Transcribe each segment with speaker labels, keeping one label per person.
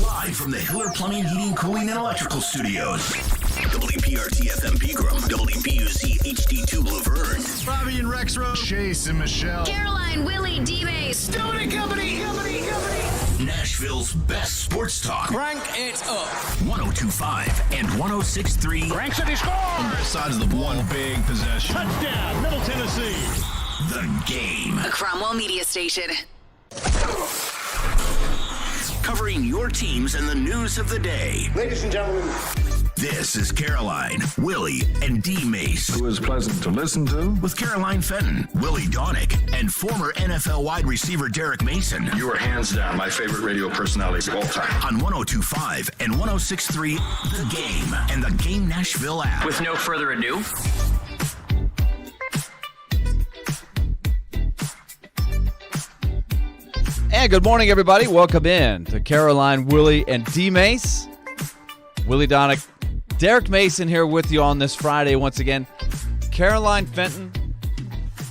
Speaker 1: Live from the Hiller Plumbing, Heating, Cooling, and Electrical Studios. WPRT FM Pegram, WPUC HD2 Laverne.
Speaker 2: Bobby and Rex Road. Chase and Michelle.
Speaker 3: Caroline, Willy, D-Mase.
Speaker 2: Company.
Speaker 1: Nashville's best sports talk.
Speaker 4: Crank it up.
Speaker 1: 102.5 and 106.3.
Speaker 2: Cranks it, he scores! On both sides of the one big possession. Touchdown, Middle Tennessee.
Speaker 1: The Game.
Speaker 3: A Cromwell Media Station.
Speaker 1: Covering your teams and the news of the day.
Speaker 5: Ladies and gentlemen.
Speaker 1: This is Caroline, Willy, and D-Mase.
Speaker 6: Who is pleasant to listen to.
Speaker 1: With Caroline Fenton, Willy Donick, and former NFL wide receiver Derek Mason.
Speaker 6: You are hands down my favorite radio personality of all time.
Speaker 1: On 102.5 and 106.3, The Game, and the Game Nashville app.
Speaker 4: With no further ado,
Speaker 7: and good morning, everybody. Welcome in to Caroline, Willy, and D-Mase. Willy Donick, Derek Mason here with you on this Friday once again. Caroline Fenton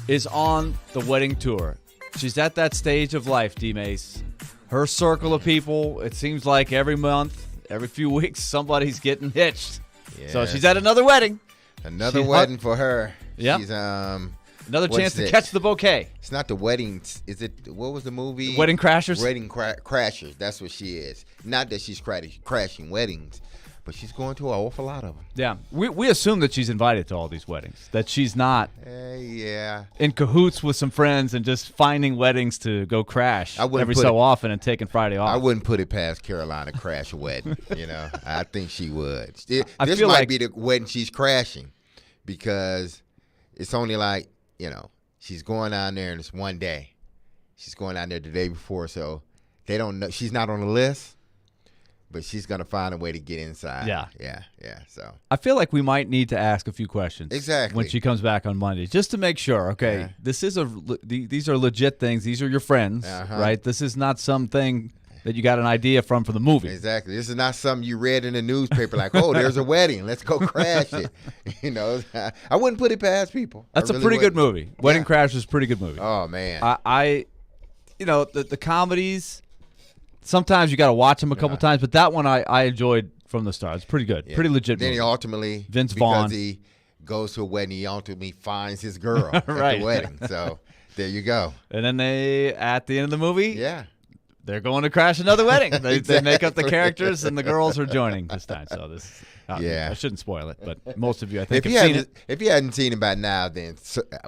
Speaker 7: is on the wedding tour. She's at that stage of life, D-Mase. Her circle of people, it seems like every month, every few weeks, somebody's getting hitched.
Speaker 8: Yeah.
Speaker 7: So she's at another wedding.
Speaker 8: Another wedding for her.
Speaker 7: Yep.
Speaker 8: She's
Speaker 7: another chance to catch the bouquet.
Speaker 8: It's not the wedding. Is it? What was the movie?
Speaker 7: Wedding Crashers?
Speaker 8: Wedding Crashers. That's what she is. Not that she's crashing weddings, but she's going to an awful lot of them.
Speaker 7: Yeah. We assume that she's invited to all these weddings, that she's not
Speaker 8: yeah.
Speaker 7: in cahoots with some friends and just finding weddings to go crash every so often and taking Friday off.
Speaker 8: I wouldn't put it past Caroline to crash a wedding. I think she would. This
Speaker 7: feel
Speaker 8: might
Speaker 7: like
Speaker 8: be the wedding she's crashing because it's only like, she's going down there and it's one day. She's going down there the day before, so they don't know. She's not on the list, but she's going to find a way to get inside.
Speaker 7: Yeah.
Speaker 8: So
Speaker 7: I feel like we might need to ask a few questions.
Speaker 8: Exactly.
Speaker 7: When she comes back on Monday, just to make sure, okay,
Speaker 8: Yeah.
Speaker 7: these are legit things. These are your friends, right? This is not something that you got an idea from the movie.
Speaker 8: Exactly. This is not something you read in the newspaper like, oh, there's a wedding. Let's go crash it. I wouldn't put it past people.
Speaker 7: That's
Speaker 8: I
Speaker 7: a
Speaker 8: really
Speaker 7: pretty good
Speaker 8: wouldn't.
Speaker 7: movie. Wedding Crashers is a pretty good movie.
Speaker 8: Oh, man.
Speaker 7: The comedies, sometimes you got to watch them a couple times, but that one I enjoyed from the start. It's pretty good.
Speaker 8: Yeah.
Speaker 7: Pretty legit
Speaker 8: Then
Speaker 7: movie.
Speaker 8: he ultimately,
Speaker 7: Vince Vaughn.
Speaker 8: because he goes to a wedding, he ultimately finds his girl at
Speaker 7: Right.
Speaker 8: the wedding. So there you go.
Speaker 7: And then at the end of the movie,
Speaker 8: Yeah.
Speaker 7: they're going to crash another wedding. They make up the
Speaker 8: Exactly.
Speaker 7: characters, and the girls are joining this time. So
Speaker 8: Yeah.
Speaker 7: I shouldn't spoil it, but most of you, I think,
Speaker 8: If
Speaker 7: have seen it.
Speaker 8: If you hadn't seen it by now, then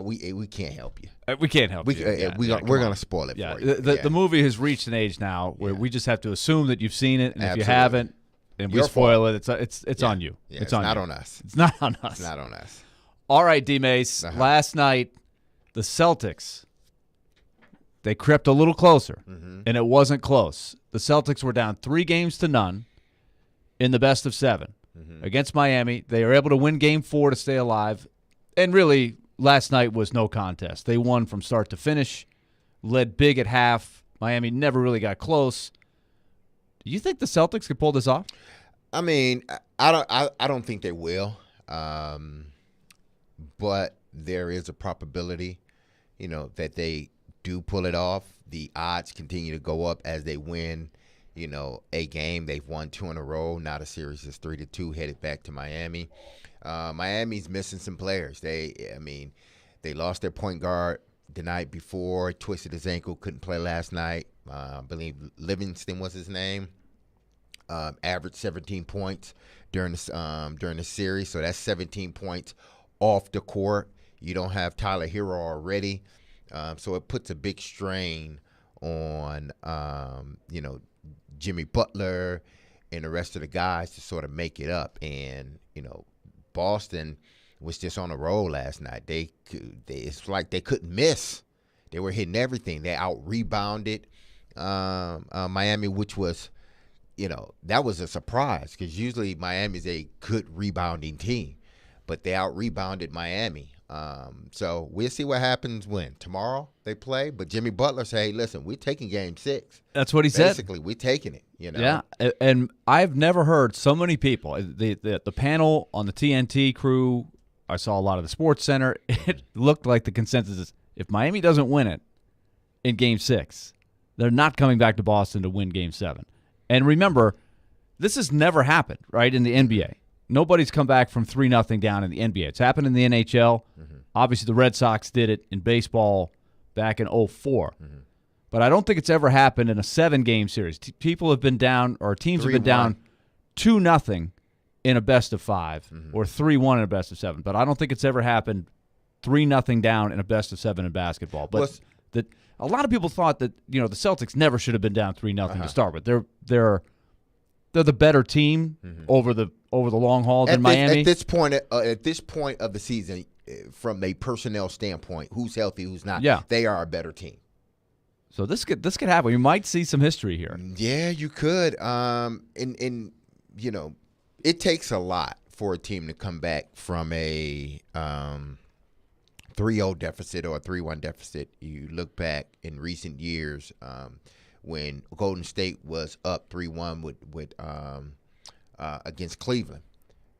Speaker 8: we can't help you.
Speaker 7: We can't help you.
Speaker 8: We're going to spoil it for you.
Speaker 7: The movie has reached an age now where we just have to assume that you've seen it, and if you
Speaker 8: Absolutely.
Speaker 7: haven't, and we
Speaker 8: Your
Speaker 7: spoil
Speaker 8: fault.
Speaker 7: it, it's on you.
Speaker 8: Yeah,
Speaker 7: it's
Speaker 8: not
Speaker 7: you.
Speaker 8: on us.
Speaker 7: It's not on us.
Speaker 8: It's not on us.
Speaker 7: All right, D-Mase. Last night, the Celtics, they crept a little closer, and it wasn't close. The Celtics were down 3-0 in the best of 7 against Miami. They were able to win Game 4 to stay alive, and really, last night was no contest. They won from start to finish, led big at half. Miami never really got close. Do you think the Celtics could pull this off?
Speaker 8: I mean, I don't think they will, but there is a probability, that they do pull it off. The odds continue to go up as they win, a game. They've won 2 in a row. Now the series is 3-2, headed back to Miami. Miami's missing some players. They lost their point guard the night before, twisted his ankle, couldn't play last night. I believe Livingston was his name. Averaged 17 points during the series, so that's 17 points off the court. You don't have Tyler Hero already, so it puts a big strain on Jimmy Butler and the rest of the guys to sort of make it up. And Boston was just on a roll last night. It's like they couldn't miss. They were hitting everything. They out-rebounded Miami, which was, that was a surprise because usually Miami's a good rebounding team, but they out-rebounded Miami. So we'll see what happens when. Tomorrow they play, but Jimmy Butler say, hey, listen, we're taking Game 6.
Speaker 7: That's what he said.
Speaker 8: Basically, we're taking it,
Speaker 7: Yeah, and I've never heard so many people. The panel on the TNT crew, I saw a lot of the Sports Center. It looked like the consensus is if Miami doesn't win it in Game 6, they're not coming back to Boston to win Game 7. And remember, this has never happened, right, in the NBA. Nobody's come back from 3-0 down in the NBA. It's happened in the NHL. Obviously, the Red Sox did it in baseball back in 2004. But I don't think it's ever happened in a 7-game series. People have been down, or teams have been down 2-0 in a best-of-5 or 3-1 in a best-of-7. But I don't think it's ever happened 3-0 down in a best-of-7 in basketball. But a lot of people thought that the Celtics never should have been down 3-0 to start with. They're the better team over the long haul than Miami.
Speaker 8: At this point of the season, from a personnel standpoint, who's healthy, who's not, they are a better team.
Speaker 7: So this could happen. You might see some history here.
Speaker 8: Yeah, you could. And it takes a lot for a team to come back from a 3-0 deficit or a 3-1 deficit. You look back in recent years when Golden State was up 3-1 with against Cleveland.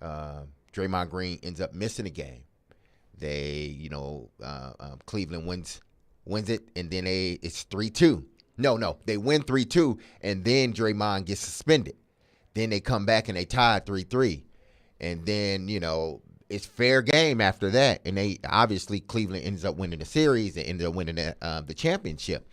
Speaker 8: Draymond Green ends up missing a game. Cleveland wins it, and then it's 3-2. No, they win 3-2, and then Draymond gets suspended. Then they come back and they tie 3-3, and then it's fair game after that, and obviously Cleveland ends up winning the series and ends up winning the championship.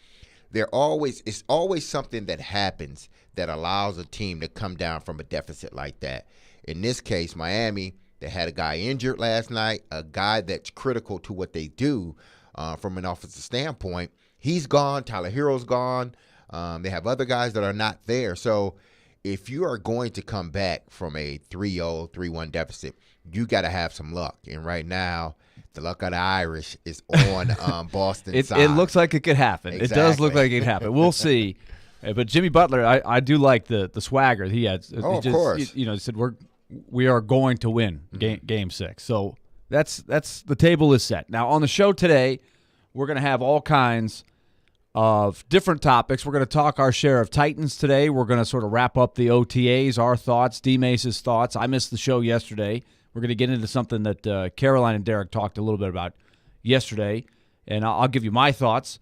Speaker 8: It's always something that happens that allows a team to come down from a deficit like that. In this case, Miami, they had a guy injured last night, a guy that's critical to what they do from an offensive standpoint. He's gone. Tyler Hero's gone. They have other guys that are not there. So if you are going to come back from a 3-0, 3-1 deficit, you got to have some luck. And right now, the luck of the Irish is on Boston's side.
Speaker 7: It looks like it could happen.
Speaker 8: Exactly.
Speaker 7: It does look like it could happen. We'll see. But Jimmy Butler, I do like the swagger he had.
Speaker 8: Of course.
Speaker 7: He said we are going to win game 6. So that's the table is set. Now on the show today, we're going to have all kinds of different topics. We're going to talk our share of Titans today. We're going to sort of wrap up the OTAs, our thoughts, D-Mace's thoughts. I missed the show yesterday. We're going to get into something that Caroline and Derek talked a little bit about yesterday, and I'll give you my thoughts.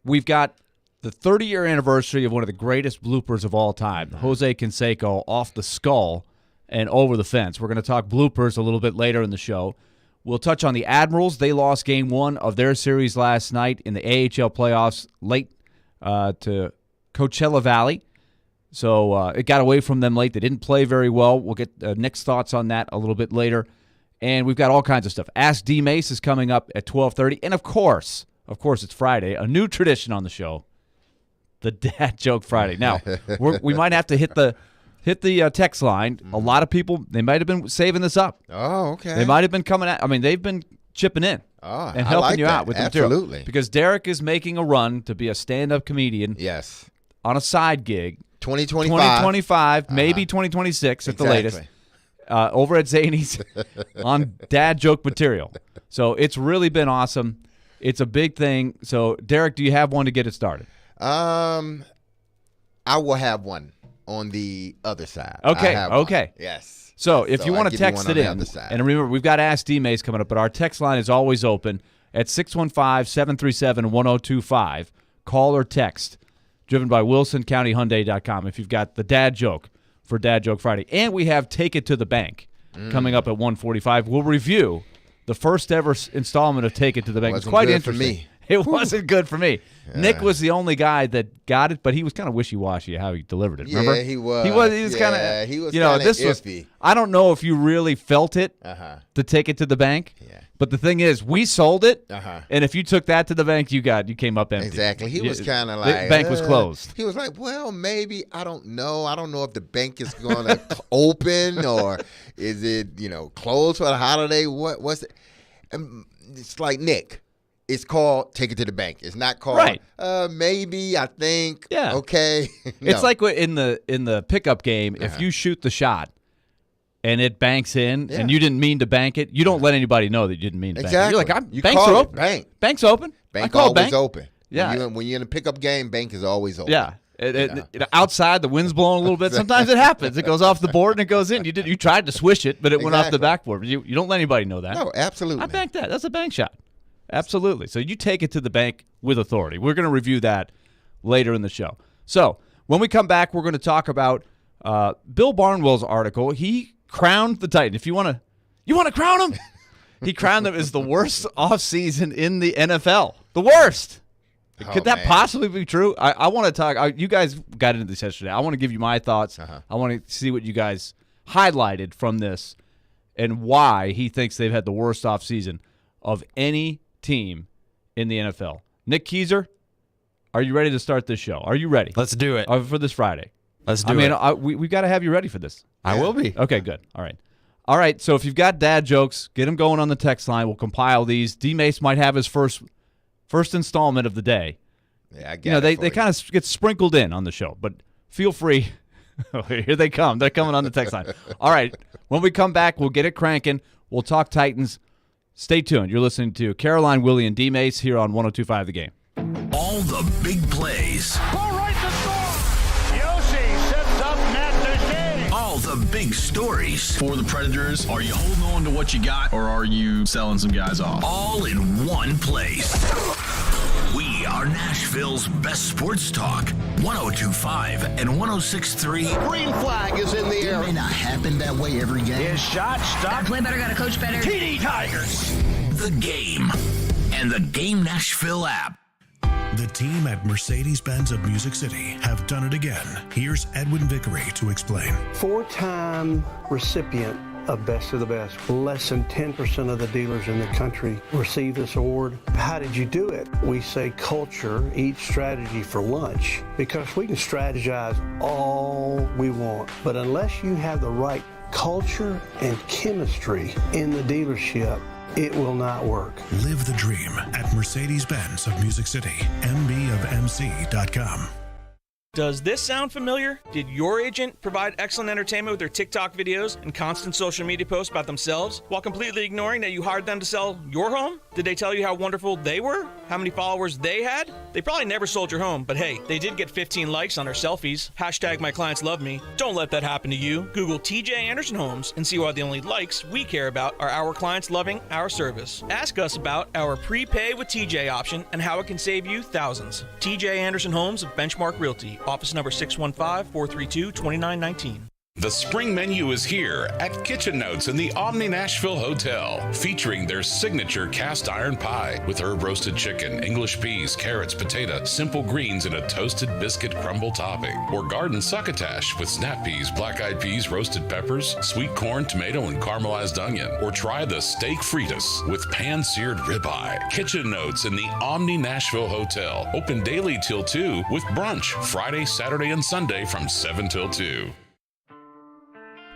Speaker 7: We've got the 30-year anniversary of one of the greatest bloopers of all time, Jose Canseco off the skull and over the fence. We're going to talk bloopers a little bit later in the show. We'll touch on the Admirals. They lost Game 1 of their series last night in the AHL playoffs late to Coachella Valley. So it got away from them late. They didn't play very well. We'll get Nick's thoughts on that a little bit later. And we've got all kinds of stuff. Ask D-Mase is coming up at 12:30. And, of course, it's Friday, a new tradition on the show, the Dad Joke Friday. Now, we might have to hit the text line. A lot of people, they might have been saving this up.
Speaker 8: Oh, okay.
Speaker 7: They might have been coming out. I mean, they've been chipping in and helping you out with the material.
Speaker 8: Absolutely.
Speaker 7: Because Derek is making a run to be a stand-up comedian
Speaker 8: Yes.
Speaker 7: on a side gig.
Speaker 8: 2025.
Speaker 7: Maybe 2026 at the latest, over at Zany's on Dad Joke material. So it's really been awesome. It's a big thing. So, Derek, do you have one to get it started?
Speaker 8: I will have one on the other side.
Speaker 7: Okay.
Speaker 8: Yes.
Speaker 7: So if you want to text it in, and remember, we've got Ask D-Mase coming up, but our text line is always open at 615-737-1025. Call or text. Driven by WilsonCountyHyundai.com if you've got the Dad Joke for Dad Joke Friday. And we have Take It to the Bank coming up at 1:45. We'll review the first ever installment of Take It to the Bank. It's quite interesting.
Speaker 8: For me.
Speaker 7: It wasn't good for me. Yeah. Nick was the only guy that got it, but he was kind of wishy-washy how he delivered it. Remember?
Speaker 8: Yeah, he was.
Speaker 7: He was kind of.
Speaker 8: He was
Speaker 7: iffy. I don't know if you really felt it to Take It to the Bank.
Speaker 8: Yeah.
Speaker 7: But the thing is, we sold it, and if you took that to the bank, you came up empty.
Speaker 8: Exactly. He was kind of like,
Speaker 7: the bank was closed.
Speaker 8: He was like, well, maybe, I don't know. I don't know if the bank is going to open or is it, closed for the holiday. What's it? It's like Nick. It's called Take It to the Bank. It's not called maybe, I think.
Speaker 7: Yeah.
Speaker 8: Okay. No.
Speaker 7: It's like in the pickup game, if you shoot the shot and it banks in and you didn't mean to bank it, you don't let anybody know that you didn't mean to bank it. You're like, banks are open. Bank's open.
Speaker 8: Bank always open.
Speaker 7: Yeah.
Speaker 8: When you're in a pickup game, bank is always open.
Speaker 7: Yeah. Outside, the wind's blowing a little bit. Sometimes it happens. It goes off the board and it goes in. You tried to swish it, but it went off the backboard. You don't let anybody know that.
Speaker 8: No, absolutely.
Speaker 7: I banked that. That's a bank shot. Absolutely. So you take it to the bank with authority. We're going to review that later in the show. So When we come back, we're going to talk about Bill Barnwell's article. He crowned the Titan. If you want to crown him? He crowned them as the worst offseason in the NFL. The worst. Could that possibly be true? I want to talk. You guys got into this yesterday. I want to give you my thoughts. I want to see what you guys highlighted from this and why he thinks they've had the worst offseason of any team in the NFL. Nick Keiser, are you ready to start this show? Are you ready?
Speaker 4: Let's do it.
Speaker 7: For this Friday.
Speaker 4: Let's do it.
Speaker 7: We've got to have you ready for this.
Speaker 4: I will be.
Speaker 7: Okay, good. All right, so if you've got dad jokes, get them going on the text line. We'll compile these. D-Mase might have his first installment of the day.
Speaker 8: Yeah, I get
Speaker 7: they kind of get sprinkled in on the show, but feel free. Here they come. They're coming on the text line. All right, when we come back, we'll get it cranking. We'll talk Titans. Stay tuned. You're listening to Caroline, Willy, and D-Mase here on 102.5 The Game.
Speaker 1: All the big plays. All the big stories.
Speaker 2: For the Predators, are you holding on to what you got, or are you selling some guys off?
Speaker 1: All in one place. We are Nashville's best sports talk. 102.5 and 106.3.
Speaker 5: Green flag is in the air.
Speaker 1: It may not happen that way every game.
Speaker 5: His shot stopped.
Speaker 3: Gotta play better, gotta coach better.
Speaker 5: TD Tigers.
Speaker 1: The Game and the Game Nashville app.
Speaker 9: The team at Mercedes-Benz of Music City have done it again. Here's Edwin Vickery to explain.
Speaker 10: 4-time recipient of Best of the Best. Less than 10% of the dealers in the country receive this award. How did you do it? We say culture eats strategy for lunch, because we can strategize all we want, but unless you have the right culture and chemistry in the dealership, it will not work.
Speaker 9: Live the dream at Mercedes-Benz of Music City, mbofmc.com.
Speaker 11: Does this sound familiar? Did your agent provide excellent entertainment with their TikTok videos and constant social media posts about themselves while completely ignoring that you hired them to sell your home? Did they tell you how wonderful they were? How many followers they had? They probably never sold your home, but hey, they did get 15 likes on their selfies. Hashtag my clients love me. Don't let that happen to you. Google TJ Anderson Homes and see why the only likes we care about are our clients loving our service. Ask us about our prepay with TJ option and how it can save you thousands. TJ Anderson Homes of Benchmark Realty. Office number 615-432-2919.
Speaker 12: The spring menu is here at Kitchen Notes in the Omni Nashville Hotel, featuring their signature cast iron pie with herb roasted chicken, English peas, carrots, potato, simple greens, and a toasted biscuit crumble topping. Or garden succotash with snap peas, black-eyed peas, roasted peppers, sweet corn, tomato, and caramelized onion. Or try the steak fritas with pan-seared ribeye. Kitchen Notes in the Omni Nashville Hotel, open daily till 2 with brunch Friday, Saturday, and Sunday from 7 till 2.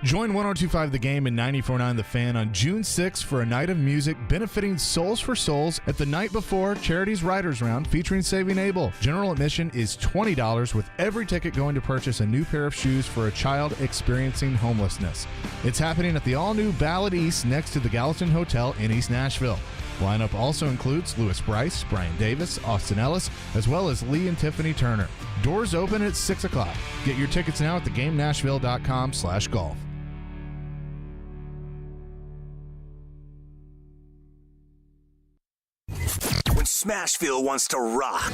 Speaker 13: Join 102.5 The Game and 94.9 The Fan on June 6th for a night of music benefiting Souls for Souls at the Night Before Charities Writers Round featuring Saving Abel. General admission is $20 with every ticket going to purchase a new pair of shoes for a child experiencing homelessness. It's happening at the all-new Ballad East next to the Gallatin Hotel in East Nashville. Lineup also includes Louis Bryce, Brian Davis, Austin Ellis, as well as Lee and Tiffany Turner. Doors open at 6 o'clock. Get your tickets now at thegamenashville.com/golf.
Speaker 1: When Smashville wants to rock.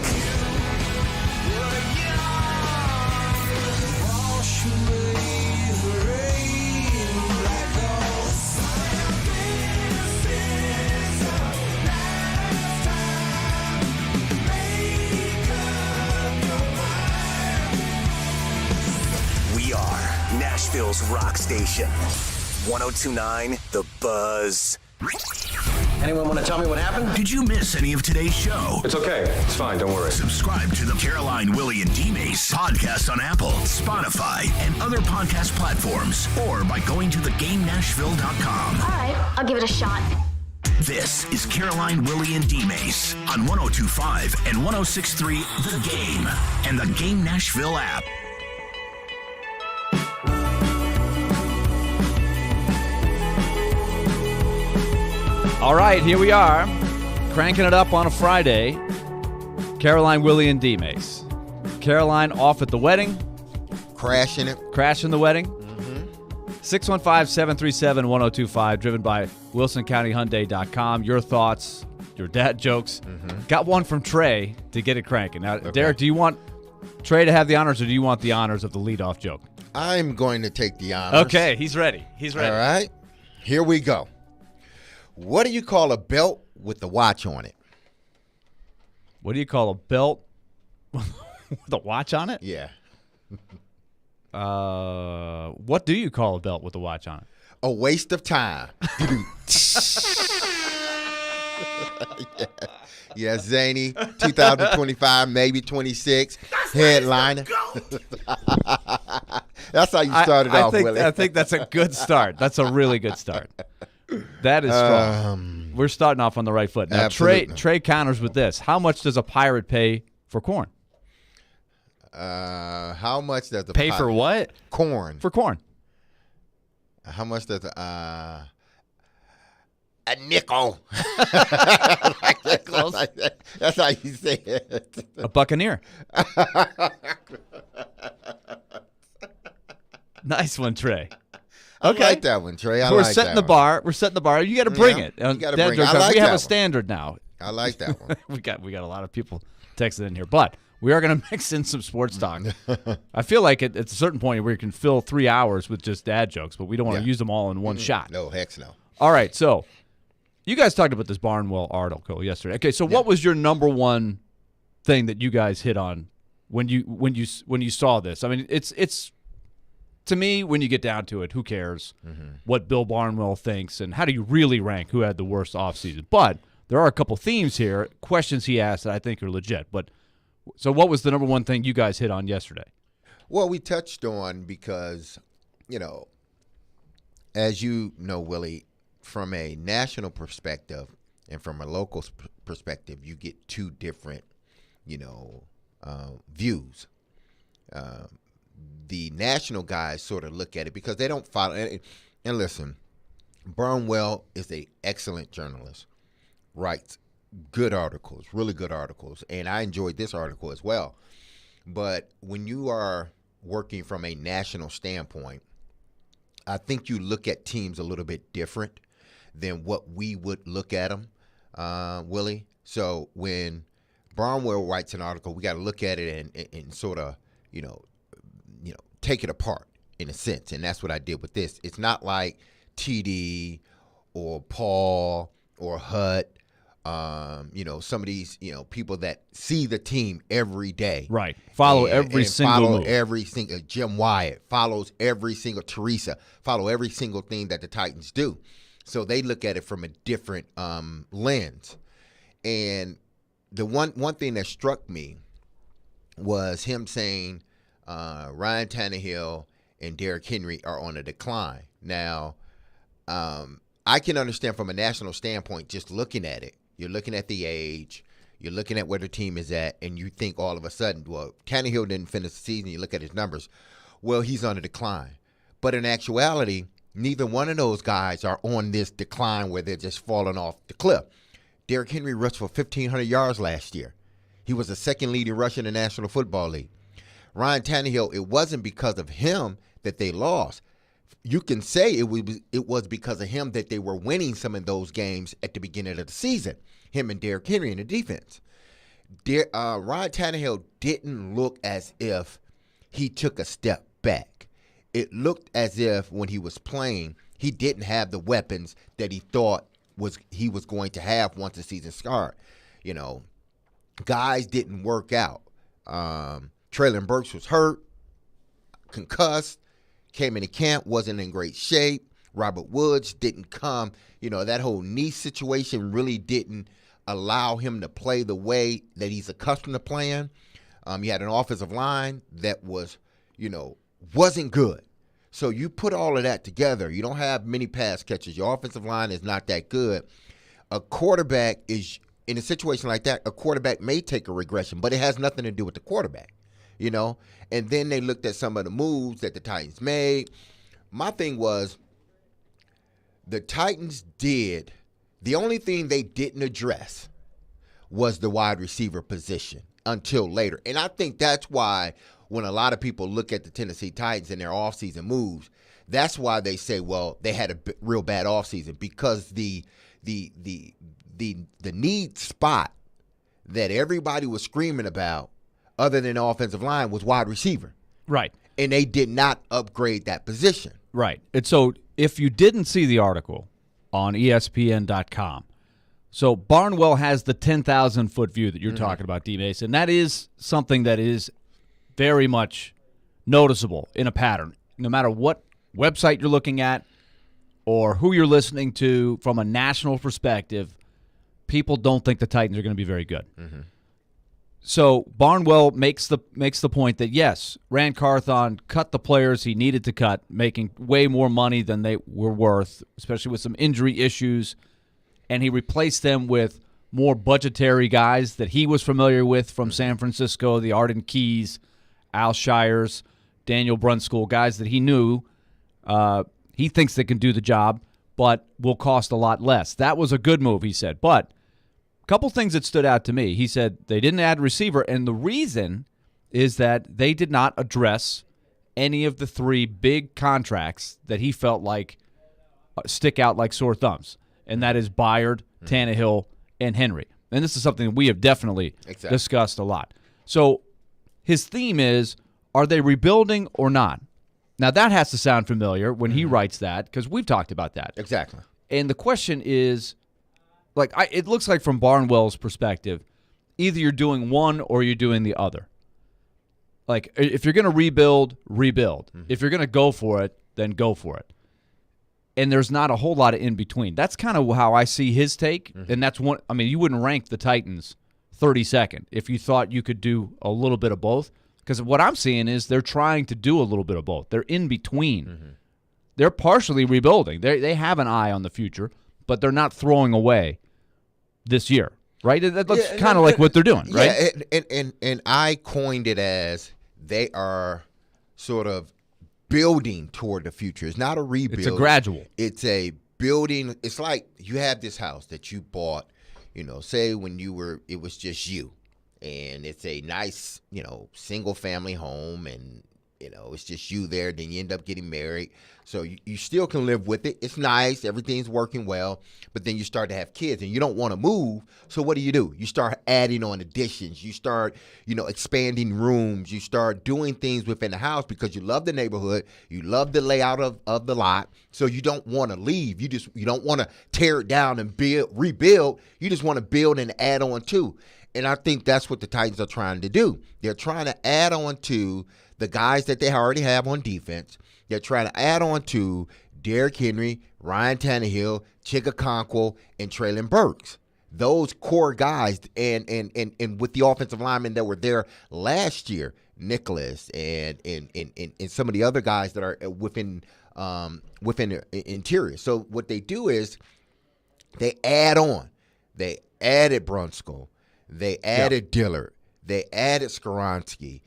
Speaker 1: We are Nashville's rock station. 102.9 The Buzz.
Speaker 5: Anyone want to tell me what happened?
Speaker 1: Did you miss any of today's show?
Speaker 6: It's okay. It's fine. Don't worry.
Speaker 1: Subscribe to the Caroline, Willy, and D-Mase podcast on Apple, Spotify, and other podcast platforms, or by going to thegamenashville.com.
Speaker 14: All right, I'll give it a shot.
Speaker 1: This is Caroline, Willy, and D-Mase on 102.5 and 106.3 The Game and the Game Nashville app.
Speaker 7: All right, here we are, cranking it up on a Friday. Caroline, Willy, and D-Mase. Caroline off at the wedding.
Speaker 8: Crashing the
Speaker 7: wedding. 615-737-1025, driven by WilsonCountyHyundai.com. Your thoughts, your dad jokes. Got one from Trey to get it cranking. Now, okay. Derek, do you want Trey to have the honors, or do you want the honors of the leadoff joke?
Speaker 8: I'm going to take the honors.
Speaker 7: Okay, he's ready. He's ready.
Speaker 8: All right. Here we go. What do you call a belt with the watch on it?
Speaker 7: What do you call a belt with a watch on it?
Speaker 8: Yeah.
Speaker 7: What do you call a belt with a watch on it?
Speaker 8: A waste of time. Yeah, Zany, 2025, maybe 26. Headliner. That's how you started off, Willie.
Speaker 7: I think that's a good start. That's a really good start. That is strong. We're starting off on the right foot. Now, Trey counters with this. How much does a pirate pay for corn?
Speaker 8: How much does the
Speaker 7: pay for what?
Speaker 8: Corn.
Speaker 7: For corn.
Speaker 8: How much does a nickel? That's how you say it.
Speaker 7: A buccaneer. Nice one, Trey. Okay.
Speaker 8: I like that one, Trey.
Speaker 7: We're setting the bar. We're setting the bar. You got to bring it.
Speaker 8: You got to bring it. I like
Speaker 7: we have
Speaker 8: that
Speaker 7: a standard now.
Speaker 8: I like that one.
Speaker 7: we got a lot of people texting in here, but we are going to mix in some sports talk. I feel like at a certain point where you can fill 3 hours with just dad jokes, but we don't want to use them all in one shot.
Speaker 8: No, heck no.
Speaker 7: All right, so you guys talked about this Barnwell article yesterday. Okay, so what was your number one thing that you guys hit on when you saw this? I mean, it's to me, when you get down to it, who cares what Bill Barnwell thinks and how do you really rank who had the worst offseason? But there are a couple themes here, questions he asked that I think are legit. But so what was the number one thing you guys hit on yesterday?
Speaker 8: Well, we touched on because, as you know, Willie, from a national perspective and from a local perspective, you get two different, views. The national guys sort of look at it because they don't follow. And listen, Barnwell is an excellent journalist, writes good articles, really good articles, and I enjoyed this article as well. But when you are working from a national standpoint, I think you look at teams a little bit different than what we would look at them, Willie. So when Barnwell writes an article, we got to look at it and sort of, take it apart in a sense, and that's what I did with this. It's not like TD or Paul or Hut, some of these, people that see the team every day.
Speaker 7: Right. Follow every single move.
Speaker 8: Every single Jim Wyatt follows every single Teresa, follow every single thing that the Titans do. So they look at it from a different lens. And the one thing that struck me was him saying Ryan Tannehill and Derrick Henry are on a decline. Now, I can understand from a national standpoint, just looking at it, you're looking at the age, you're looking at where the team is at, and you think all of a sudden, well, Tannehill didn't finish the season, you look at his numbers, well, he's on a decline. But in actuality, neither one of those guys are on this decline where they're just falling off the cliff. Derrick Henry rushed for 1,500 yards last year. He was the second leading rusher in the National Football League. Ryan Tannehill, it wasn't because of him that they lost. You can say it was because of him that they were winning some of those games at the beginning of the season, him and Derrick Henry in the defense. Ryan Tannehill didn't look as if he took a step back. It looked as if when he was playing, he didn't have the weapons that he thought he was going to have once the season started. Guys didn't work out. Traylon Burks was hurt, concussed, came into camp, wasn't in great shape. Robert Woods didn't come. That whole knee situation really didn't allow him to play the way that he's accustomed to playing. You had an offensive line that was, wasn't good. So you put all of that together. You don't have many pass catchers. Your offensive line is not that good. A quarterback is, in a situation like that, a quarterback may take a regression, but it has nothing to do with the quarterback. And then they looked at some of the moves that the Titans made. My thing was the Titans the only thing they didn't address was the wide receiver position until later. And I think that's why when a lot of people look at the Tennessee Titans and their offseason moves, that's why they say, well, they had a real bad offseason because the need spot that everybody was screaming about other than the offensive line, was wide receiver.
Speaker 7: Right.
Speaker 8: And they did not upgrade that position.
Speaker 7: Right. And so if you didn't see the article on ESPN.com, so Barnwell has the 10,000-foot view that you're talking about, D-Mase, and that is something that is very much noticeable in a pattern. No matter what website you're looking at or who you're listening to from a national perspective, people don't think the Titans are going to be very good. So Barnwell makes the point that, yes, Rand Carthon cut the players he needed to cut, making way more money than they were worth, especially with some injury issues, and he replaced them with more budgetary guys that he was familiar with from San Francisco, the Arden Keys, Al Shires, Daniel Brunskill, guys that he knew he thinks they can do the job, but will cost a lot less. That was a good move, he said, but couple things that stood out to me. He said they didn't add receiver, and the reason is that they did not address any of the three big contracts that he felt like stick out like sore thumbs, and that is Byard, Tannehill, and Henry. And this is something we have definitely discussed a lot. So his theme is, are they rebuilding or not? Now, that has to sound familiar when he writes that, because we've talked about that.
Speaker 8: Exactly.
Speaker 7: And the question is, it looks like from Barnwell's perspective, either you're doing one or you're doing the other. Like, if you're going to rebuild. If you're going to go for it, then go for it. And there's not a whole lot of in between. That's kind of how I see his take. And that's one. I mean, you wouldn't rank the Titans 32nd if you thought you could do a little bit of both. Because what I'm seeing is they're trying to do a little bit of both. They're in between. They're partially rebuilding. They have an eye on the future, but they're not throwing away this year, right? That looks kind of like what they're doing, right?
Speaker 8: Yeah, and I coined it as they are sort of building toward the future. It's not a rebuild.
Speaker 7: It's a gradual.
Speaker 8: It's a building. It's like you have this house that you bought, say when it was just you. And it's a nice, single family home, and it's just you there. Then you end up getting married. So you still can live with it. It's nice. Everything's working well. But then you start to have kids and you don't want to move. So what do? You start adding on additions. You start, expanding rooms. You start doing things within the house because you love the neighborhood. You love the layout of the lot. So you don't want to leave. You don't want to tear it down and rebuild. You just want to build and add on to. And I think that's what the Titans are trying to do. They're trying to add on to the guys that they already have on defense. They're trying to add on to Derrick Henry, Ryan Tannehill, Chigakonkwo, and Treylon Burks. Those core guys, and with the offensive linemen that were there last year, Nicholas and some of the other guys that are within the interior. So what they do is they add on. They added Brunskill. They added Dillard. They added Skoronski.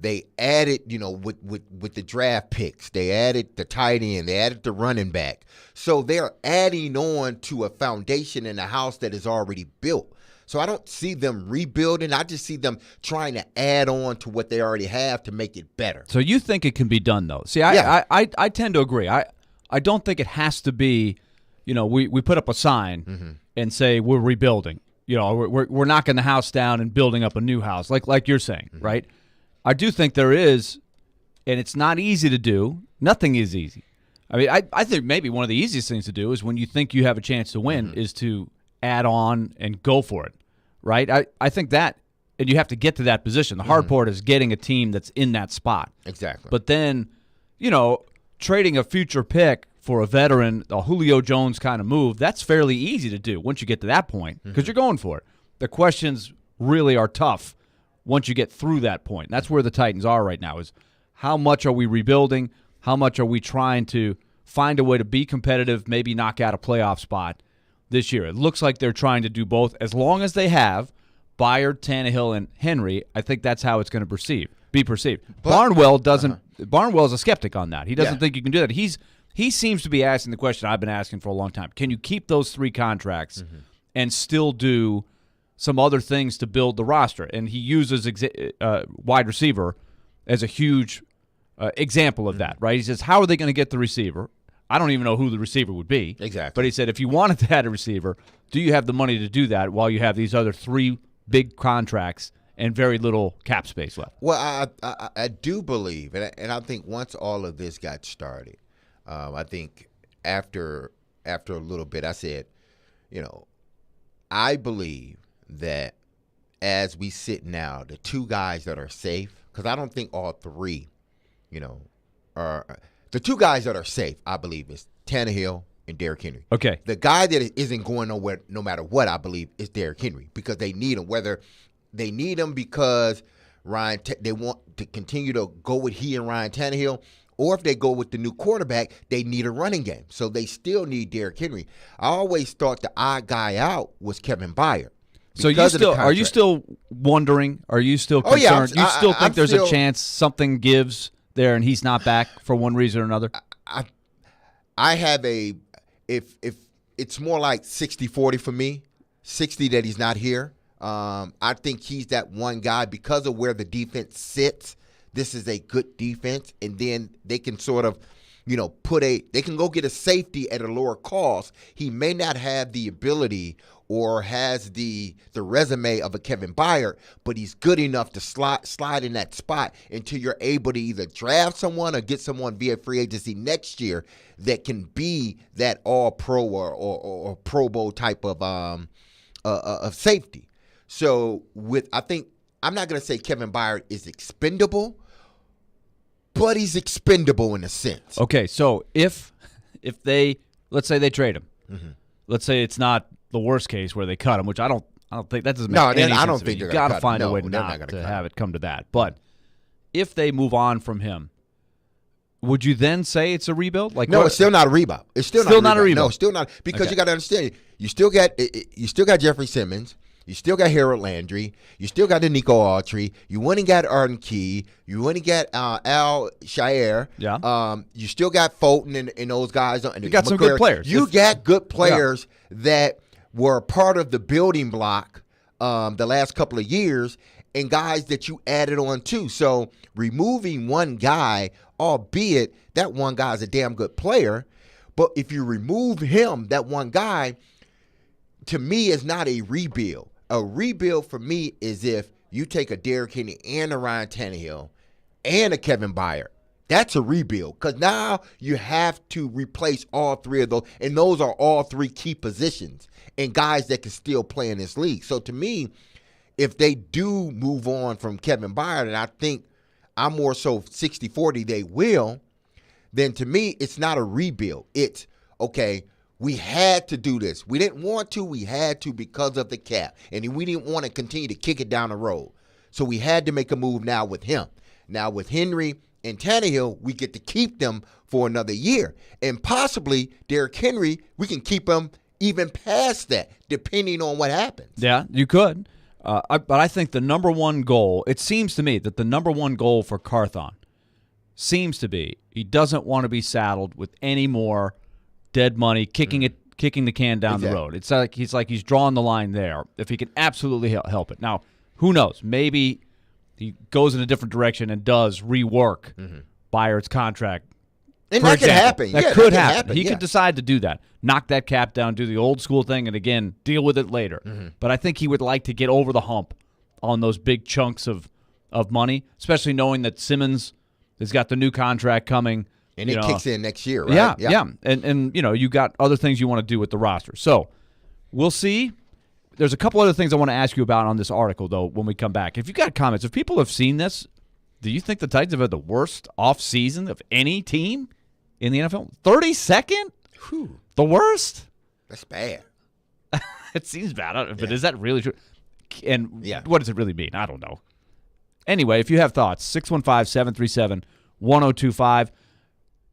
Speaker 8: They added, with the draft picks. They added the tight end. They added the running back. So they're adding on to a foundation in a house that is already built. So I don't see them rebuilding. I just see them trying to add on to what they already have to make it better.
Speaker 7: So you think it can be done, though? See, I tend to agree. I don't think it has to be, we put up a sign and say we're rebuilding. We're knocking the house down and building up a new house, like you're saying, right? I do think there is, and it's not easy to do. Nothing is easy. I mean, I think maybe one of the easiest things to do is when you think you have a chance to win is to add on and go for it, right? I think that, and you have to get to that position. The hard part is getting a team that's in that spot.
Speaker 8: Exactly.
Speaker 7: But then, trading a future pick for a veteran, a Julio Jones kind of move, that's fairly easy to do once you get to that point because you're going for it. The questions really are tough once you get through that point. And that's where the Titans are right now is how much are we rebuilding? How much are we trying to find a way to be competitive, maybe knock out a playoff spot this year? It looks like they're trying to do both. As long as they have Byard, Tannehill, and Henry, I think that's how it's going to be perceived. But, Barnwell doesn't. Barnwell's a skeptic on that. He doesn't think you can do that. He seems to be asking the question I've been asking for a long time. Can you keep those three contracts and still do some other things to build the roster? And he uses wide receiver as a huge example of that, right? He says, how are they going to get the receiver? I don't even know who the receiver would be.
Speaker 8: Exactly.
Speaker 7: But he said, if you wanted to add a receiver, do you have the money to do that while you have these other three big contracts and very little cap space left.
Speaker 8: Well, I do believe, and I think once all of this got started, I think after a little bit, I said, I believe that as we sit now, the two guys that are safe, because I don't think all three, are the two guys that are safe, I believe, is Tannehill and Derrick Henry.
Speaker 7: Okay.
Speaker 8: The guy that isn't going nowhere no matter what, I believe, is Derrick Henry, because they need him. Whether they need him because they want to continue to go with he and Ryan Tannehill, or if they go with the new quarterback, they need a running game. So they still need Derrick Henry. I always thought the odd guy out was Kevin Byard.
Speaker 7: So are you still wondering? Are you still concerned? You still think there's a chance something gives there and he's not back for one reason or another?
Speaker 8: I have if it's more like 60-40 for me, 60 that he's not here. I think he's that one guy because of where the defense sits. This is a good defense, and then they can sort of, they can go get a safety at a lower cost. He may not have the ability or has the resume of a Kevin Byard, but he's good enough to slide in that spot until you're able to either draft someone or get someone via free agency next year that can be that all-pro or Pro Bowl type of safety. So I'm not going to say Kevin Byard is expendable, but he's expendable in a sense.
Speaker 7: Okay, so if let's say they trade him, let's say it's not the worst case where they cut him, which I don't think that doesn't make any sense.
Speaker 8: I don't
Speaker 7: to
Speaker 8: think
Speaker 7: me.
Speaker 8: they're
Speaker 7: You got to
Speaker 8: cut
Speaker 7: find
Speaker 8: him.
Speaker 7: a way
Speaker 8: No,
Speaker 7: not to have it come to that. But if they move on from him, would you then say it's a rebuild?
Speaker 8: No, it's still not a rebuild. It's still not a rebuild. No, still not, because you got to understand, you still got Jeffrey Simmons. You still got Harold Landry. You still got Nico Autry. You went and got Arden Key. You went and got Al Shire.
Speaker 7: Yeah.
Speaker 8: You still got Fulton and those guys. And
Speaker 7: you got some good players.
Speaker 8: You got good players that were part of the building block the last couple of years, and guys that you added on to. So removing one guy, albeit that one guy is a damn good player, but if you remove him, that one guy, to me, is not a rebuild. A rebuild for me is if you take a Derrick Henry and a Ryan Tannehill and a Kevin Byard. That's a rebuild, because now you have to replace all three of those, and those are all three key positions and guys that can still play in this league. So to me, if they do move on from Kevin Byard, and I think I'm more so 60-40 they will, then to me it's not a rebuild. It's, okay, we had to do this. We didn't want to. We had to because of the cap. And we didn't want to continue to kick it down the road. So we had to make a move now with him. Now with Henry and Tannehill, we get to keep them for another year. And possibly Derrick Henry, we can keep him even past that, depending on what happens.
Speaker 7: Yeah, you could. But I think the number one goal, it seems to me that the number one goal for Carthon seems to be he doesn't want to be saddled with any more dead money, kicking the can down the road. It's like he's drawing the line there. If he can absolutely help it. Now, who knows? Maybe he goes in a different direction and does rework Byard's contract.
Speaker 8: And that could happen.
Speaker 7: That could happen. He could decide to do that. Knock that cap down, do the old school thing, and again, deal with it later. But I think he would like to get over the hump on those big chunks of money, especially knowing that Simmons has got the new contract coming.
Speaker 8: And it kicks in next year, right?
Speaker 7: Yeah. And you got other things you want to do with the roster. So we'll see. There's a couple other things I want to ask you about on this article, though, when we come back. If you got comments, if people have seen this, do you think the Titans have had the worst offseason of any team in the NFL? 32nd?
Speaker 8: Whew.
Speaker 7: The worst?
Speaker 8: That's bad.
Speaker 7: It seems bad, but is that really true? And what does it really mean? I don't know. Anyway, if you have thoughts, 615-737-1025.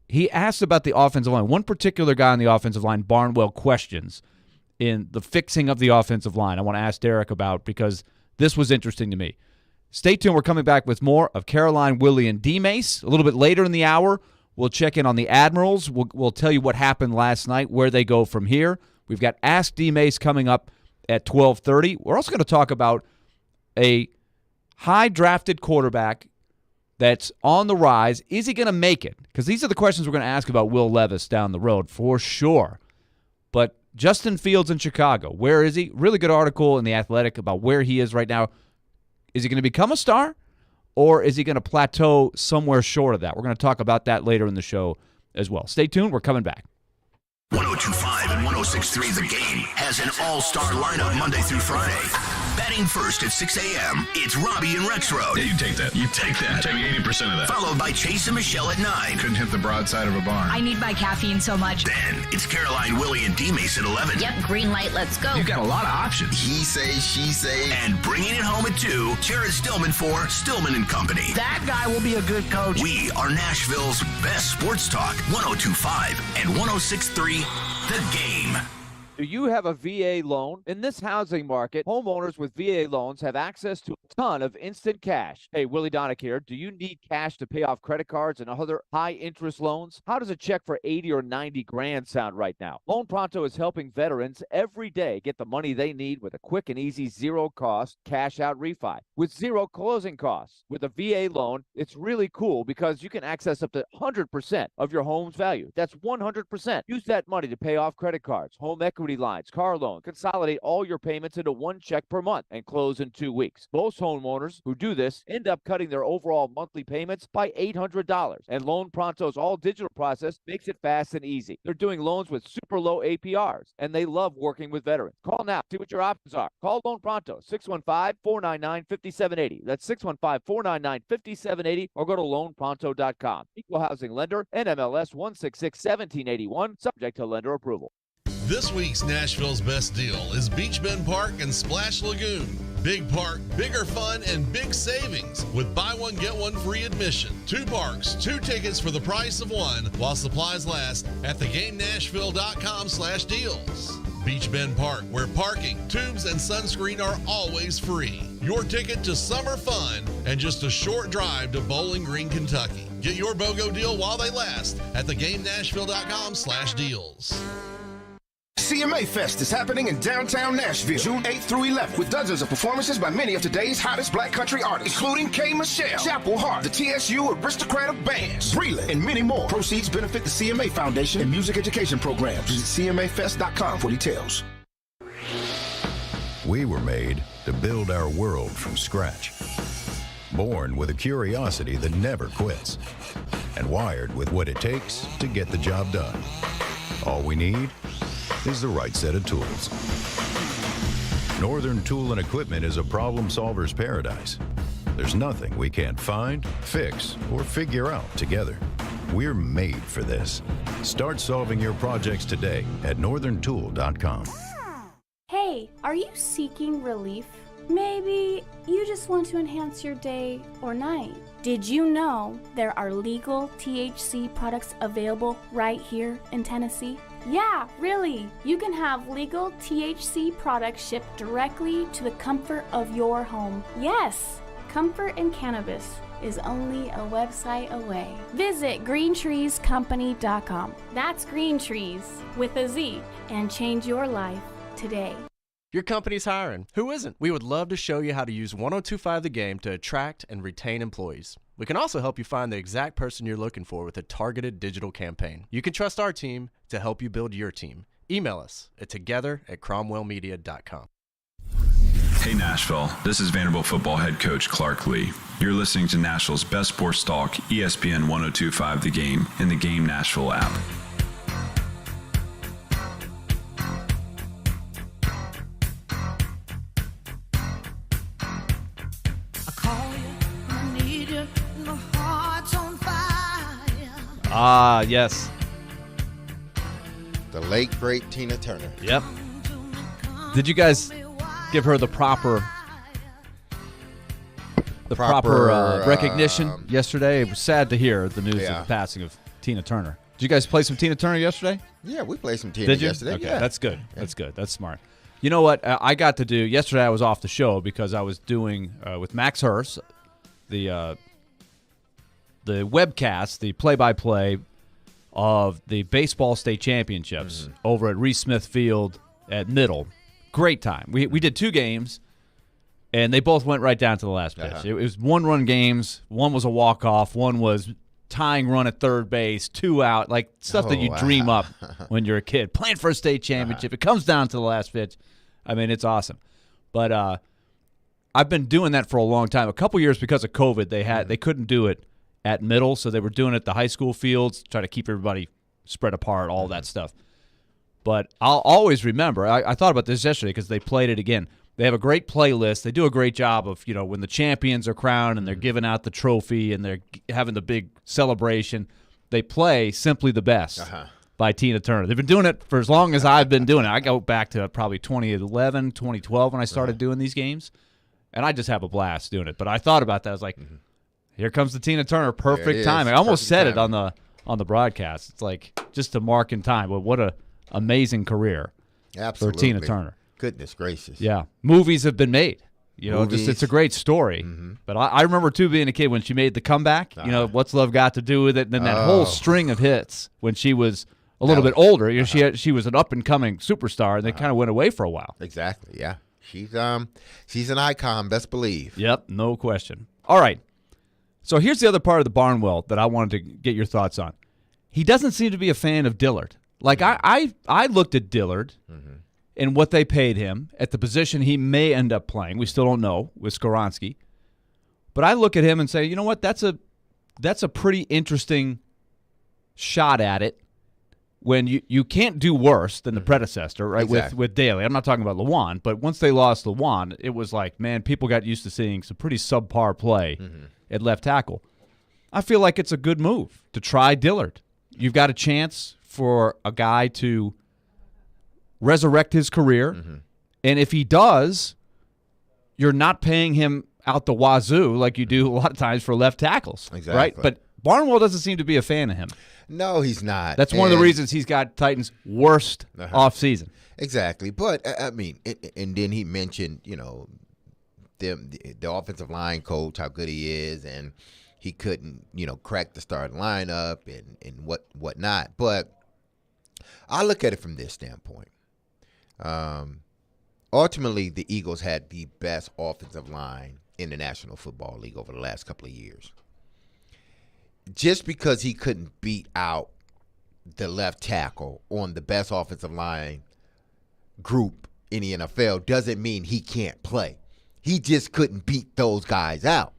Speaker 7: He asked about the offensive line. One particular guy on the offensive line, Barnwell, questions in the fixing of the offensive line. I want to ask Derek about, because this was interesting to me. Stay tuned. We're coming back with more of Caroline, Willy, and D-Mase. A little bit later in the hour, we'll check in on the Admirals. We'll tell you what happened last night, where they go from here. We've got Ask D-Mase coming up at 12:30. We're also going to talk about a high-drafted quarterback that's on the rise. Is he going to make it? Because these are the questions we're going to ask about Will Levis down the road for sure. But Justin Fields in Chicago, where is he? Really good article in The Athletic about where he is right now. he going to become a star, or is he going to plateau somewhere short of that? We're going to talk about that later in the show as well. Stay tuned. We're coming back.
Speaker 1: 102.5 and 106.3 The Game has an all-star lineup Monday through Friday. Batting first at 6 a.m., it's Robbie and Rexroad.
Speaker 2: Yeah, you take that. You take that. Take 80% of that.
Speaker 1: Followed by Chase and Michelle at 9.
Speaker 2: Couldn't hit the broadside of a barn.
Speaker 3: I need my caffeine so much.
Speaker 1: Then it's Caroline, Willy, and D-Mase at 11.
Speaker 3: Yep, green light, let's go.
Speaker 2: You've got a lot of options.
Speaker 8: He say, she say.
Speaker 1: And bringing it home at 2, Jared Stillman for Stillman and Company.
Speaker 5: That guy will be a good coach.
Speaker 1: We are Nashville's best sports talk, 102.5 and 106.3 The Game.
Speaker 4: Do you have a VA loan? In this housing market, homeowners with VA loans have access to a ton of instant cash. Hey, Willie Donick here. Do you need cash to pay off credit cards and other high-interest loans? How does a check for 80 or 90 grand sound right now? Loan Pronto is helping veterans every day get the money they need with a quick and easy zero-cost cash-out refi with zero closing costs. With a VA loan, it's really cool because you can access up to 100% of your home's value. That's 100%. Use that money to pay off credit cards, home equity lines, car loan, consolidate all your payments into one check per month and close in 2 weeks. Most homeowners who do this end up cutting their overall monthly payments by $800. And Loan Pronto's all-digital process makes it fast and easy. They're doing loans with super low APRs, and they love working with veterans. Call now. See what your options are. Call Loan Pronto, 615-499-5780. That's 615-499-5780, or go to loanpronto.com. Equal housing lender, NMLS 166-1781, subject to lender approval.
Speaker 14: This week's Nashville's Best Deal is Beach Bend Park and Splash Lagoon. Big park, bigger fun, and big savings with buy one, get one free admission. 2 parks, 2 tickets for the price of 1 while supplies last at thegamenashville.com/deals. Beach Bend Park, where parking, tubes, and sunscreen are always free. Your ticket to summer fun and just a short drive to Bowling Green, Kentucky. Get your BOGO deal while they last at thegamenashville.com/deals.
Speaker 15: CMA Fest is happening in downtown Nashville, June 8th through 11th, with dozens of performances by many of today's hottest black country artists, including K. Michelle, Chapel Hart, the TSU Aristocrat of Bands, Breland, and many more. Proceeds benefit the CMA Foundation and music education programs. Visit CMAfest.com for details.
Speaker 16: We were made to build our world from scratch. Born with a curiosity that never quits, and wired with what it takes to get the job done. All we need is the right set of tools. Northern Tool and Equipment is a problem solver's paradise. There's nothing we can't find, fix, or figure out together. We're made for this. Start solving your projects today at northerntool.com.
Speaker 17: Hey, are you seeking relief? Maybe you just want to enhance your day or night. Did you know there are legal THC products available right here in Tennessee? Yeah, really. You can have legal THC products shipped directly to the comfort of your home. Yes, comfort in cannabis is only a website away. Visit greentreescompany.com. That's Green Trees with a Z, and change your life today.
Speaker 18: Your company's hiring. Who isn't? We would love to show you how to use 102.5 The Game to attract and retain employees. We can also help you find the exact person you're looking for with a targeted digital campaign. You can trust our team to help you build your team. Email us at together@cromwellmedia.com.
Speaker 6: Hey Nashville, this is Vanderbilt football head coach Clark Lee. You're listening to Nashville's best sports talk, ESPN 102.5 The Game, and the Game Nashville app.
Speaker 7: Ah, yes.
Speaker 8: The late, great Tina Turner.
Speaker 7: Yep. Did you guys give her the proper recognition yesterday? It was sad to hear the news of the passing of Tina Turner. Did you guys play some Tina Turner yesterday?
Speaker 8: Yeah, we played some Tina
Speaker 7: Did you?
Speaker 8: yesterday.
Speaker 7: Okay,
Speaker 8: yeah.
Speaker 7: that's good. That's good. That's smart. You know what? I got to do yesterday. I was off the show because I was doing with Max Hurst the webcast, the play-by-play of the baseball state championships over at Reese Smith Field at Middle. Great time. We did 2 games, and they both went right down to the last pitch. It was 1-run games. One was a walk-off. One was tying run at third base, 2 out, like stuff that you dream up when you're a kid. Playing for a state championship. It comes down to the last pitch. I mean, it's awesome. But I've been doing that for a long time. A couple years because of COVID, they couldn't do it at middle, so they were doing it at the high school fields, try to keep everybody spread apart, all that stuff. But I'll always remember, I thought about this yesterday because they played it again. They have a great playlist. They do a great job of, when the champions are crowned and they're giving out the trophy and they're having the big celebration. They play Simply the Best by Tina Turner. They've been doing it for as long as I've been doing it. I go back to probably 2011, 2012 when I started doing these games, and I just have a blast doing it. But I thought about that. I was like, here comes the Tina Turner. Perfect timing. I almost said it on the broadcast. It's like just a mark in time. But what a amazing career for Tina Turner.
Speaker 8: Goodness gracious.
Speaker 7: Yeah. Movies have been made. It's a great story. But I remember, too, being a kid when she made the comeback. What's Love Got to Do with It? And then that whole string of hits when she was a little bit older. She was an up-and-coming superstar, and they kind of went away for a while.
Speaker 8: Exactly, yeah. She's an icon, best believe.
Speaker 7: Yep, no question. All right. So here's the other part of the Barnwell that I wanted to get your thoughts on. He doesn't seem to be a fan of Dillard. Like, I looked at Dillard and what they paid him at the position he may end up playing. We still don't know with Skoronski. But I look at him and say, you know what, that's a pretty interesting shot at it when you can't do worse than the predecessor, right,
Speaker 8: Exactly.
Speaker 7: with Daly. I'm not talking about Lewan, but once they lost Lewan, it was like, man, people got used to seeing some pretty subpar play at left tackle. I feel like it's a good move to try Dillard. You've got a chance for a guy to resurrect his career, and if he does, you're not paying him out the wazoo like you do a lot of times for left tackles, right? But Barnwell doesn't seem to be a fan of him.
Speaker 8: No, he's not.
Speaker 7: That's one of the reasons he's got Titans' worst offseason.
Speaker 8: Exactly. But, I mean, and then he mentioned, the offensive line coach, how good he is, and he couldn't, crack the starting lineup and whatnot. But I look at it from this standpoint. Ultimately, the Eagles had the best offensive line in the National Football League over the last couple of years. Just because he couldn't beat out the left tackle on the best offensive line group in the NFL doesn't mean he can't play. He just couldn't beat those guys out.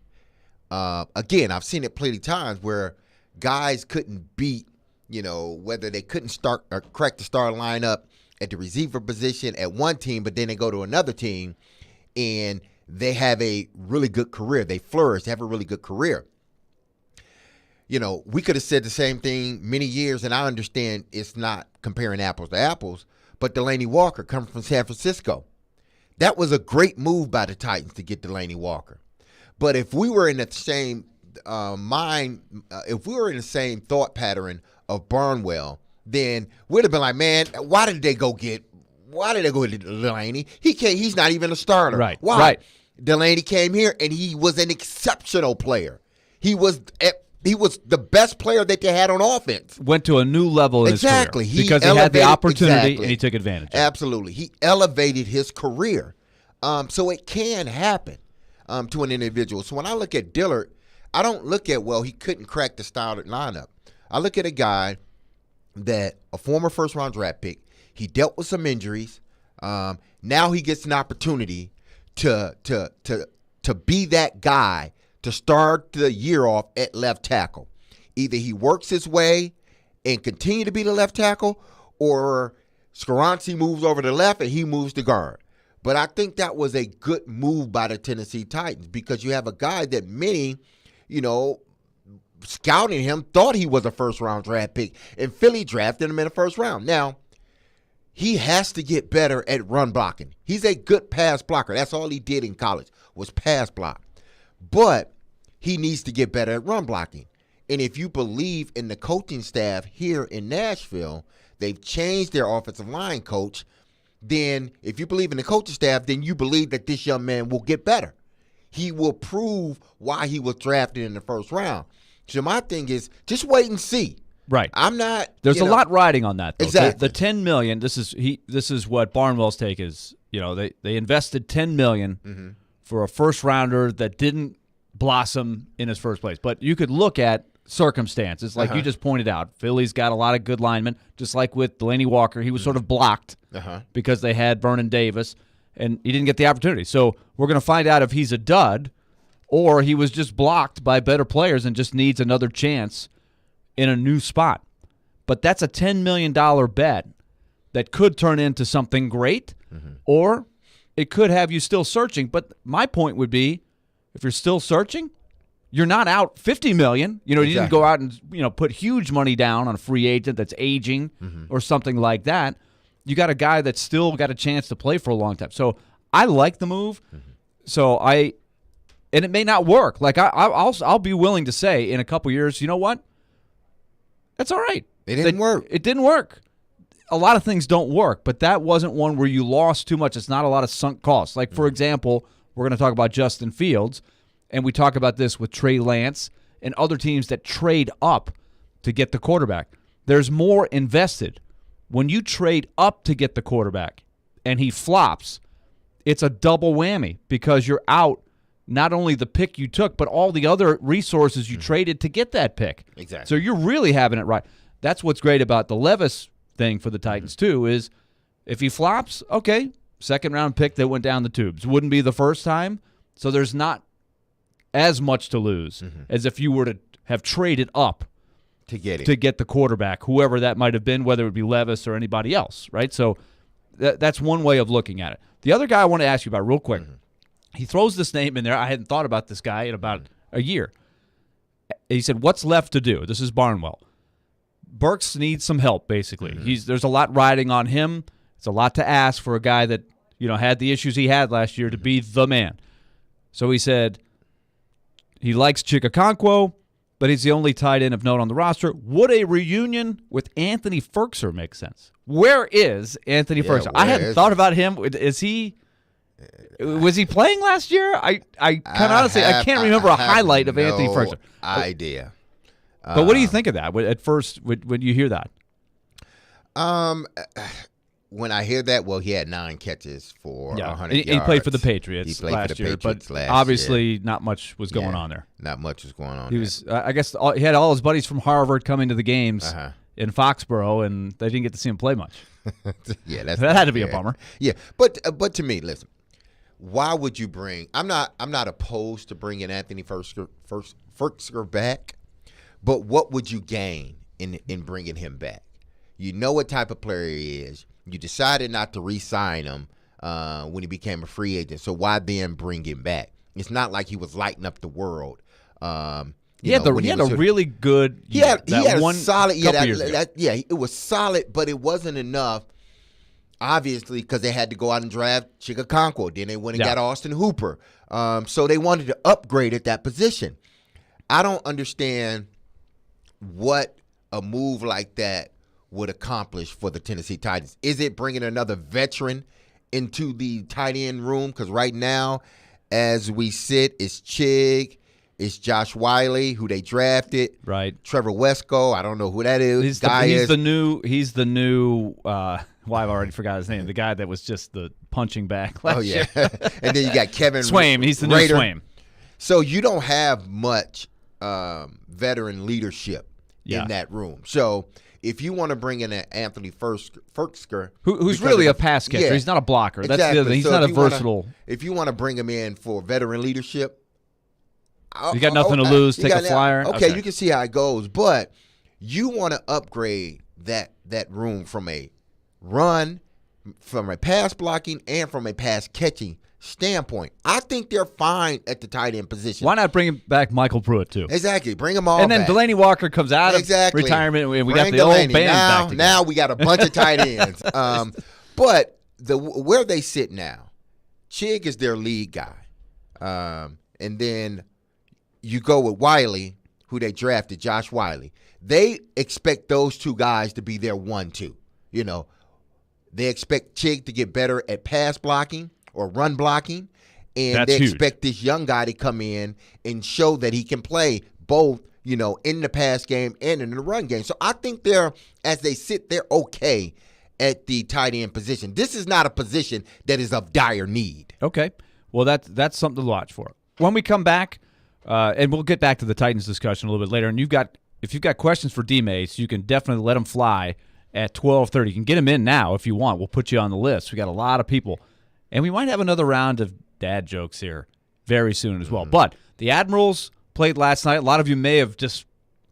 Speaker 8: Again, I've seen it plenty of times where guys couldn't beat, whether they couldn't start or crack the start lineup at the receiver position at one team, but then they go to another team and they have a really good career. They flourish, they have a really good career. We could have said the same thing many years, and I understand it's not comparing apples to apples, but Delanie Walker coming from San Francisco. That was a great move by the Titans to get Delanie Walker. But if we were in the same if we were in the same thought pattern of Barnwell, then we'd have been like, man, why did they go get Delanie? He's not even a starter.
Speaker 7: Right.
Speaker 8: Why?
Speaker 7: Right.
Speaker 8: Delanie came here and he was an exceptional player. He was the best player that they had on offense.
Speaker 7: Went to a new level in his career. Because he had the opportunity and he took advantage of it.
Speaker 8: Absolutely. He elevated his career. So it can happen to an individual. So when I look at Dillard, I don't look at, he couldn't crack the starting lineup. I look at a guy that a former first-round draft pick, he dealt with some injuries. Now he gets an opportunity to be that guy to start the year off at left tackle. Either he works his way and continue to be the left tackle, or Skoronski moves over to left and he moves to guard. But I think that was a good move by the Tennessee Titans because you have a guy that many, scouting him thought he was a first-round draft pick, and Philly drafted him in the first round. Now, he has to get better at run blocking. He's a good pass blocker. That's all he did in college was pass block. But he needs to get better at run blocking. And if you believe in the coaching staff here in Nashville, they've changed their offensive line coach, then if you believe in the coaching staff, then you believe that this young man will get better. He will prove why he was drafted in the first round. So my thing is just wait and see.
Speaker 7: Right.
Speaker 8: I'm not.
Speaker 7: There's a lot riding on that, though.
Speaker 8: Exactly.
Speaker 7: The $10 million. This is what Barnwell's take is. They invested $10 million for a first rounder that didn't blossom in his first place. But you could look at circumstances, like you just pointed out. Philly's got a lot of good linemen, just like with Delanie Walker. He was sort of blocked because they had Vernon Davis. and he didn't get the opportunity. So we're going to find out if he's a dud or he was just blocked by better players and just needs another chance in a new spot. But that's a $10 million bet that could turn into something great, or it could have you still searching. But my point would be, if you're still searching, you're not out $50 million. You didn't go out and put huge money down on a free agent that's aging or something like that. You got a guy that's still got a chance to play for a long time. So I like the move. And it may not work. Like I'll be willing to say in a couple years, you know what? That's all right.
Speaker 8: It didn't work.
Speaker 7: It didn't work. A lot of things don't work, but that wasn't one where you lost too much. It's not a lot of sunk costs. Like, for example, we're going to talk about Justin Fields, and we talk about this with Trey Lance and other teams that trade up to get the quarterback. There's more invested. When you trade up to get the quarterback and he flops, it's a double whammy because you're out not only the pick you took, but all the other resources you traded to get that pick.
Speaker 8: Exactly.
Speaker 7: So you're really having it right. That's what's great about the Levis thing for the Titans, too, is if he flops, okay, second-round pick that went down the tubes. Wouldn't be the first time, so there's not as much to lose as if you were to have traded up
Speaker 8: to get
Speaker 7: the quarterback, whoever that might have been, whether it be Levis or anybody else, right? So that's one way of looking at it. The other guy I want to ask you about real quick, he throws this name in there. I hadn't thought about this guy in about a year. He said, what's left to do? This is Barnwell. Burks needs some help, basically. There's a lot riding on him. It's a lot to ask for a guy that had the issues he had last year to be the man. So he said he likes Chigakonkwo, but he's the only tight end of note on the roster. Would a reunion with Anthony Ferkser make sense? Where is Anthony Ferkser? I hadn't thought about him. Was he playing last year? I honestly can't remember a highlight of Anthony Ferkser.
Speaker 8: Idea.
Speaker 7: But what do you think of that at first when you hear that?
Speaker 8: When I hear that, well, he had 9 catches for 100 yards.
Speaker 7: He played for the Patriots last year, but obviously not much was going on there.
Speaker 8: Not much was going on.
Speaker 7: He was, I guess, he had all his buddies from Harvard coming to the games in Foxborough, and they didn't get to see him play much.
Speaker 8: Yeah,
Speaker 7: that had to be a bummer.
Speaker 8: Yeah, but to me, listen, why would you bring? I'm not opposed to bringing Anthony Ferkser back. But what would you gain in bringing him back? You know what type of player he is. You decided not to re-sign him when he became a free agent. So why then bring him back? It's not like he was lighting up the world. He had a really good year. He had a solid. It was solid, but it wasn't enough. Obviously, because they had to go out and draft Chigakonkwo. Then they went and got Austin Hooper. So they wanted to upgrade at that position. I don't understand what a move like that would accomplish for the Tennessee Titans. Is it bringing another veteran into the tight end room? Because right now, as we sit, it's Chig, it's Josh Wiley, who they drafted.
Speaker 7: Right.
Speaker 8: Trevor Wesco, I don't know who that is.
Speaker 7: He's the new I've already forgot his name. The guy that was just the punching bag last year.
Speaker 8: And then you got Kevin
Speaker 7: Swaim. He's the new Swaim.
Speaker 8: So you don't have much veteran leadership in that room. So if you want to bring in an Anthony Ferkser,
Speaker 7: who's really a pass catcher, he's not a blocker.
Speaker 8: Exactly.
Speaker 7: That's the other. He's not a versatile.
Speaker 8: If you want to bring him in for veteran leadership,
Speaker 7: you got nothing to lose. Take a flyer.
Speaker 8: Okay, you can see how it goes, but you want to upgrade that room from a run, from a pass blocking, and from a pass catching standpoint. I think they're fine at the tight end position.
Speaker 7: Why not bring back Michael Pruitt too?
Speaker 8: Exactly, bring them all.
Speaker 7: And then
Speaker 8: back.
Speaker 7: Delaney Walker comes out of retirement, and we got the
Speaker 8: Delaney.
Speaker 7: old band back together.
Speaker 8: Now we got a bunch of tight ends. But where they sit now, Chig is their lead guy, and then you go with Wiley, who they drafted, Josh Wiley. They expect those two guys to be their 1-2. You know, they expect Chig to get better at pass blocking or run blocking, and they expect this young guy to come in and show that he can play both, you know, in the pass game and in the run game. So I think as they sit, they're okay at the tight end position. This is not a position that is of dire need.
Speaker 7: Okay. Well, that's something to watch for. When we come back, and we'll get back to the Titans discussion a little bit later, and if you've got questions for D-Mase, you can definitely let them fly at 12:30. You can get them in now if you want. We'll put you on the list. We got a lot of people And we might have another round of dad jokes here very soon as well. But the Admirals played last night. A lot of you may have just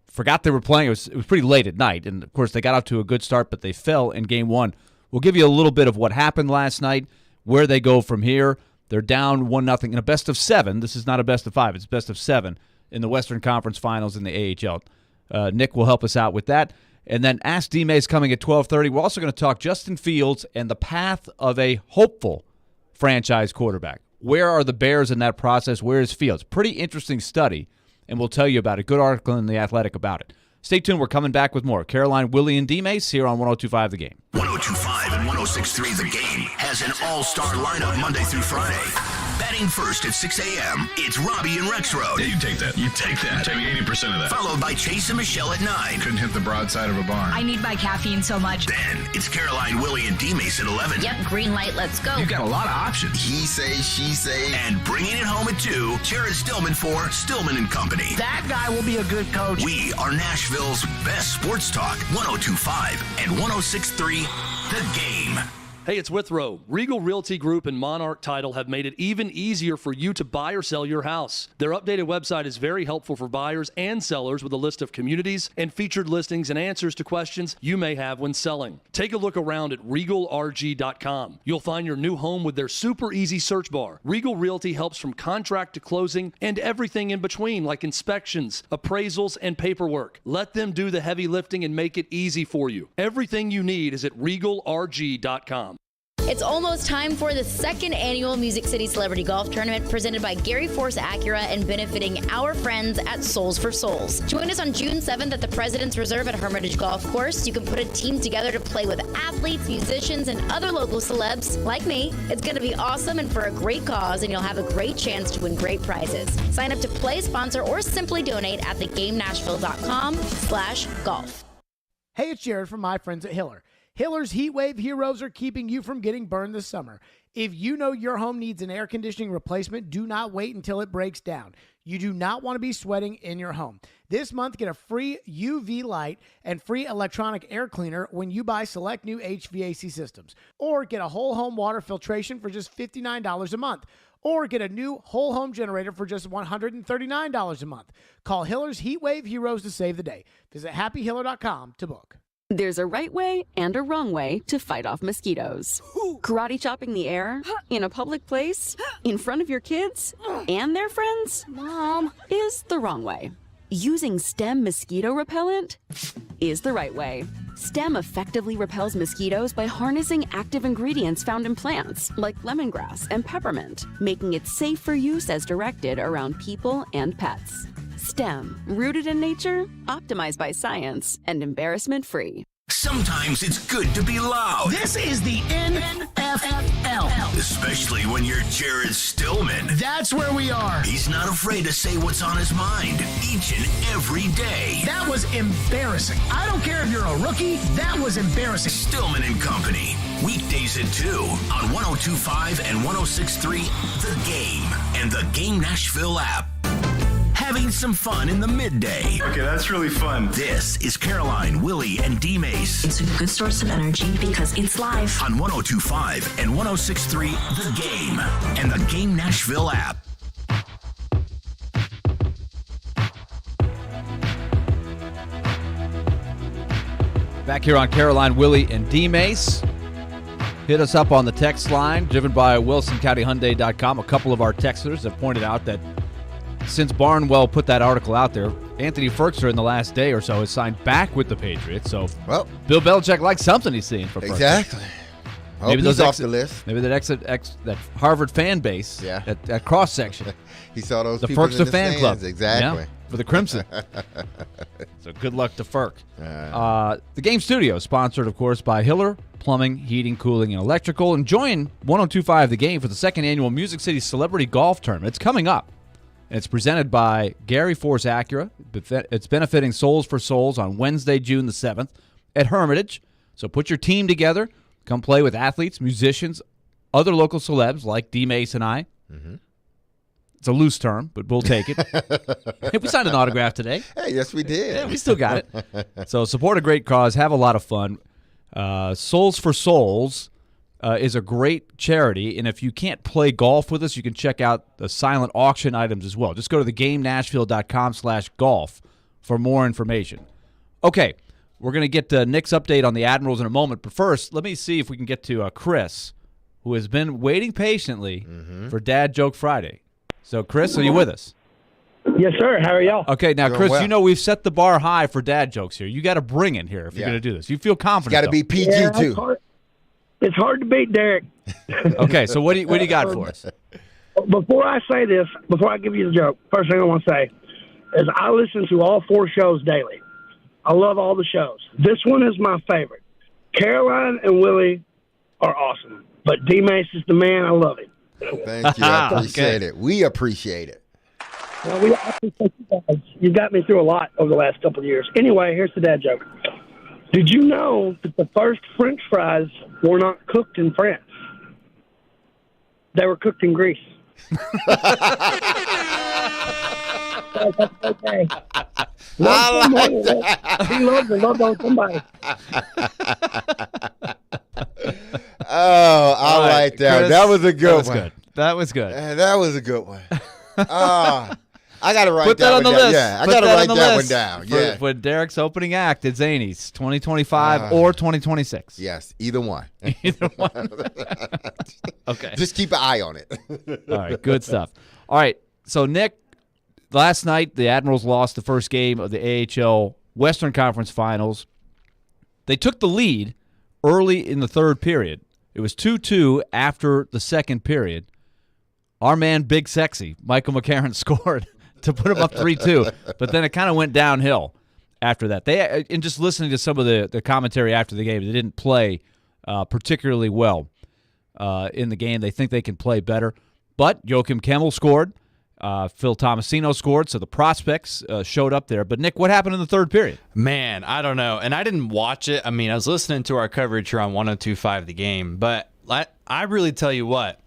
Speaker 7: forgot they were playing. It was pretty late at night. And, of course, they got off to a good start, but they fell in Game 1. We'll give you a little bit of what happened last night, where they go from here. They're down 1-0 in a best of 7. This is not a best of 5. It's best of 7 in the Western Conference Finals in the AHL. Nick will help us out with that. And then Ask D-Mase coming at 12:30. We're also going to talk Justin Fields and the path of a hopeful franchise quarterback. Where are the Bears in that process? Where is Fields? Pretty interesting study, and we'll tell you about it. Good article in The Athletic about it. Stay tuned. We're coming back with more. Caroline, Willy, and D-Mase here on 102.5 The Game.
Speaker 1: 102.5 and 106.3 The Game has an all-star lineup Monday through Friday. Batting first at 6 a.m., it's Robbie and Rexroad.
Speaker 2: Yeah, you take that. You take that. Take 80% of that.
Speaker 1: Followed by Chase and Michelle at 9.
Speaker 2: Couldn't hit the broadside of a barn.
Speaker 3: I need my caffeine so much.
Speaker 1: Then it's Caroline, Willy, and D-Mase at 11.
Speaker 3: Yep, green light, let's go.
Speaker 2: You've got a lot of options.
Speaker 15: He say, she say.
Speaker 1: And bringing it home at 2, Jared Stillman for Stillman and Company.
Speaker 5: That guy will be a good coach.
Speaker 1: We are Nashville's best sports talk, 102.5 and 106.3 The Game.
Speaker 19: Hey, it's Withrow. Regal Realty Group and Monarch Title have made it even easier for you to buy or sell your house. Their updated website is very helpful for buyers and sellers with a list of communities and featured listings and answers to questions you may have when selling. Take a look around at regalrg.com. You'll find your new home with their super easy search bar. Regal Realty helps from contract to closing and everything in between, like inspections, appraisals, and paperwork. Let them do the heavy lifting and make it easy for you. Everything you need is at regalrg.com.
Speaker 20: It's almost time for the second annual Music City Celebrity Golf Tournament presented by Gary Force Acura and benefiting our friends at Souls for Souls. Join us on June 7th at the President's Reserve at Hermitage Golf Course. You can put a team together to play with athletes, musicians, and other local celebs like me. It's going to be awesome and for a great cause, and you'll have a great chance to win great prizes. Sign up to play, sponsor, or simply donate at thegamenashville.com/golf.
Speaker 21: Hey, it's Jared from my friends at Hiller. Hiller's Heat Wave Heroes are keeping you from getting burned this summer. If you know your home needs an air conditioning replacement, do not wait until it breaks down. You do not want to be sweating in your home. This month, get a free UV light and free electronic air cleaner when you buy select new HVAC systems. Or get a whole home water filtration for just $59 a month. Or get a new whole home generator for just $139 a month. Call Hiller's Heat Wave Heroes to save the day. Visit happyhiller.com to book.
Speaker 22: There's a right way and a wrong way to fight off mosquitoes. Karate chopping the air, in a public place, in front of your kids, and their friends, Mom, is the wrong way. Using Stem mosquito repellent is the right way. Stem effectively repels mosquitoes by harnessing active ingredients found in plants, like lemongrass and peppermint, making it safe for use as directed around people and pets. Stem, rooted in nature, optimized by science, and embarrassment-free.
Speaker 1: Sometimes it's good to be loud.
Speaker 5: This is the NFL.
Speaker 1: Especially when you're Jared Stillman.
Speaker 5: That's where we are.
Speaker 1: He's not afraid to say what's on his mind each and every day.
Speaker 5: That was embarrassing. I don't care if you're a rookie. That was embarrassing.
Speaker 1: Stillman and Company. Weekdays at 2 on 102.5 and 106.3 The Game and the Game Nashville app. Having some fun in the midday.
Speaker 2: Okay, that's really fun.
Speaker 1: This is Caroline, Willy, and D-Mase.
Speaker 23: It's a good source of energy because it's live.
Speaker 1: On 102.5 and 106.3 The Game and the Game Nashville app.
Speaker 7: Back here on Caroline, Willy, and D-Mase. Hit us up on the text line, driven by WilsonCountyHyundai.com. A couple of our texters have pointed out that since Barnwell put that article out there, Anthony Ferkser in the last day or so has signed back with the Patriots. So,
Speaker 8: well,
Speaker 7: Bill Belichick likes something he's seeing from Ferkser.
Speaker 8: Exactly.
Speaker 7: Maybe
Speaker 8: he's off the list.
Speaker 7: Maybe that Harvard fan base, that cross section.
Speaker 8: He saw those
Speaker 7: the
Speaker 8: people
Speaker 7: Ferkser
Speaker 8: in the
Speaker 7: fan
Speaker 8: stands.
Speaker 7: club,
Speaker 8: Exactly.
Speaker 7: for the Crimson. So good luck to Ferk. The Game Studio, sponsored, of course, by Hiller Plumbing, Heating, Cooling, and Electrical. And join 102.5 The Game for the second annual Music City Celebrity Golf Tournament. It's coming up. And it's presented by Gary Force Acura. It's benefiting Souls for Souls on Wednesday, June the 7th at Hermitage. So put your team together. Come play with athletes, musicians, other local celebs like D-Mase and I. Mm-hmm. It's a loose term, but we'll take it. Hey, we signed an autograph today.
Speaker 8: Hey, yes, we did.
Speaker 7: Yeah, we still got it. So support a great cause. Have a lot of fun. Souls for Souls is a great charity, and if you can't play golf with us, you can check out the silent auction items as well. Just go to thegamenashville.com/golf for more information. Okay, we're going to get Nick's update on the Admirals in a moment, but first, let me see if we can get to Chris, who has been waiting patiently for Dad Joke Friday. So, Chris, are you with us?
Speaker 9: Yes, sir. How are y'all?
Speaker 7: Okay, now,
Speaker 8: Doing
Speaker 7: Chris,
Speaker 8: well.
Speaker 7: you know we've set the bar high for dad jokes here. You got to bring it here if you're going to do this. You feel confident.
Speaker 8: Got to be PG,
Speaker 9: Yeah,
Speaker 8: too.
Speaker 9: It's hard to beat Derek.
Speaker 7: Okay, so what do you got for us?
Speaker 9: Before I say this, before I give you the joke, first thing I want to say is I listen to all 4 shows daily. I love all the shows. This one is my favorite. Caroline and Willie are awesome, but D-Mase is the man. I love him.
Speaker 8: Thank you. I appreciate it. We appreciate it.
Speaker 9: Well, I appreciate you guys. You got me through a lot over the last couple of years. Anyway, here's the dad joke. Did you know that the first French fries were not cooked in France? They were cooked in Greece. Okay. Love somebody. He loves and loved on somebody.
Speaker 8: Oh, I like that.
Speaker 7: Chris,
Speaker 8: That was a good one.
Speaker 7: Good. That was good.
Speaker 8: That was a good one. I got to write
Speaker 7: Put that on the
Speaker 8: one down.
Speaker 7: list.
Speaker 8: Yeah, I
Speaker 7: Put
Speaker 8: got to write
Speaker 7: on the
Speaker 8: that one
Speaker 7: list
Speaker 8: down.
Speaker 7: for,
Speaker 8: Yeah.
Speaker 7: for Derek's opening act at Zany's 2025 or 2026.
Speaker 8: Yes, either one.
Speaker 7: Either one. Okay.
Speaker 8: Just keep an eye on it.
Speaker 7: All right, good stuff. All right, so Nick, last night the Admirals lost the first game of the AHL Western Conference Finals. They took the lead early in the third period. It was 2-2 after the second period. Our man, Big Sexy, Michael McCarron, scored to put him up 3-2, but then it kind of went downhill after that. And just listening to some of the commentary after the game, they didn't play particularly well in the game. They think they can play better. But Joachim Kemmel scored. Phil Tomasino scored, so the prospects showed up there. But, Nick, what happened in the third period?
Speaker 10: Man, I don't know. And I didn't watch it. I mean, I was listening to our coverage here on 102.5 The Game. But I really tell you what,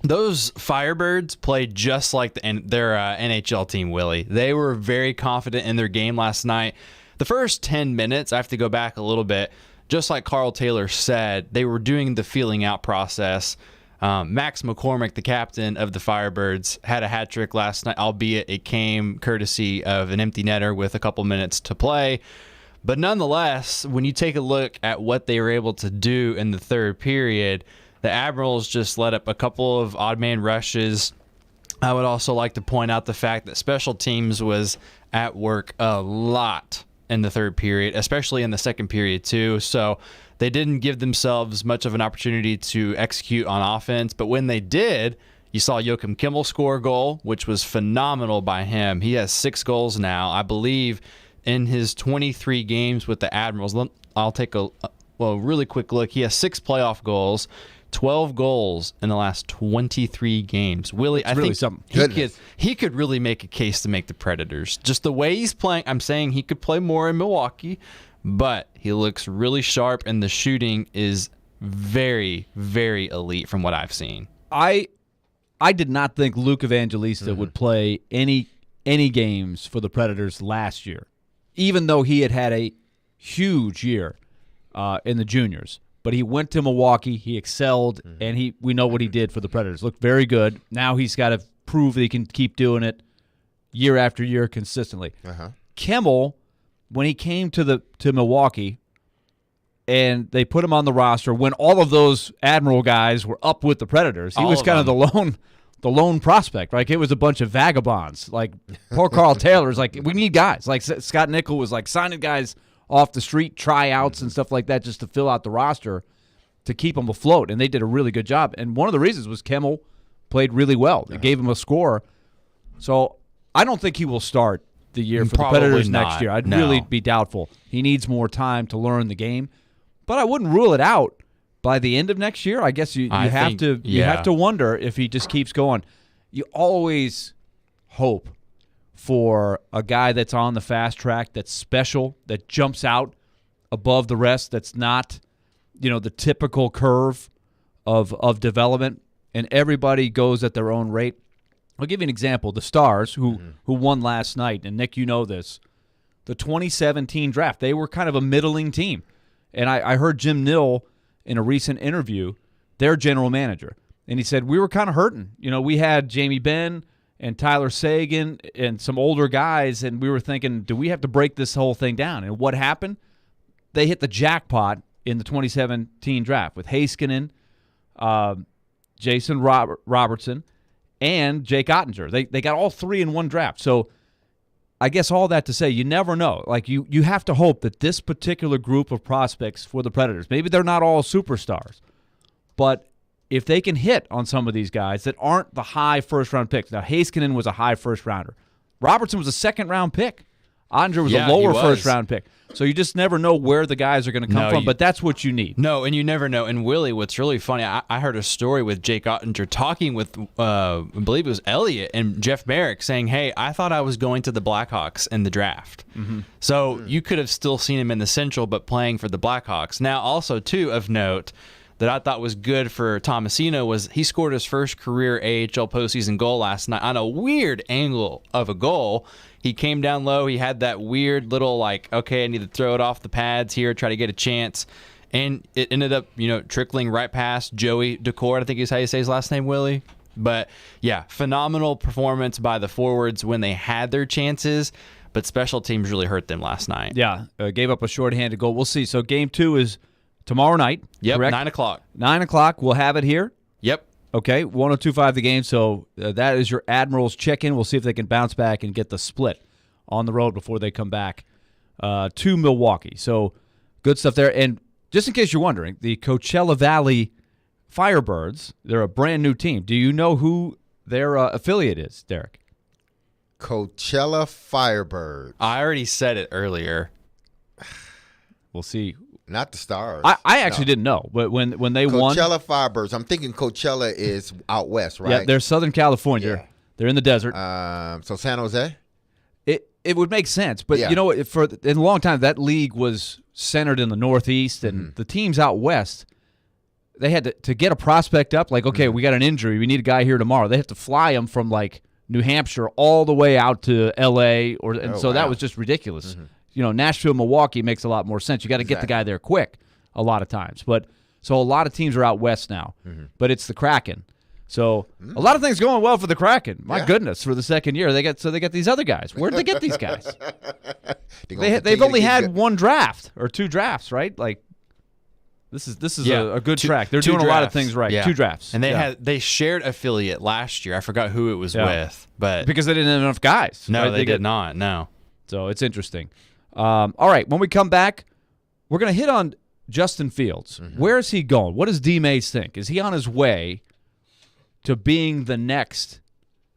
Speaker 10: those Firebirds played just like their NHL team, Willie. They were very confident in their game last night. The first 10 minutes, I have to go back a little bit, just like Carl Taylor said, they were doing the feeling out process. Max McCormick, the captain of the Firebirds, had a hat trick last night, albeit it came courtesy of an empty netter with a couple minutes to play. But nonetheless, when you take a look at what they were able to do in the third period, the Admirals just let up a couple of odd man rushes. I would also like to point out the fact that special teams was at work a lot in the third period, especially in the second period too. So they didn't give themselves much of an opportunity to execute on offense. But when they did, you saw Joachim Kemmel score a goal, which was phenomenal by him. He has 6 goals now, I believe, in his 23 games with the Admirals. I'll take a really quick look. He has 6 playoff goals. 12 goals in the last 23 games. Willie,
Speaker 7: That's
Speaker 10: I
Speaker 7: really
Speaker 10: think
Speaker 7: something.
Speaker 10: he could really make a case to make the Predators. Just the way he's playing, I'm saying he could play more in Milwaukee, but he looks really sharp, and the shooting is very, very elite from what I've seen.
Speaker 7: I did not think Luke Evangelista would play any games for the Predators last year, even though he had a huge year in the juniors. But he went to Milwaukee, he excelled, and we know what he did for the Predators. Looked very good. Now he's got to prove that he can keep doing it year after year consistently. Kemmel, when he came to Milwaukee, and they put him on the roster, when all of those Admiral guys were up with the Predators, he was kind of the lone prospect. Like, it was a bunch of vagabonds. Like, poor Carl Taylor's like, we need guys. Like, Scott Nickel was like signing guys off the street, tryouts and stuff like that, just to fill out the roster to keep them afloat, and they did a really good job. And one of the reasons was Kemmel played really well. They gave him a score. So I don't think he will start the year for
Speaker 10: Probably
Speaker 7: the Predators
Speaker 10: not.
Speaker 7: next year. I'd
Speaker 10: No.
Speaker 7: really be doubtful. He needs more time to learn the game. But I wouldn't rule it out by the end of next year. I guess you have to wonder if he just keeps going. You always hope for a guy that's on the fast track, that's special, that jumps out above the rest, that's not, the typical curve of development, and everybody goes at their own rate. I'll give you an example. The Stars, who won last night, and Nick, you know this, the 2017 draft, they were kind of a middling team. And I heard Jim Nill in a recent interview their general manager. And he said, we were kind of hurting. We had Jamie Benn and Tyler Sagan and some older guys, and we were thinking, do we have to break this whole thing down? And what happened? They hit the jackpot in the 2017 draft with Heiskanen, Jason Robertson, and Jake Ottinger. They got all three in one draft. So I guess all that to say, you never know. Like you have to hope that this particular group of prospects for the Predators, maybe they're not all superstars, but if they can hit on some of these guys that aren't the high first-round picks. Now, Heiskanen was a high first-rounder. Robertson was a second-round pick. Ottinger was a lower first-round pick. So you just never know where the guys are going to come from, but that's what you need.
Speaker 10: No, and you never know. And Willie, what's really funny, I heard a story with Jake Ottinger talking with, I believe it was Elliott and Jeff Merrick, saying, hey, I thought I was going to the Blackhawks in the draft.
Speaker 7: Mm-hmm.
Speaker 10: So you could have still seen him in the Central, but playing for the Blackhawks. Now, also, too, of note, that I thought was good for Tomasino was he scored his first career AHL postseason goal last night on a weird angle of a goal. He came down low. He had that weird little okay, I need to throw it off the pads here, try to get a chance. And it ended up, trickling right past Joey Decourt, I think is how you say his last name, Willie. But, yeah, phenomenal performance by the forwards when they had their chances, but special teams really hurt them last night.
Speaker 7: Yeah, gave up a shorthanded goal. We'll see. So game 2 is tomorrow night.
Speaker 10: Yep,
Speaker 7: correct?
Speaker 10: 9 o'clock.
Speaker 7: 9 o'clock. We'll have it here.
Speaker 10: Yep.
Speaker 7: Okay, 102.5 the game. So that is your Admirals check-in. We'll see if they can bounce back and get the split on the road before they come back to Milwaukee. So good stuff there. And just in case you're wondering, the Coachella Valley Firebirds, they're a brand-new team. Do you know who their affiliate is, Derek?
Speaker 8: Coachella Firebirds.
Speaker 10: I already said it earlier.
Speaker 7: We'll see.
Speaker 8: Not the Stars.
Speaker 7: I actually didn't know, but when they won,
Speaker 8: Coachella Firebirds. I'm thinking Coachella is out west, right?
Speaker 7: Yeah, they're Southern California.
Speaker 8: Yeah.
Speaker 7: They're in the desert.
Speaker 8: So San Jose.
Speaker 7: It would make sense, but in a long time that league was centered in the Northeast, and the teams out west, they had to get a prospect up. Like, okay, we got an injury, we need a guy here tomorrow. They have to fly him from New Hampshire all the way out to L.A. That was just ridiculous. Nashville, Milwaukee makes a lot more sense. You got to get the guy there quick a lot of times. But so a lot of teams are out west now, but it's the Kraken. So a lot of things going well for the Kraken. My goodness, for the second year they got these other guys. Where did they get these guys? They've only had one draft or two drafts, right? This is a good track. They're doing a lot of things right. Yeah. 2 drafts,
Speaker 10: and they shared affiliate last year. I forgot who it was with, but
Speaker 7: because they didn't have enough guys.
Speaker 10: No, right? they did not. No.
Speaker 7: So it's interesting. All right, when we come back, we're going to hit on Justin Fields. Where is he going? What does D-Mase think? Is he on his way to being the next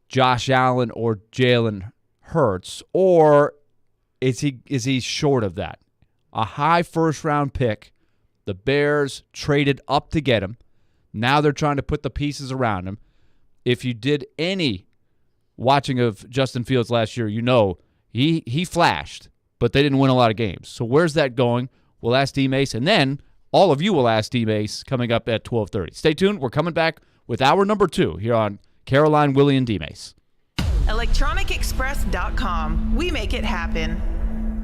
Speaker 7: Josh Allen or Jalen Hurts, or is he short of that? A high first-round pick. The Bears traded up to get him. Now they're trying to put the pieces around him. If you did any watching of Justin Fields last year, he flashed, but they didn't win a lot of games. So where's that going? We'll ask D-Mase, and then all of you will ask D-Mase coming up at 12:30. Stay tuned. We're coming back with hour number 2 here on Caroline, Willy, and D-Mase.
Speaker 11: ElectronicExpress.com. We make it happen.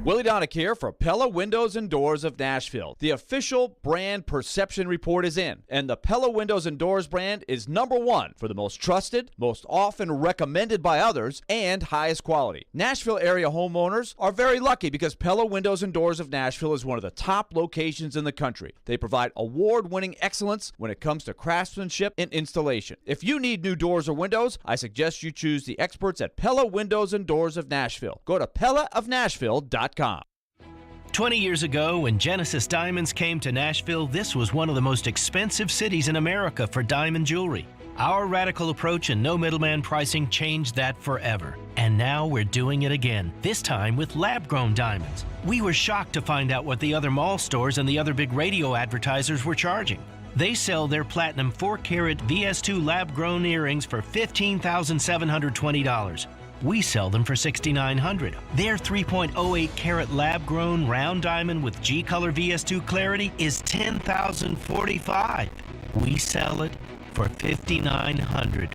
Speaker 7: Willy Donick here for Pella Windows and Doors of Nashville. The official brand perception report is in, and the Pella Windows and Doors brand is #1 for the most trusted, most often recommended by others, and highest quality. Nashville area homeowners are very lucky because Pella Windows and Doors of Nashville is one of the top locations in the country. They provide award-winning excellence when it comes to craftsmanship and installation. If you need new doors or windows, I suggest you choose the experts at Pella Windows and Doors of Nashville. Go to PellaofNashville.com.
Speaker 12: 20 years ago, when Genesis Diamonds came to Nashville, this was one of the most expensive cities in America for diamond jewelry. Our radical approach and no middleman pricing changed that forever. And now we're doing it again, this time with lab-grown diamonds. We were shocked to find out what the other mall stores and the other big radio advertisers were charging. They sell their platinum 4-carat VS2 lab-grown earrings for $15,720. We sell them for $6,900. Their 3.08-carat lab-grown round diamond with G-Color VS2 clarity is $10,045. We sell it for $5,900.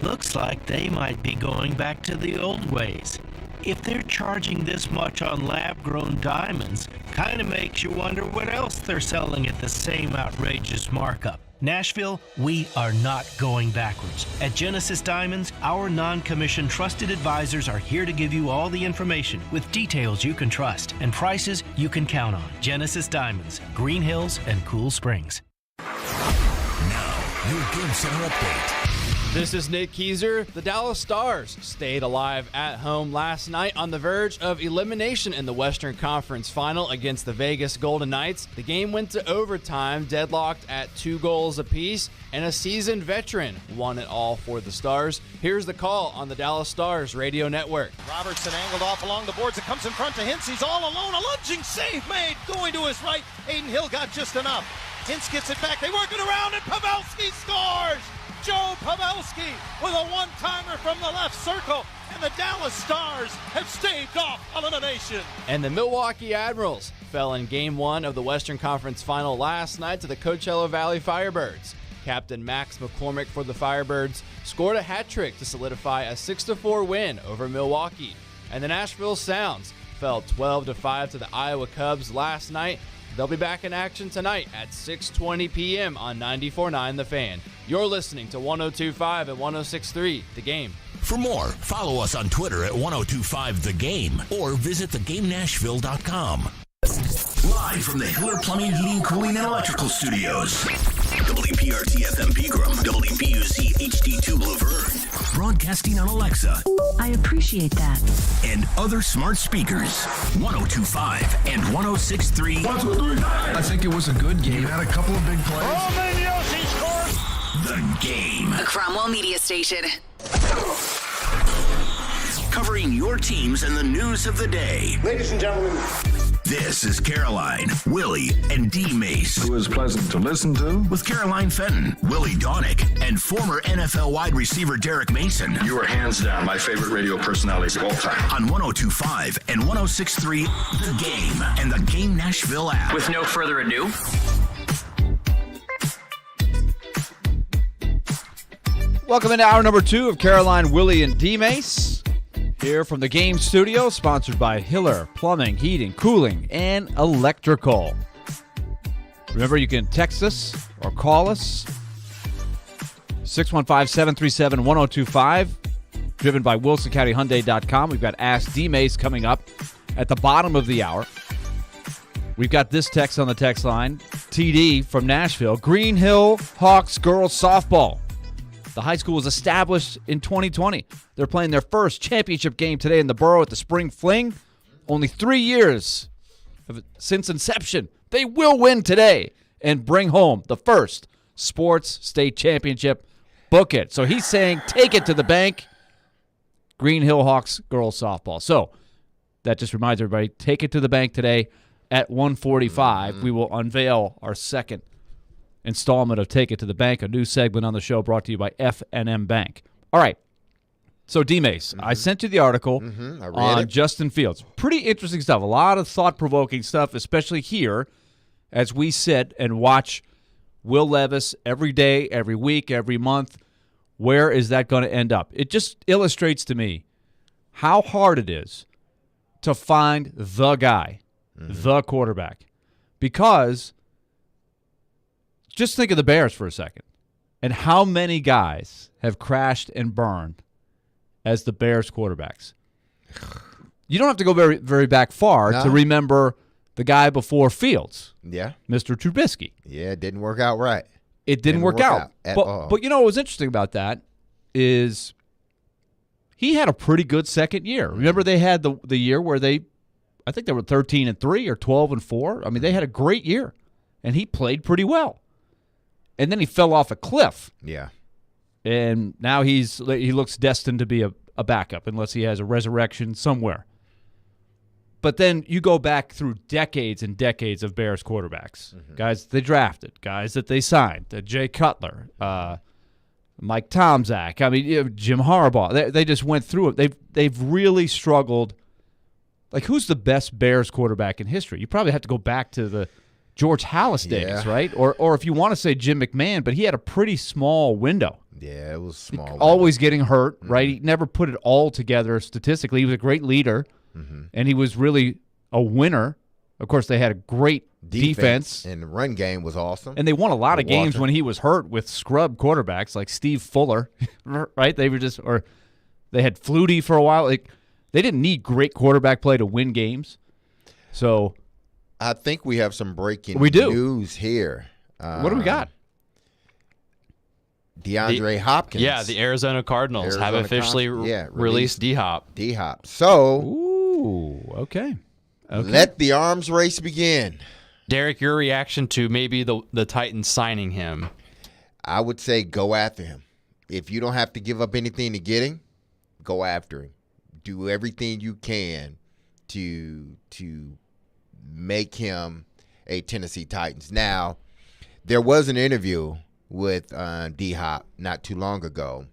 Speaker 12: Looks like they might be going back to the old ways. If they're charging this much on lab-grown diamonds, kind of makes you wonder what else they're selling at the same outrageous markup. Nashville, we are not going backwards. At Genesis Diamonds, our non-commissioned trusted advisors are here to give you all the information with details you can trust and prices you can count on. Genesis Diamonds, Green Hills and Cool Springs.
Speaker 1: Now, your Game Center update.
Speaker 10: This is Nick Keyser. The Dallas Stars stayed alive at home last night on the verge of elimination in the Western Conference Final against the Vegas Golden Knights. The game went to overtime, deadlocked at 2 goals apiece, and a seasoned veteran won it all for the Stars. Here's the call on the Dallas Stars radio network.
Speaker 4: Robertson angled off along the boards. It comes in front to Hintz. He's all alone. A lunging save made. Going to his right. Aiden Hill got just enough. Hintz gets it back. They work it around, and Pavelski scores! Joe Pavelski with a one-timer from the left circle, and the Dallas Stars have staved off elimination.
Speaker 10: And the Milwaukee Admirals fell in Game 1 of the Western Conference Final last night to the Coachella Valley Firebirds. Captain Max McCormick for the Firebirds scored a hat trick to solidify a 6-4 win over Milwaukee. And the Nashville Sounds fell 12-5 to the Iowa Cubs last night. They'll be back in action tonight at 6:20 p.m. on 94.9 The Fan. You're listening to 102.5 and 106.3 The Game.
Speaker 1: For more, follow us on Twitter at 1025 The Game or visit thegamenashville.com. Live from the Hiller Plumbing, Heating, Cooling, and Electrical Studios. WPRT-FM Pegram, WPUC HD2 Laverne. Broadcasting on Alexa.
Speaker 23: I appreciate that.
Speaker 1: And other smart speakers. 1025 and 1063.
Speaker 2: 1, 2, 3, 9. I think it was a good game. Had a couple of big plays.
Speaker 1: The Game.
Speaker 13: A Cromwell Media Station.
Speaker 1: Covering your teams and the news of the day.
Speaker 15: Ladies and gentlemen.
Speaker 1: This is Caroline, Willy, and D-Mase.
Speaker 2: It was pleasant to listen to.
Speaker 1: With Caroline Fenton, Willy Donick, and former NFL wide receiver Derek Mason.
Speaker 2: You are hands down my favorite radio personalities of all time.
Speaker 1: On 1025 and 1063, The Game, and the Game Nashville app.
Speaker 14: With no further ado.
Speaker 7: Welcome into hour number 2 of Caroline, Willy, and D-Mase. Here from the Game Studio, sponsored by Hiller Plumbing, Heating, Cooling, and Electrical. Remember, you can text us or call us. 615-737-1025. Driven by WilsonCountyHyundai.com. We've got Ask D-Mase coming up at the bottom of the hour. We've got this text on the text line. TD from Nashville. Green Hill Hawks girls softball. The high school was established in 2020. They're playing their first championship game today in the borough at the Spring Fling. Only 3 years since inception. They will win today and bring home the first sports state championship. Book it. So he's saying take it to the bank. Green Hill Hawks girls softball. So that just reminds everybody, take it to the bank today at 1:45. We will unveil our second installment of Take It to the Bank, a new segment on the show brought to you by F&M Bank. All right. So, D-Mase, I sent you the article on Justin Fields. Pretty interesting stuff. A lot of thought-provoking stuff, especially here as we sit and watch Will Levis every day, every week, every month. Where is that going to end up? It just illustrates to me how hard it is to find the guy, the quarterback. Because just think of the Bears for a second and how many guys have crashed and burned as the Bears quarterbacks. You don't have to go very, very back far to remember the guy before Fields.
Speaker 8: Yeah.
Speaker 7: Mr. Trubisky.
Speaker 8: Yeah, it didn't work out right.
Speaker 7: It didn't work out
Speaker 8: at all.
Speaker 7: But you know what was interesting about that is he had a pretty good second year. Remember they had the year where I think they were 13-3 or 12-4. I mean, they had a great year, and he played pretty well. And then he fell off a cliff.
Speaker 8: Yeah.
Speaker 7: And now he looks destined to be a backup unless he has a resurrection somewhere. But then you go back through decades and decades of Bears quarterbacks. Guys they drafted, guys that they signed. Jay Cutler, Mike Tomczak. I mean, Jim Harbaugh. They just went through it. They've really struggled. Like, who's the best Bears quarterback in history? You probably have to go back to the George Halas days, right? Or if you want to say Jim McMahon, but he had a pretty small window.
Speaker 8: Yeah, it was small.
Speaker 7: Always getting hurt, right? He never put it all together statistically. He was a great leader, and he was really a winner. Of course, they had a great defense.
Speaker 8: And the run game was awesome.
Speaker 7: And they won a lot of games
Speaker 8: Walter.
Speaker 7: when he was hurt with scrub quarterbacks like Steve Fuller, right? They had Flutie for a while. Like, they didn't need great quarterback play to win games. So
Speaker 8: I think we have some breaking news here.
Speaker 7: What do we got?
Speaker 8: DeAndre Hopkins.
Speaker 10: Yeah, the Arizona Cardinals have officially released D-Hop.
Speaker 8: D-Hop. So,
Speaker 7: okay.
Speaker 8: Let the arms race begin.
Speaker 10: Derek, your reaction to maybe the Titans signing him?
Speaker 8: I would say go after him. If you don't have to give up anything to get him, go after him. Do everything you can to make him a Tennessee Titans. Now, there was an interview with D-Hop not too long ago.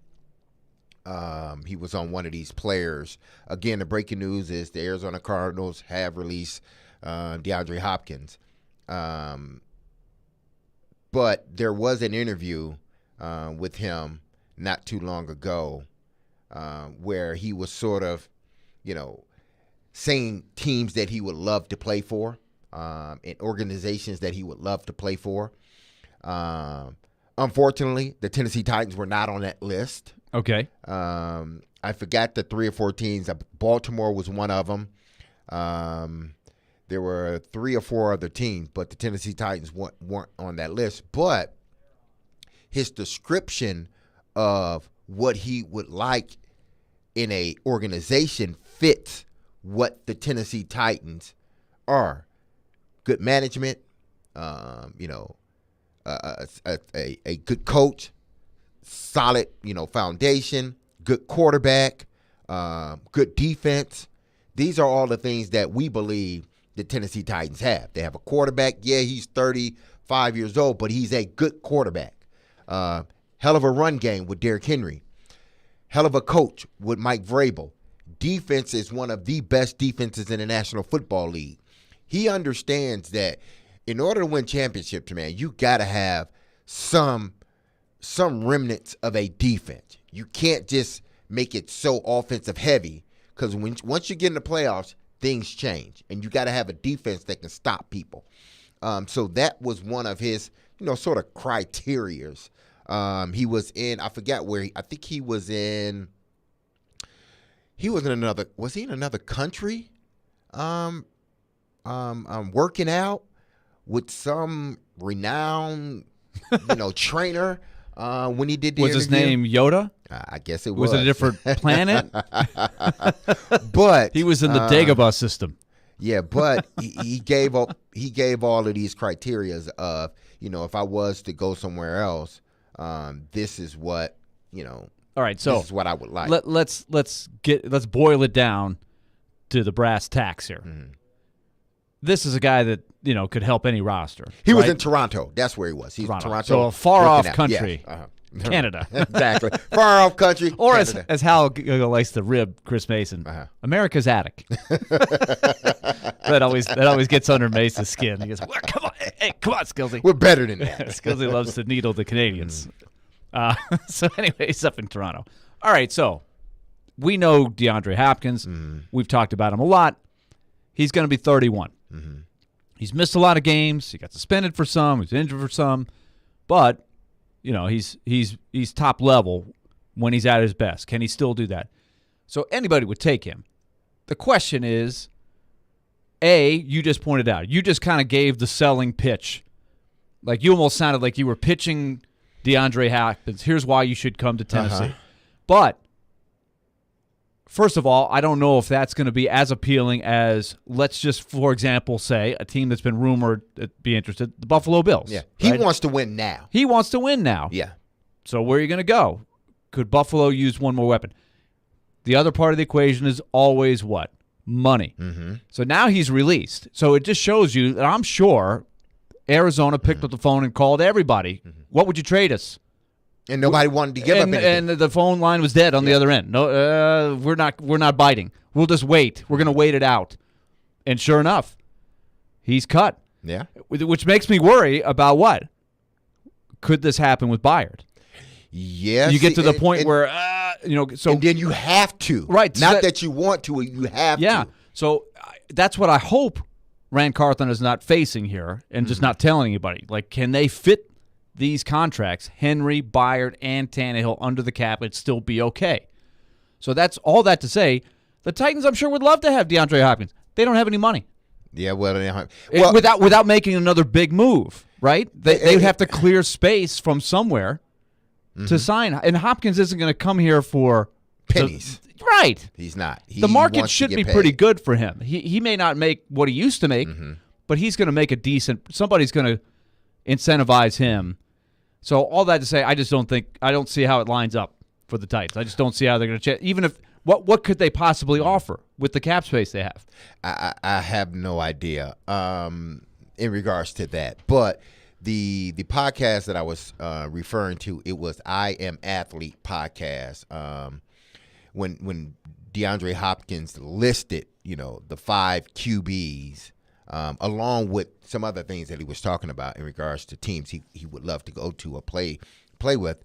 Speaker 8: He was on one of these players. Again, the breaking news is the Arizona Cardinals have released DeAndre Hopkins. But there was an interview with him not too long ago where he was sort of, saying teams that he would love to play for and organizations that he would love to play for. Unfortunately, the Tennessee Titans were not on that list.
Speaker 7: Okay.
Speaker 8: I forgot the 3 or 4 teams. Baltimore was one of them. There were 3 or 4 other teams, but the Tennessee Titans weren't on that list. But his description of what he would like in a organization fits what the Tennessee Titans are. Good management, a good coach, solid, foundation, good quarterback, good defense. These are all the things that we believe the Tennessee Titans have. They have a quarterback. Yeah, he's 35 years old, but he's a good quarterback. Hell of a run game with Derrick Henry. Hell of a coach with Mike Vrabel. Defense is one of the best defenses in the National Football League. He understands that in order to win championships, man, you got to have some remnants of a defense. You can't just make it so offensive heavy because once you get in the playoffs, things change, and you got to have a defense that can stop people. So that was one of his, sort of criterias. He was in, I forgot where, I think he was in another country? Working out with some renowned, trainer when he did the
Speaker 7: Was
Speaker 8: interview.
Speaker 7: his name Yoda?
Speaker 8: I guess it was.
Speaker 7: Was it a different planet?
Speaker 8: But
Speaker 7: he was in the Dagobah system.
Speaker 8: Yeah, but he gave all of these criterias of, if I was to go somewhere else, this is what,
Speaker 7: All right, so
Speaker 8: this is what I would like.
Speaker 7: Let's boil it down to the brass tacks here.
Speaker 8: Mm-hmm.
Speaker 7: This is a guy that could help any roster.
Speaker 8: He was in Toronto. That's where he was. He's in Toronto.
Speaker 7: So a far off
Speaker 8: out.
Speaker 7: country,
Speaker 8: Yeah.
Speaker 7: Canada.
Speaker 8: Exactly, far off country.
Speaker 7: Or
Speaker 8: Canada.
Speaker 7: as Hal likes to rib Chris Mason, America's attic. That always gets under Mace's skin. He goes, well, "Come on, hey, come on, Skillsy.
Speaker 8: We're better than that."
Speaker 7: Skillsy loves to needle the Canadians. So anyway, he's up in Toronto. All right, so we know DeAndre Hopkins. We've talked about him a lot. He's going to be 31. He's missed a lot of games. He got suspended for some. He's injured for some. But, he's top level when he's at his best. Can he still do that? So anybody would take him. The question is, you just pointed out. You just kind of gave the selling pitch. Like you almost sounded like you were pitching DeAndre Hopkins. Here's why you should come to Tennessee. But first of all, I don't know if that's going to be as appealing as, let's just, for example, say a team that's been rumored to be interested, the Buffalo Bills.
Speaker 8: Yeah, he wants to win now.
Speaker 7: He wants to win now.
Speaker 8: Yeah.
Speaker 7: So where are you going to go? Could Buffalo use one more weapon? The other part of the equation is always what? Money. So now he's released. So it just shows you that I'm sure Arizona picked up the phone and called everybody. What would you trade us?
Speaker 8: And nobody wanted to give up anything.
Speaker 7: And the phone line was dead on the other end. No, we're not biting. We'll just wait. We're going to wait it out. And sure enough, he's cut.
Speaker 8: Yeah.
Speaker 7: Which makes me worry about what? Could this happen with Byard?
Speaker 8: Yes.
Speaker 7: You get to the point where, so.
Speaker 8: And then you have to.
Speaker 7: Right.
Speaker 8: Not that you want to, you have to.
Speaker 7: Yeah. So that's what I hope Rand Carthon is not facing here and just not telling anybody. Like, can they fit these contracts, Henry, Byard, and Tannehill, under the cap and still be okay? So that's all that to say. The Titans, I'm sure, would love to have DeAndre Hopkins. They don't have any money.
Speaker 8: Yeah, well,
Speaker 7: without making another big move, right? They would have to clear space from somewhere to sign. And Hopkins isn't going to come here for
Speaker 8: pennies.
Speaker 7: Right.
Speaker 8: He's not.
Speaker 7: The market should be pretty good for him. He may not make what he used to make, but he's going to make a decent – somebody's going to incentivize him. So all that to say, I don't see how it lines up for the Titans. I just don't see how they're going to – even if – what could they possibly offer with the cap space they have?
Speaker 8: I have no idea in regards to that. But the podcast that I was referring to, it was I Am Athlete podcast. When DeAndre Hopkins listed, the 5 QBs, along with some other things that he was talking about in regards to teams he would love to go to or play with,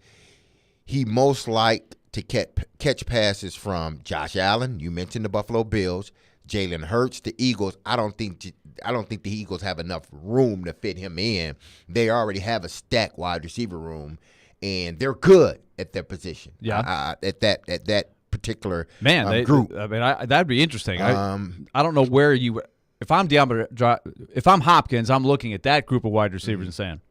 Speaker 8: he most liked to catch passes from Josh Allen. You mentioned the Buffalo Bills, Jalen Hurts, the Eagles. I don't think the Eagles have enough room to fit him in. They already have a stacked wide receiver room, and they're good at their position.
Speaker 7: Yeah,
Speaker 8: at that particular
Speaker 7: group. I mean, that'd be interesting. I don't know where you. If I'm Hopkins, I'm looking at that group of wide receivers and saying,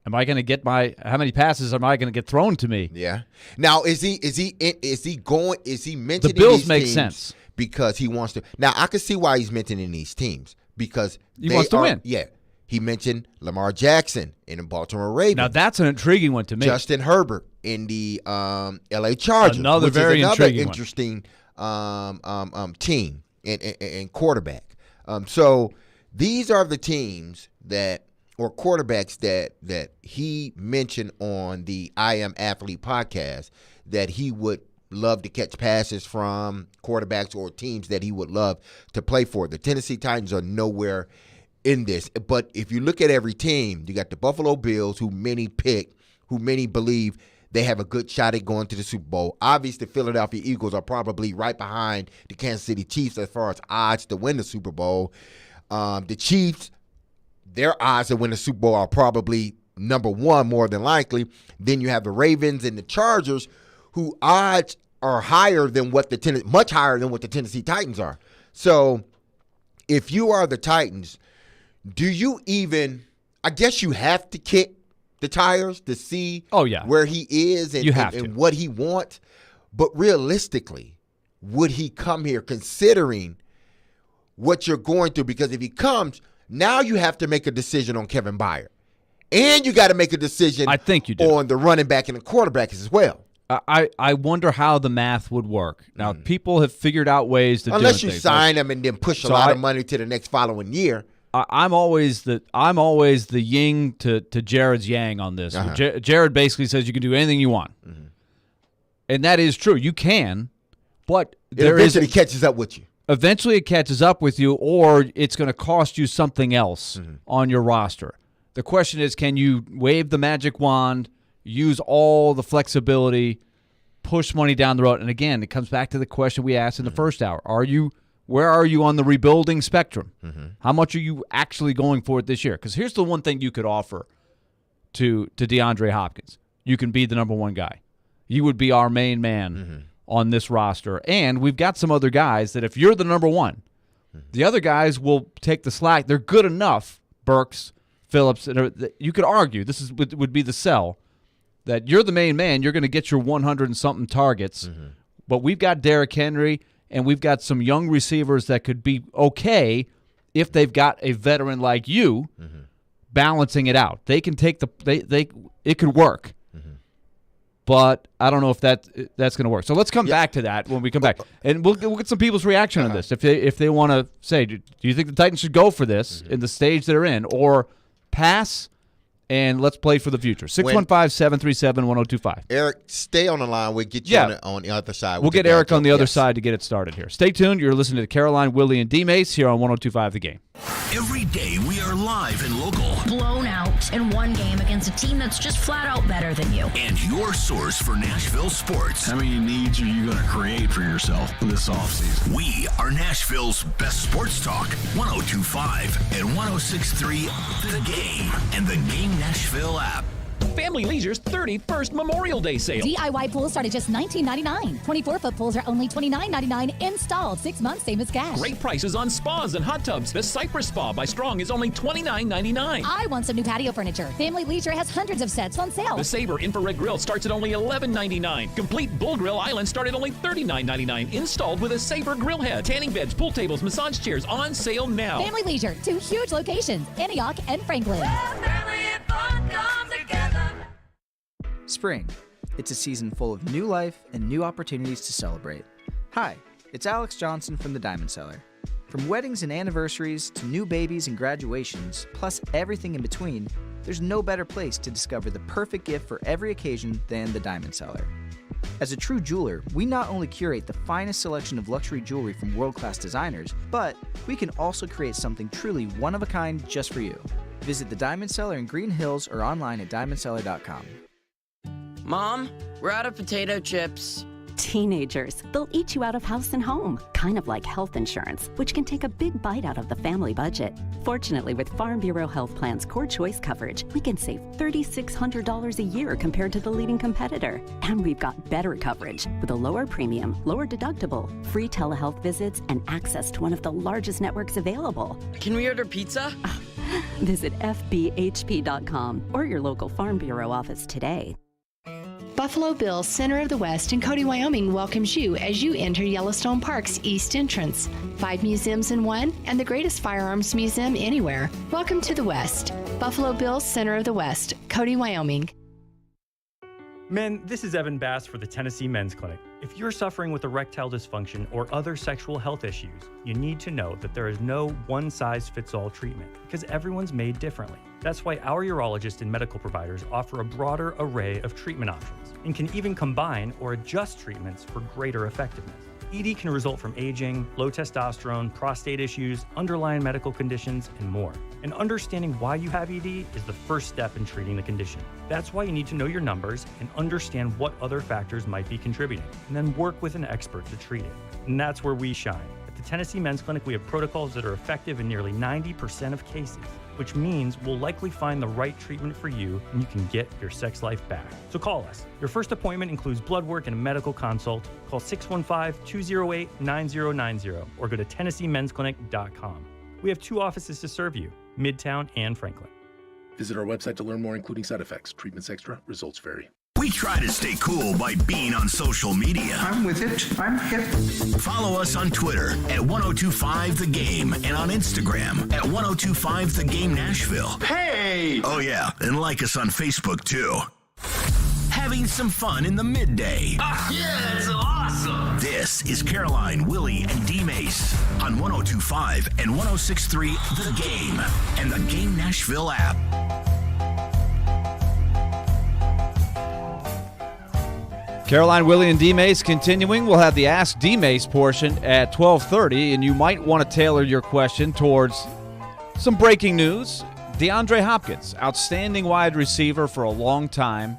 Speaker 7: am I going to get how many passes am I going to get thrown to me?
Speaker 8: Yeah. Now, is he mentioning
Speaker 7: the Bills
Speaker 8: these
Speaker 7: make
Speaker 8: teams
Speaker 7: sense
Speaker 8: because he wants to? Now, I can see why he's mentioning these teams because
Speaker 7: he wants to win.
Speaker 8: Yeah. He mentioned Lamar Jackson in the Baltimore Ravens.
Speaker 7: Now, that's an intriguing one to me.
Speaker 8: Justin Herbert in the L.A. Chargers.
Speaker 7: Another
Speaker 8: interesting team and quarterback. So these are the teams or quarterbacks that he mentioned on the I Am Athlete podcast that he would love to catch passes from, quarterbacks or teams that he would love to play for. The Tennessee Titans are nowhere in this. But if you look at every team, you got the Buffalo Bills, who many believe they have a good shot at going to the Super Bowl. Obviously, the Philadelphia Eagles are probably right behind the Kansas City Chiefs as far as odds to win the Super Bowl. The Chiefs, their odds to win the Super Bowl are probably number one, more than likely. Then you have the Ravens and the Chargers, who odds are much higher than what the Tennessee Titans are. So if you are the Titans, do you even – I guess you have to kick the tires to see where he is and what he wants. But realistically, would he come here considering what you're going through? Because if he comes – now you have to make a decision on Kevin Byard. And you got to make a decision
Speaker 7: I think you do.
Speaker 8: On the running back and the quarterback as well.
Speaker 7: I wonder how the math would work. Now, people have figured out ways to
Speaker 8: unless you sign them and then push a lot of money to the next following year.
Speaker 7: I'm always the yin to Jared's yang on this. Jared basically says you can do anything you want. And that is true. You can, but
Speaker 8: eventually catches up with you.
Speaker 7: Eventually it catches up with you, or it's going to cost you something else on your roster. The question is, can you wave the magic wand, use all the flexibility, push money down the road? And again, it comes back to the question we asked in the first hour. Where are you on the rebuilding spectrum? How much are you actually going for it this year? Because here's the one thing you could offer to DeAndre Hopkins. You can be the number one guy. You would be our main man on this roster. And we've got some other guys that if you're the number one, the other guys will take the slack. They're good enough, Burks, Phillips, and you could argue, this would be the sell, that you're the main man, you're going to get your 100 and something targets. But we've got Derrick Henry, and we've got some young receivers that could be okay if they've got a veteran like you balancing it out. They can take it could work. But I don't know if that's going to work. So let's come back to that when we come back. And we'll get some people's reaction on this. If they want to say, do you think the Titans should go for this in the stage they're in, or pass and let's play for the future? 615-737-1025.
Speaker 8: Eric, stay on the line. We'll get you on the other side.
Speaker 7: We'll get Eric on the other side to get it started here. Stay tuned. You're listening to Caroline, Willy, and D-Mase here on 102.5 The Game.
Speaker 1: Every day we are live and local.
Speaker 3: Blown out in one game against a team that's just flat out better than you.
Speaker 1: And your source for Nashville sports.
Speaker 2: How many needs are you going to create for yourself this offseason?
Speaker 1: We are Nashville's best sports talk. 102.5 and 106.3 The Game and the Game Nashville app.
Speaker 13: Family Leisure's 31st Memorial Day sale.
Speaker 14: DIY pools start at just $19.99. 24-foot pools are only $29.99. Installed 6 months, same as cash.
Speaker 13: Great prices on spas and hot tubs. The Cypress Spa by Strong is only $29.99.
Speaker 14: I want some new patio furniture. Family Leisure has hundreds of sets on sale.
Speaker 13: The Sabre Infrared Grill starts at only $11.99. Complete Bull Grill Island start at only $39.99. Installed with a Sabre grill head. Tanning beds, pool tables, massage chairs on sale now.
Speaker 14: Family Leisure, 2 huge locations, Antioch and Franklin.
Speaker 16: Spring. It's a season full of new life and new opportunities to celebrate. Hi, it's Alex Johnson from the Diamond Cellar. From weddings and anniversaries to new babies and graduations, plus everything in between, there's no better place to discover the perfect gift for every occasion than the Diamond Cellar. As a true jeweler, we not only curate the finest selection of luxury jewelry from world-class designers, but we can also create something truly one of a kind just for you. Visit the Diamond Cellar in Green Hills or online at diamondcellar.com.
Speaker 24: Mom, we're out of potato chips.
Speaker 22: Teenagers, they'll eat you out of house and home, kind of like health insurance, which can take a big bite out of the family budget. Fortunately, with Farm Bureau Health Plan's Core Choice coverage, we can save $3,600 a year compared to the leading competitor. And we've got better coverage with a lower premium, lower deductible, free telehealth visits, and access to one of the largest networks available.
Speaker 24: Can we order pizza?
Speaker 22: Visit FBHP.com or your local Farm Bureau office today.
Speaker 25: Buffalo Bill's Center of the West in Cody, Wyoming welcomes you as you enter Yellowstone Park's east entrance. 5 museums in one and the greatest firearms museum anywhere. Welcome to the West. Buffalo Bill's Center of the West, Cody, Wyoming.
Speaker 26: Men, this is Evan Bass for the Tennessee Men's Clinic. If you're suffering with erectile dysfunction or other sexual health issues, you need to know that there is no one-size-fits-all treatment because everyone's made differently. That's why our urologists and medical providers offer a broader array of treatment options and can even combine or adjust treatments for greater effectiveness. ED can result from aging, low testosterone, prostate issues, underlying medical conditions, and more. And understanding why you have ED is the first step in treating the condition. That's why you need to know your numbers and understand what other factors might be contributing, and then work with an expert to treat it. And that's where we shine. At the Tennessee Men's Clinic, we have protocols that are effective in nearly 90% of cases, which means we'll likely find the right treatment for you and you can get your sex life back. So call us. Your first appointment includes blood work and a medical consult. Call 615-208-9090 or go to TennesseeMen'sClinic.com. We have 2 offices to serve you, Midtown and Franklin.
Speaker 27: Visit our website to learn more, including side effects. Treatments extra, results vary.
Speaker 1: We try to stay cool by being on social media.
Speaker 5: I'm with it. I'm hip.
Speaker 1: Follow us on Twitter at 1025 The Game and on Instagram at 1025 The Game Nashville.
Speaker 5: Hey!
Speaker 1: Oh, yeah, and like us on Facebook, too. Having some fun in the midday.
Speaker 5: Yeah, that's awesome.
Speaker 1: This is Caroline, Willy, and D-Mase on 1025 and 106.3 The Game and the Game Nashville app.
Speaker 7: Caroline, Willy, and D-Mase continuing. We'll have the Ask D-Mase portion at 12:30, and you might want to tailor your question towards some breaking news. DeAndre Hopkins, outstanding wide receiver for a long time,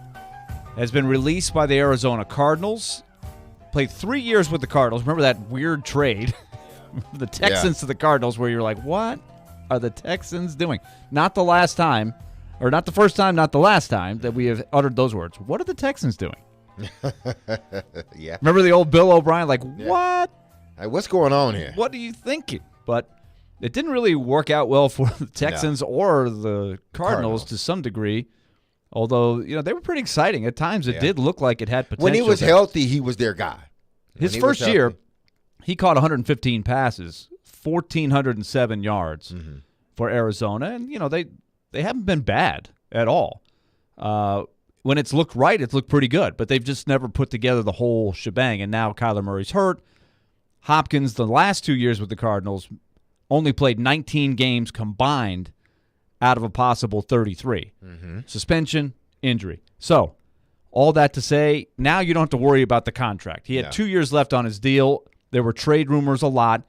Speaker 7: has been released by the Arizona Cardinals. Played 3 years with the Cardinals. Remember that weird trade? The Texans to the Cardinals where you're like, what are the Texans doing? Not the last time, or not the first time, not the last time that we have uttered those words. What are the Texans doing?
Speaker 8: Yeah.
Speaker 7: Remember the old Bill O'Brien? Like, what?
Speaker 8: Hey, what's going on here?
Speaker 7: What are you thinking? But it didn't really work out well for the Texans or the Cardinals to some degree. Although, they were pretty exciting. At times, it did look like it had potential.
Speaker 8: When he was healthy, he was their guy.
Speaker 7: His first year, he caught 115 passes, 1,407 yards for Arizona. And, they haven't been bad at all. When it's looked right, it's looked pretty good. But they've just never put together the whole shebang. And now Kyler Murray's hurt. Hopkins, the last 2 years with the Cardinals, only played 19 games combined out of a possible 33. Suspension, injury. So, all that to say, now you don't have to worry about the contract. He had 2 years left on his deal. There were trade rumors a lot.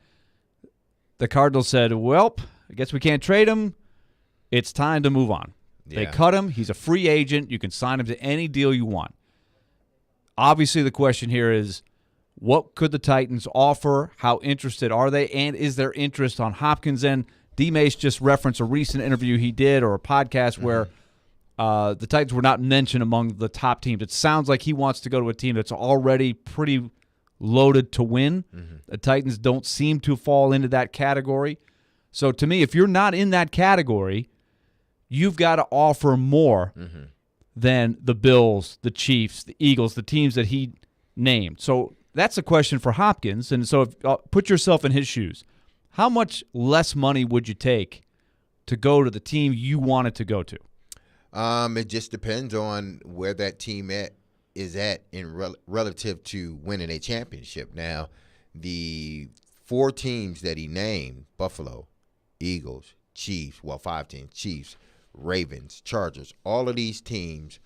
Speaker 7: The Cardinals said, well, I guess we can't trade him. It's time to move on. They
Speaker 8: Yeah.
Speaker 7: cut him. He's a free agent. You can sign him to any deal you want. Obviously, the question here is, what could the Titans offer? How interested are they? And is there interest on Hopkins' end? D-Mase just referenced a recent interview he did or a podcast where the Titans were not mentioned among the top teams. It sounds like he wants to go to a team that's already pretty loaded to win. The Titans don't seem to fall into that category. So to me, if you're not in that category, you've got to offer more than the Bills, the Chiefs, the Eagles, the teams that he named. So that's a question for Hopkins. And so put yourself in his shoes. How much less money would you take to go to the team you wanted to go to?
Speaker 8: It just depends on where that team is at in relative to winning a championship. Now, the 4 teams that he named, Buffalo, Eagles, Chiefs, 5 teams, Chiefs, Ravens, Chargers, all of these teams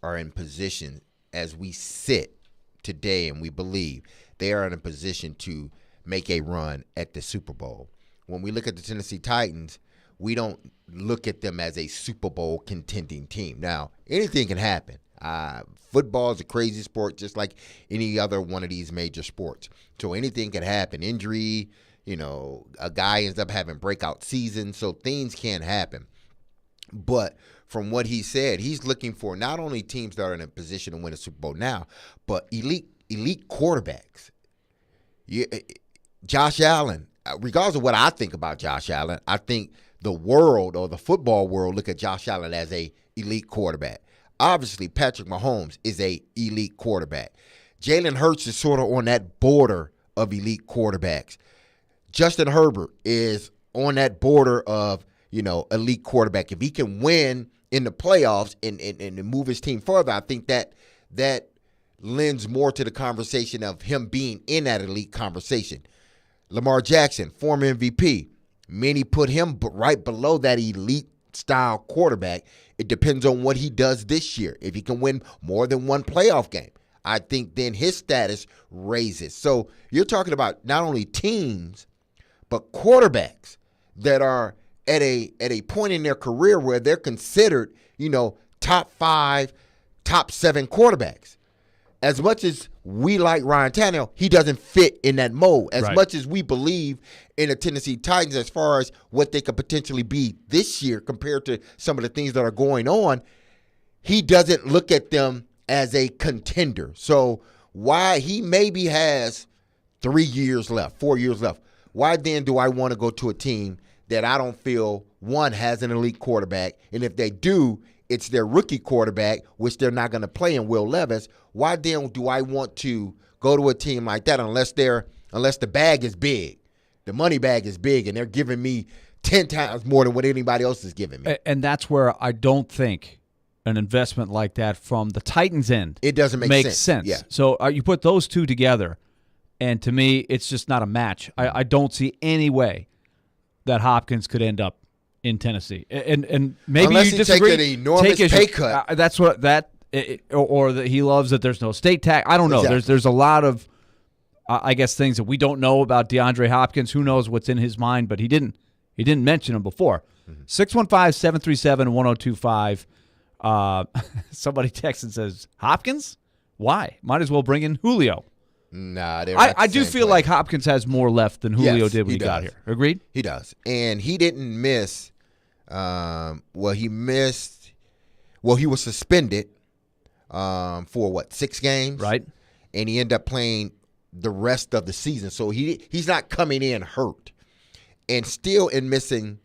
Speaker 8: are in position as we sit today, and we believe they are in a position to make a run at the Super Bowl. When we look at the Tennessee Titans, we don't look at them as a Super Bowl contending team. Now, anything can happen. Football is a crazy sport, just like any other one of these major sports. So anything can happen. Injury, a guy ends up having breakout season, so things can happen. But from what he said, he's looking for not only teams that are in a position to win a Super Bowl now, but elite quarterbacks. Josh Allen, regardless of what I think about Josh Allen, I think the world or the football world look at Josh Allen as a elite quarterback. Obviously, Patrick Mahomes is a elite quarterback. Jalen Hurts is sort of on that border of elite quarterbacks. Justin Herbert is on that border of, elite quarterback. If he can win in the playoffs and move his team further, I think that lends more to the conversation of him being in that elite conversation. Lamar Jackson, former MVP. Many put him right below that elite-style quarterback. It depends on what he does this year. If he can win more than one playoff game, I think then his status raises. So you're talking about not only teams, but quarterbacks that are at a point in their career where they're considered, top 5, top 7 quarterbacks. As much as we like Ryan Tannehill, he doesn't fit in that mold. As much as we believe in the Tennessee Titans as far as what they could potentially be this year compared to some of the things that are going on, he doesn't look at them as a contender. So why he maybe has 3 years left, 4 years left, why then do I want to go to a team that I don't feel, one, has an elite quarterback, and if they do, it's their rookie quarterback, which they're not going to play in Will Levis. Why then do I want to go to a team like that unless the bag is big, the money bag is big, and they're giving me 10 times more than what anybody else is giving me?
Speaker 7: And that's where I don't think an investment like that from the Titans' end
Speaker 8: it doesn't make sense. Yeah.
Speaker 7: So you put those two together, and to me, it's just not a match. I don't see any way that Hopkins could end up in Tennessee, and maybe
Speaker 8: unless
Speaker 7: you disagree.
Speaker 8: Take an enormous pay cut.
Speaker 7: That's what or that he loves that there's no state tax. I don't know.
Speaker 8: Exactly.
Speaker 7: There's a lot of I guess things that we don't know about DeAndre Hopkins. Who knows what's in his mind? But he didn't mention him before. 615-737-1025. Somebody texts and says Hopkins. Why? Might as well bring in Julio.
Speaker 8: Nah,
Speaker 7: I do feel like Hopkins has more left than Julio did when he got here. Agreed?
Speaker 8: He does. And he didn't miss he was suspended for 6 games?
Speaker 7: Right.
Speaker 8: And he ended up playing the rest of the season. So he's not coming in hurt. And still in missing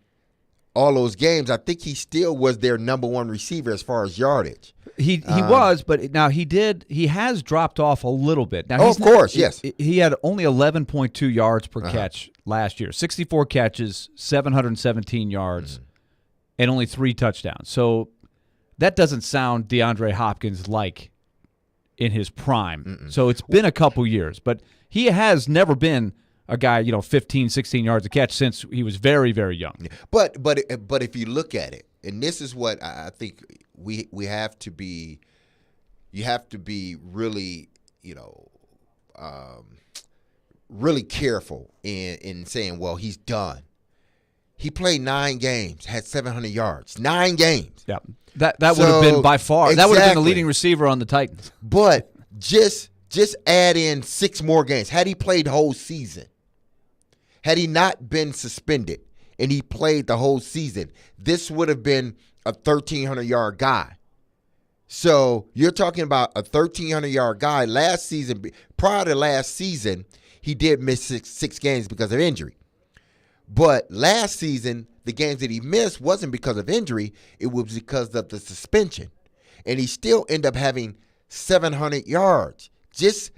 Speaker 8: all those games, I think he still was their number 1 receiver as far as yardage.
Speaker 7: He was, but now he has dropped off a little bit. Now,
Speaker 8: of course, yes.
Speaker 7: He had only 11.2 yards per catch last year. 64 catches, 717 yards, and only 3 touchdowns. So that doesn't sound DeAndre Hopkins like in his prime. So it's been a couple years, but he has never been a guy, 15, 16 yards a catch since he was very, very young.
Speaker 8: But if you look at it, and this is what I think we have to be, you have to be really, really careful in saying, well, he's done. He played 9 games, had 700 yards. 9 games.
Speaker 7: Yeah, that would have been by far.
Speaker 8: Exactly.
Speaker 7: That would have been the leading receiver on the Titans.
Speaker 8: But just add in 6 more games. Had he played the whole season, had he not been suspended, and he played the whole season, this would have been a 1,300-yard guy. So you're talking about a 1,300-yard guy. Last season, prior to last season, he did miss six games because of injury. But last season, the games that he missed wasn't because of injury. It was because of the suspension. And he still ended up having 700 yards. Just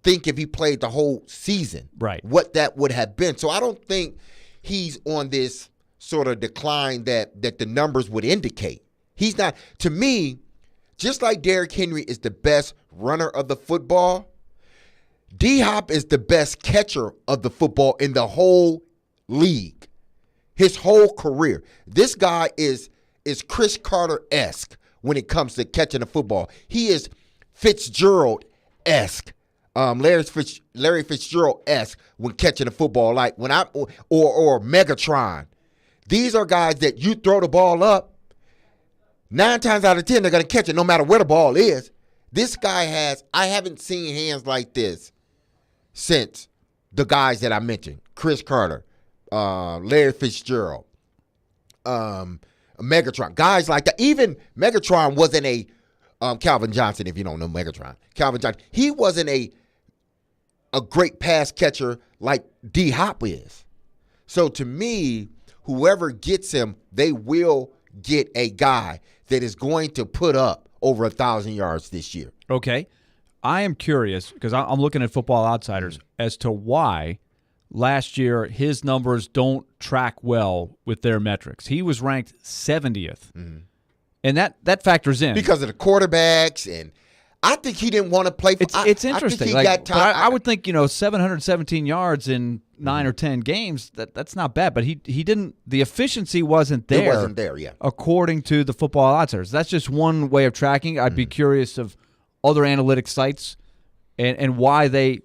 Speaker 8: think if he played the whole season,
Speaker 7: right,
Speaker 8: what that would have been. So I don't think he's on this sort of decline that the numbers would indicate. He's not. To me, just like Derrick Henry is the best runner of the football, D-Hop is the best catcher of the football in the whole league, his whole career. This guy is Chris Carter-esque when it comes to catching the football. He is Fitzgerald-esque, Larry Fitzgerald-esque when catching the football, like when or Megatron. These are guys that you throw the ball up, 9 times out of 10 they're going to catch it no matter where the ball is. This guy I haven't seen hands like this since the guys that I mentioned, Chris Carter, Larry Fitzgerald, Megatron, guys like that. Even Megatron wasn't a Calvin Johnson, if you don't know Megatron. Calvin Johnson, he wasn't a great pass catcher like D-Hop is. So to me, whoever gets him, they will get a guy that is going to put up over 1,000 yards this year.
Speaker 7: Okay. I am curious, because I'm looking at Football Outsiders, as to why last year his numbers don't track well with their metrics. He was ranked 70th. Mm-hmm. And that factors in.
Speaker 8: Because of the quarterbacks, and I think he didn't want to play.
Speaker 7: It's interesting. I would think, 717 yards in 9 or 10 games, that's not bad. But he didn't. The efficiency wasn't there.
Speaker 8: It wasn't there, yeah.
Speaker 7: According to the Football Outsiders. That's just one way of tracking. I'd be curious of other analytic sites and why they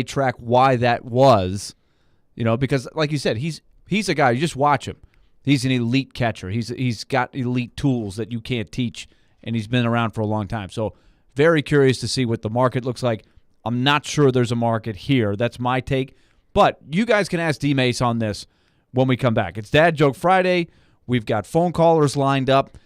Speaker 7: track why that was. Because like you said, he's a guy, you just watch him. He's an elite catcher. He's got elite tools that you can't teach, and he's been around for a long time. So very curious to see what the market looks like. I'm not sure there's a market here. That's my take. But you guys can ask D-Mase on this when we come back. It's Dad Joke Friday. We've got phone callers lined up.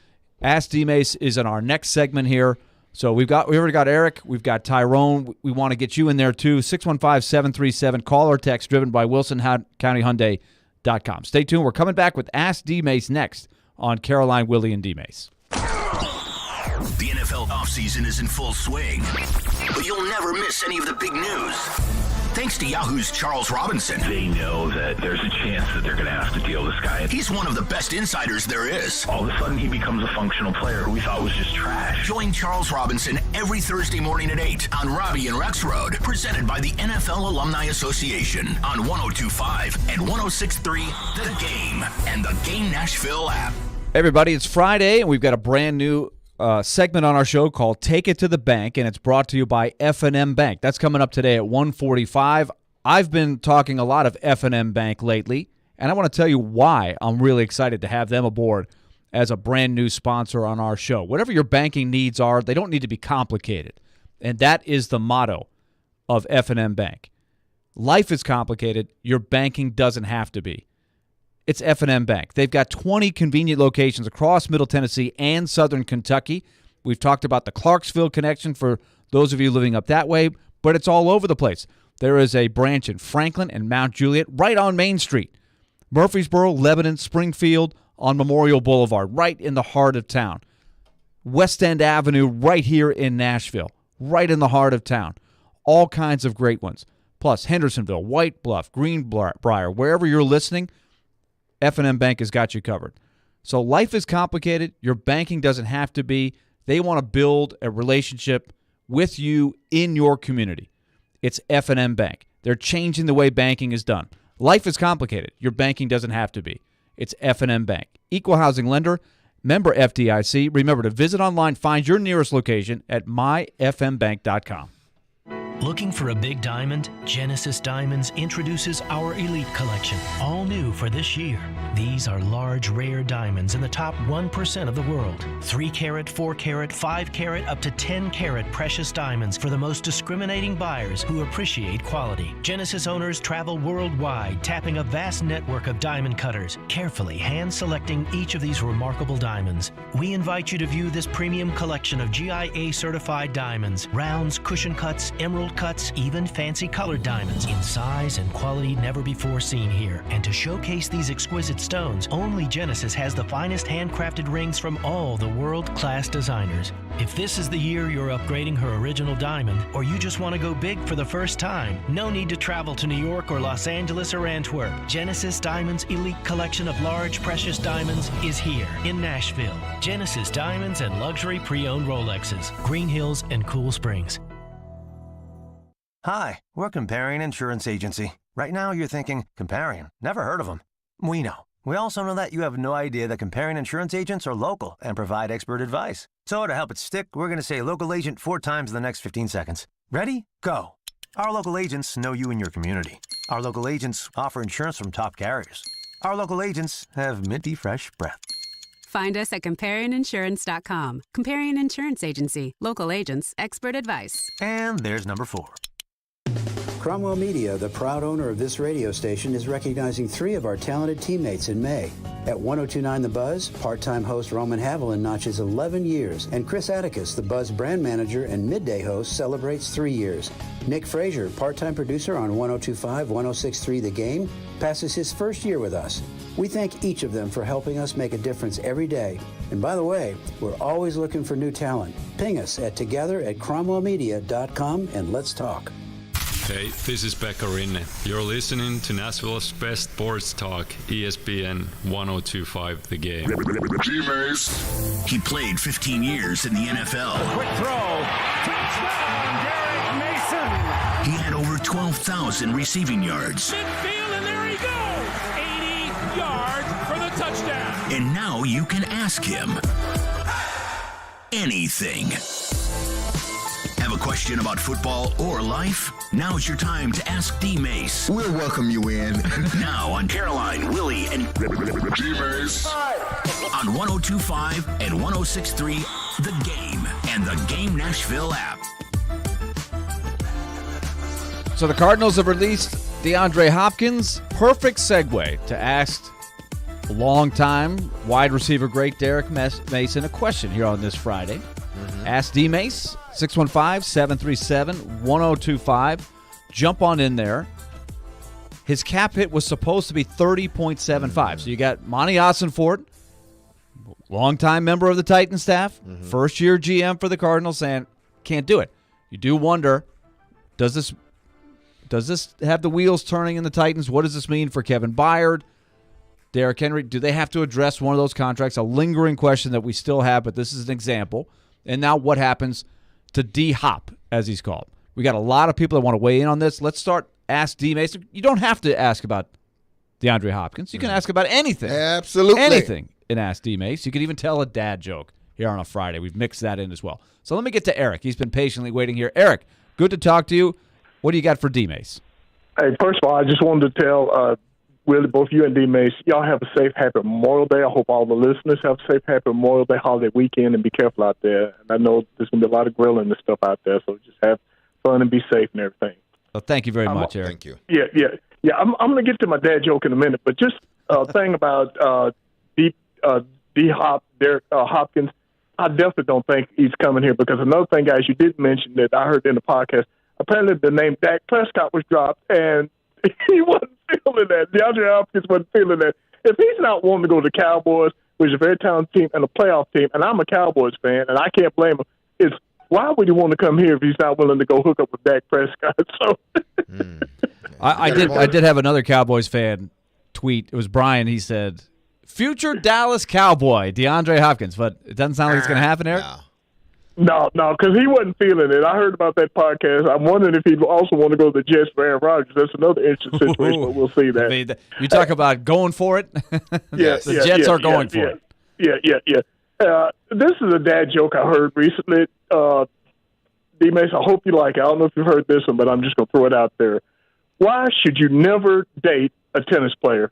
Speaker 7: Ask D-Mase is in our next segment here. So we already got Eric. We've got Tyrone. We want to get you in there too. 615-737. Call or text driven by WilsonCountyHyundai.com. Stay tuned. We're coming back with Ask D-Mase next on Caroline, Willy, and D-Mase.
Speaker 1: The NFL offseason is in full swing, but you'll never miss any of the big news. Thanks to Yahoo's Charles Robinson.
Speaker 27: They know that there's a chance that they're going to have to deal this guy.
Speaker 1: He's one of the best insiders there is.
Speaker 27: All of a sudden, he becomes a functional player who we thought was just trash.
Speaker 1: Join Charles Robinson every Thursday morning at 8 on Robbie and Rex Road, presented by the NFL Alumni Association on 102.5 and 106.3 The Game and the Game Nashville app.
Speaker 7: Hey everybody, it's Friday, and we've got a brand new segment on our show called Take It to the Bank, and it's brought to you by F&M Bank. That's coming up today at 1:45. I've been talking a lot of F&M Bank lately, and I want to tell you why I'm really excited to have them aboard as a brand new sponsor on our show. Whatever your banking needs are, they don't need to be complicated, and that is the motto of F&M Bank. Life is complicated. Your banking doesn't have to be. It's F&M Bank. They've got 20 convenient locations across Middle Tennessee and Southern Kentucky. We've talked about the Clarksville connection for those of you living up that way, but it's all over the place. There is a branch in Franklin and Mount Juliet right on Main Street. Murfreesboro, Lebanon, Springfield on Memorial Boulevard, right in the heart of town. West End Avenue right here in Nashville, right in the heart of town. All kinds of great ones. Plus Hendersonville, White Bluff, Greenbrier, wherever you're listening, F&M Bank has got you covered. So life is complicated. Your banking doesn't have to be. They want to build a relationship with you in your community. It's F&M Bank. They're changing the way banking is done. Life is complicated. Your banking doesn't have to be. It's F&M Bank. Equal housing lender, member FDIC. Remember to visit online, find your nearest location at myfmbank.com.
Speaker 12: Looking for a big diamond? Genesis Diamonds introduces our Elite Collection, all new for this year. These are large, rare diamonds in the top 1% of the world. 3 carat, 4 carat, 5 carat, up to 10 carat precious diamonds for the most discriminating buyers who appreciate quality. Genesis owners travel worldwide, tapping a vast network of diamond cutters, carefully hand-selecting each of these remarkable diamonds. We invite you to view this premium collection of GIA-certified diamonds, rounds, cushion cuts, emerald cuts, even fancy colored diamonds in size and quality never before seen here. And to showcase these exquisite stones, only Genesis has the finest handcrafted rings from all the world-class designers. If this is the year you're upgrading her original diamond, or you just want to go big for the first time, no need to travel to New York or Los Angeles or Antwerp. Genesis Diamonds' elite collection of large precious diamonds is here in Nashville. Genesis Diamonds and luxury pre-owned Rolexes, Green Hills and Cool Springs.
Speaker 6: Hi, we're Comparion Insurance Agency. Right now you're thinking, Comparion, never heard of them. We know. We also know that you have no idea that Comparion Insurance agents are local and provide expert advice. So to help it stick, we're going to say local agent 4 times in the next 15 seconds. Ready? Go. Our local agents know you and your community. Our local agents offer insurance from top carriers. Our local agents have minty fresh breath.
Speaker 9: Find us at ComparionInsurance.com. Comparion Insurance Agency. Local agents, expert advice.
Speaker 6: And there's number 4.
Speaker 17: Cromwell Media, the proud owner of this radio station, is recognizing 3 of our talented teammates in May. At 1029 The Buzz, part-time host Roman Haviland notches 11 years, and Chris Atticus, the Buzz brand manager and midday host, celebrates 3 years. Nick Frazier, part-time producer on 1025, 1063 The Game, passes his first year with us. We thank each of them for helping us make a difference every day. And by the way, we're always looking for new talent. Ping us at together@cromwellmedia.com and let's talk.
Speaker 18: Hey, this is Pekka Rinne. You're listening to Nashville's best sports talk, ESPN 1025 The Game.
Speaker 1: D-Mase. He played 15 years in the NFL.
Speaker 5: Quick throw. Touchdown, Derek Mason.
Speaker 1: He had over 12,000 receiving yards.
Speaker 13: Midfield, and there he goes. 80 yards for the touchdown.
Speaker 1: And now you can ask him anything. Have a question about football or life? Now's your time to ask D-Mase.
Speaker 8: We'll welcome you in.
Speaker 1: Now on Caroline, Willy, and D-Mase. On 1025 and 1063 The Game and the Game Nashville app.
Speaker 7: So the Cardinals have released DeAndre Hopkins. Perfect segue to ask longtime wide receiver great Derek Mason a question here on this Friday. Ask D-Mase, 615-737-1025. Jump on in there. His cap hit was supposed to be 30.75. So you got Monty Ossenfort, longtime member of the Titan staff, first-year GM for the Cardinals, saying, can't do it. You do wonder, does this have the wheels turning in the Titans? What does this mean for Kevin Byard, Derrick Henry? Do they have to address one of those contracts? A lingering question that we still have, but this is an example. And now what happens to D-Hop, as he's called? We got a lot of people that want to weigh in on this. Let's start Ask D-Mase. You don't have to ask about DeAndre Hopkins. You can ask about anything.
Speaker 8: Absolutely.
Speaker 7: Anything in Ask D-Mase. You could even tell a dad joke here on a Friday. We've mixed that in as well. So let me get to Eric. He's been patiently waiting here. Eric, good to talk to you. What do you got for D-Mase?
Speaker 19: Hey, first of all, I just wanted to tell Willie, both you and D-Mase, y'all have a safe, happy Memorial Day. I hope all the listeners have a safe, happy Memorial Day holiday weekend, and be careful out there. And I know there's going to be a lot of grilling and stuff out there, so just have fun and be safe and everything.
Speaker 7: Well, thank you very much, Eric.
Speaker 8: Thank you.
Speaker 19: Yeah. I'm going to get to my dad joke in a minute, but just a thing about D-Hop, Derek Hopkins, I definitely don't think he's coming here, because another thing, guys, you did mention that I heard in the podcast, apparently the name Dak Prescott was dropped, and he wasn't feeling that. DeAndre Hopkins wasn't feeling that. If he's not wanting to go to the Cowboys, which is a very talented team and a playoff team, and I'm a Cowboys fan, and I can't blame him, why would he want to come here if he's not willing to go hook up with Dak Prescott? So,
Speaker 7: I did have another Cowboys fan tweet. It was Brian. He said, "Future Dallas Cowboy DeAndre Hopkins," but it doesn't sound like it's going to happen, Eric.
Speaker 19: No, because he wasn't feeling it. I heard about that podcast. I'm wondering if he'd also want to go to the Jets for Aaron Rodgers. That's another interesting situation, but we'll see that.
Speaker 7: I mean, you talk about going for it. The Jets are going for it.
Speaker 19: Yeah. This is a dad joke I heard recently. D-Mase, I hope you like it. I don't know if you've heard this one, but I'm just going to throw it out there. Why should you never date a tennis player?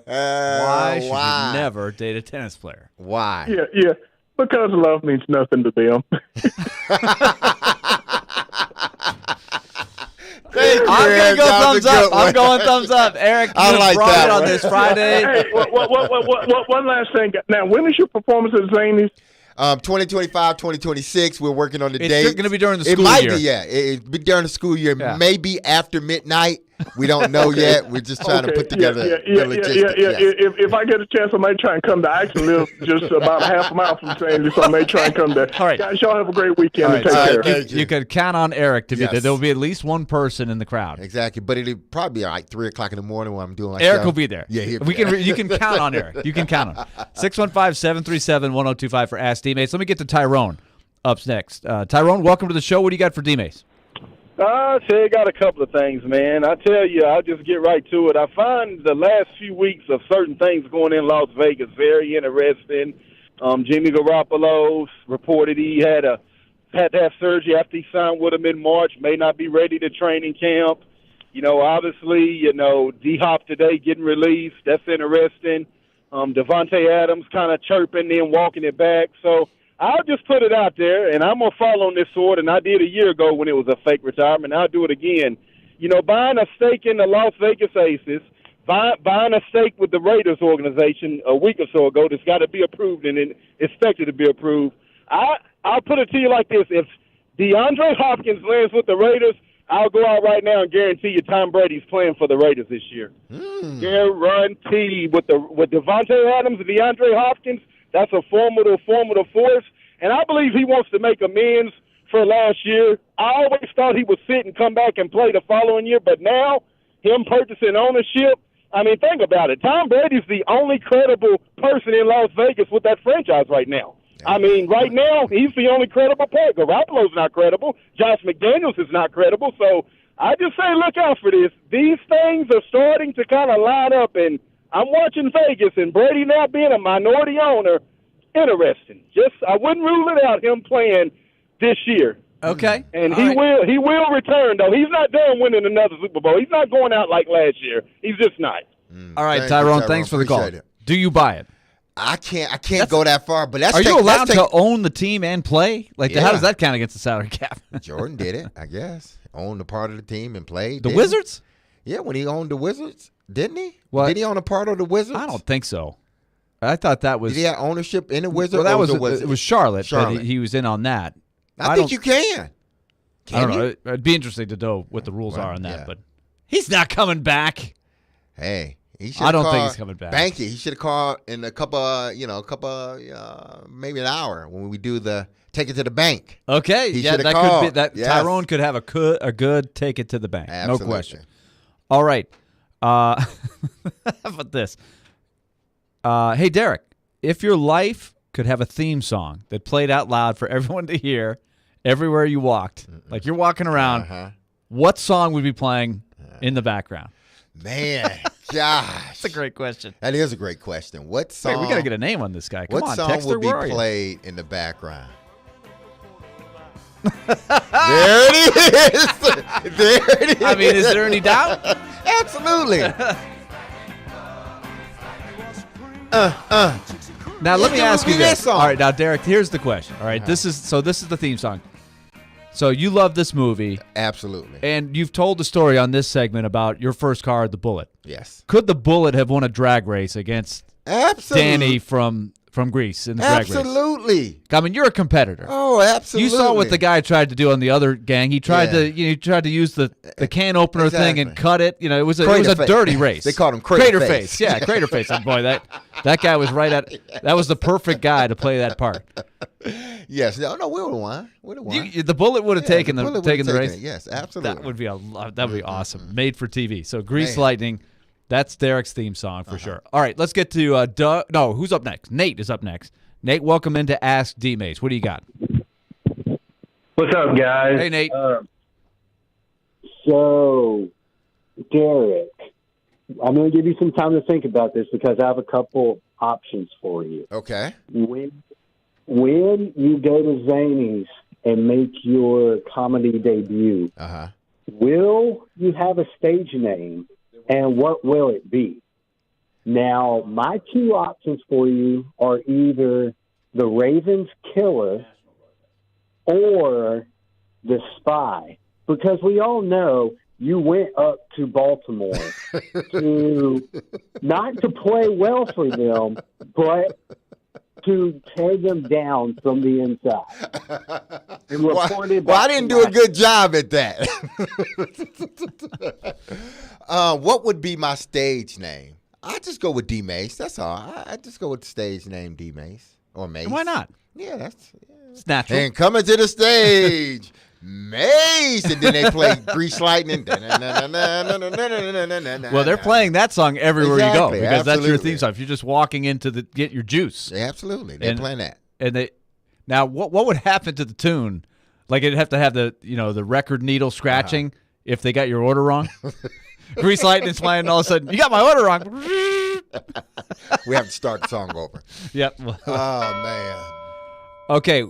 Speaker 7: Why should you never date a tennis player?
Speaker 8: Why?
Speaker 19: Yeah. Because love means nothing to them.
Speaker 7: I'm going to go thumbs up. I'm going thumbs up. Eric, you
Speaker 8: I
Speaker 7: brought
Speaker 8: that
Speaker 7: it on
Speaker 8: one.
Speaker 7: this Friday.
Speaker 19: Hey, one last thing. Now, when is your performance at Zanies?
Speaker 8: 2025, 2026. We're working on the date.
Speaker 7: It's going to be during the school
Speaker 8: year. It might
Speaker 7: year.
Speaker 8: be, yeah. It'll be during the school year.
Speaker 7: Yeah.
Speaker 8: Maybe after midnight. We don't know yet. We're just trying to put together the logistics.
Speaker 19: Yeah. If I get a chance, I may try and come to. I actually live just about half a mile from Zanies, so I may try and come there.
Speaker 7: All right.
Speaker 19: Guys, y'all have a great weekend.
Speaker 7: All
Speaker 19: And
Speaker 7: right,
Speaker 19: take care.
Speaker 7: You can count on Eric to be there.
Speaker 8: Yes.
Speaker 7: There will be at least one person in the crowd.
Speaker 8: Exactly. But it'll probably be like 3 o'clock in the morning when I'm doing my
Speaker 7: Eric
Speaker 8: show.
Speaker 7: will be there.
Speaker 8: Yeah,
Speaker 7: You can count on Eric. You can count on him. 615-737-1025 for Ask D-Mase. Let me get to Tyrone up next. Tyrone, welcome to the show. What do you got for D-Mase?
Speaker 4: I got a couple of things, man. I tell you, I'll just get right to it. I find the last few weeks of certain things going in Las Vegas very interesting. Jimmy Garoppolo reported he had to have surgery after he signed with him in March, may not be ready to training camp. Obviously, D-Hop today getting released. That's interesting. Devontae Adams kind of chirping, then walking it back. So I'll just put it out there, and I'm going to follow on this sword, and I did a year ago when it was a fake retirement. I'll do it again. Buying a stake in the Las Vegas Aces, buying a stake with the Raiders organization a week or so ago that's got to be approved and expected to be approved. I'll put it to you like this. If DeAndre Hopkins lands with the Raiders, I'll go out right now and guarantee you Tom Brady's playing for the Raiders this year. Guaranteed. With Devontae Adams and DeAndre Hopkins, that's a formidable force. And I believe he wants to make amends for last year. I always thought he would sit and come back and play the following year, but now him purchasing ownership, I mean, think about it. Tom Brady's the only credible person in Las Vegas with that franchise right now. I mean, right now, he's the only credible player. Garoppolo's not credible. Josh McDaniels is not credible. So I just say look out for this. These things are starting to kind of line up, and I'm watching Vegas, and Brady now being a minority owner, interesting. I wouldn't rule it out, him playing this year.
Speaker 7: Okay.
Speaker 4: And he will return, though. He's not done winning another Super Bowl. He's not going out like last year. He's just not.
Speaker 7: All right, Tyrone, thanks for the call. Do you buy it?
Speaker 8: I can't go that far, but
Speaker 7: Are you allowed to own the team and play? How does that count against the salary cap?
Speaker 8: Jordan did it, I guess. Owned a part of the team and played.
Speaker 7: The Wizards?
Speaker 8: Yeah, when he owned the Wizards, didn't he?
Speaker 7: What?
Speaker 8: Did he own a part of the Wizards?
Speaker 7: I don't think so. I thought that was.
Speaker 8: Did he have ownership in the Wizards?
Speaker 7: Well, that was it was Charlotte.
Speaker 8: Charlotte.
Speaker 7: He was in on that.
Speaker 8: I think you can.
Speaker 7: I don't know. It'd be interesting to know what the rules are on that, but he's not coming back.
Speaker 8: Hey.
Speaker 7: I don't think he's coming back.
Speaker 8: Banky. He should have called in a couple, maybe an hour when we do the take it to the bank.
Speaker 7: Okay,
Speaker 8: he
Speaker 7: that
Speaker 8: called.
Speaker 7: Could be that.
Speaker 8: Yes.
Speaker 7: Tyrone could have a good take it to the bank.
Speaker 8: Absolutely.
Speaker 7: No question. All right. How about this? Hey, Derek, if your life could have a theme song that played out loud for everyone to hear everywhere you walked, like you're walking around, what song would be playing in the background?
Speaker 8: Man, gosh.
Speaker 7: That's a great question.
Speaker 8: That is a great question. What song?
Speaker 7: Wait, we got to get a name on this guy. Come
Speaker 8: what
Speaker 7: on,
Speaker 8: song
Speaker 7: Texter,
Speaker 8: would be
Speaker 7: where are you?
Speaker 8: played in the background? There it is. There it is.
Speaker 7: I mean, is there any doubt?
Speaker 8: Absolutely.
Speaker 7: Now, let me ask you this.
Speaker 8: Song.
Speaker 7: All right, now, Derek, here's the question. All right, this is the theme song. So you love this movie.
Speaker 8: Absolutely.
Speaker 7: And you've told the story on this segment about your first car, the Bullet.
Speaker 8: Yes.
Speaker 7: Could the Bullet have won a drag race against Danny from Greece in the drag race?
Speaker 8: Absolutely.
Speaker 7: I mean, you're a competitor.
Speaker 8: Oh, absolutely.
Speaker 7: You saw what the guy tried to do on the other gang. He tried to use the can opener thing and cut it. It was a dirty race.
Speaker 8: They called him Crater Face.
Speaker 7: Yeah, Crater Face. Oh, boy, that guy was right at. That was the perfect guy to play that part.
Speaker 8: Yes. No, we would have won.
Speaker 7: The Bullet would have taken the race.
Speaker 8: Yes, absolutely.
Speaker 7: That would be awesome. Made for TV. So Grease Lightning. That's Derek's theme song for sure. All right, let's get to Doug. No, who's up next? Nate is up next. Nate, welcome in to Ask D-Mase. What do you got?
Speaker 10: What's up, guys?
Speaker 7: Hey, Nate.
Speaker 10: So, Derek, I'm going to give you some time to think about this because I have a couple options for you.
Speaker 8: Okay.
Speaker 10: when you go to Zanies and make your comedy debut, will you have a stage name, and what will it be? Now, my two options for you are either the Ravens Killer or the Spy, because we all know you went up to Baltimore to not to play well for them, but to tear them down from the inside. And
Speaker 8: Well, I didn't do a good job at that. What would be my stage name? I just go with D-Mase. That's all. I just go with the stage name D-Mase or Mace.
Speaker 7: Why not?
Speaker 8: Yeah,
Speaker 7: it's natural.
Speaker 8: And coming to the stage, Mace, and then they play Grease Lightning.
Speaker 7: Well, they're playing that song everywhere you go because that's your theme song. If you're just walking in to get your juice,
Speaker 8: absolutely, they're playing that.
Speaker 7: And now, what would happen to the tune? Like it'd have to have the the record needle scratching if they got your order wrong. Grease Lightning's playing, and all of a sudden, you got my order wrong.
Speaker 8: We have to start the song over.
Speaker 7: Yep.
Speaker 8: Oh, man.
Speaker 7: Okay,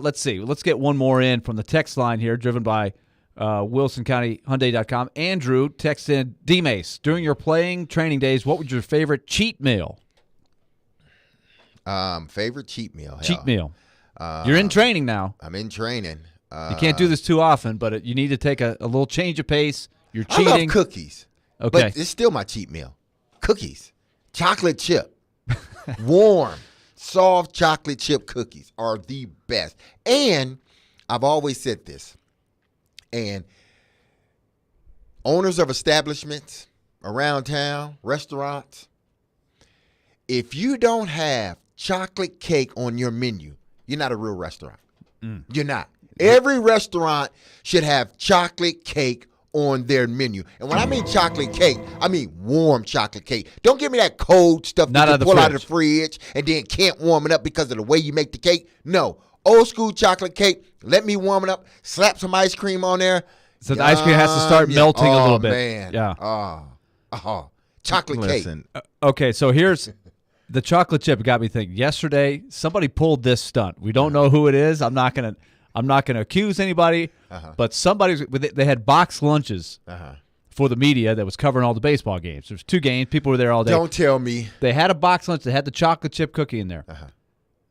Speaker 7: let's see. Let's get one more in from the text line here, driven by WilsonCountyHyundai.com. Andrew texted in, D-Mase, during your playing training days, what was your favorite cheat meal?
Speaker 8: Favorite cheat meal?
Speaker 7: Cheat meal. You're in training now.
Speaker 8: I'm in training.
Speaker 7: You can't do this too often, but you need to take a little change of pace. You're cheating.
Speaker 8: I love cookies.
Speaker 7: Okay.
Speaker 8: But it's still my cheat meal. Cookies. Chocolate chip. Warm, soft chocolate chip cookies are the best. And I've always said this. And owners of establishments around town, restaurants, if you don't have chocolate cake on your menu, you're not a real restaurant. You're not. Every restaurant should have chocolate cake on their menu. And when I mean chocolate cake, I mean warm chocolate cake. Don't give me that cold stuff that you pull out of the fridge and then can't warm it up because of the way you make the cake. No. Old school chocolate cake, let me warm it up, slap some ice cream on there.
Speaker 7: So the ice cream has to start melting a little bit.
Speaker 8: Man.
Speaker 7: Yeah.
Speaker 8: Chocolate cake.
Speaker 7: Okay, so here's the chocolate chip. Got me thinking. Yesterday, somebody pulled this stunt. We don't know who it is. I'm not gonna accuse anybody, but they had box lunches for the media that was covering all the baseball games. There's 2 games. People were there all day.
Speaker 8: Don't tell me.
Speaker 7: They had a box lunch that had the chocolate chip cookie in there.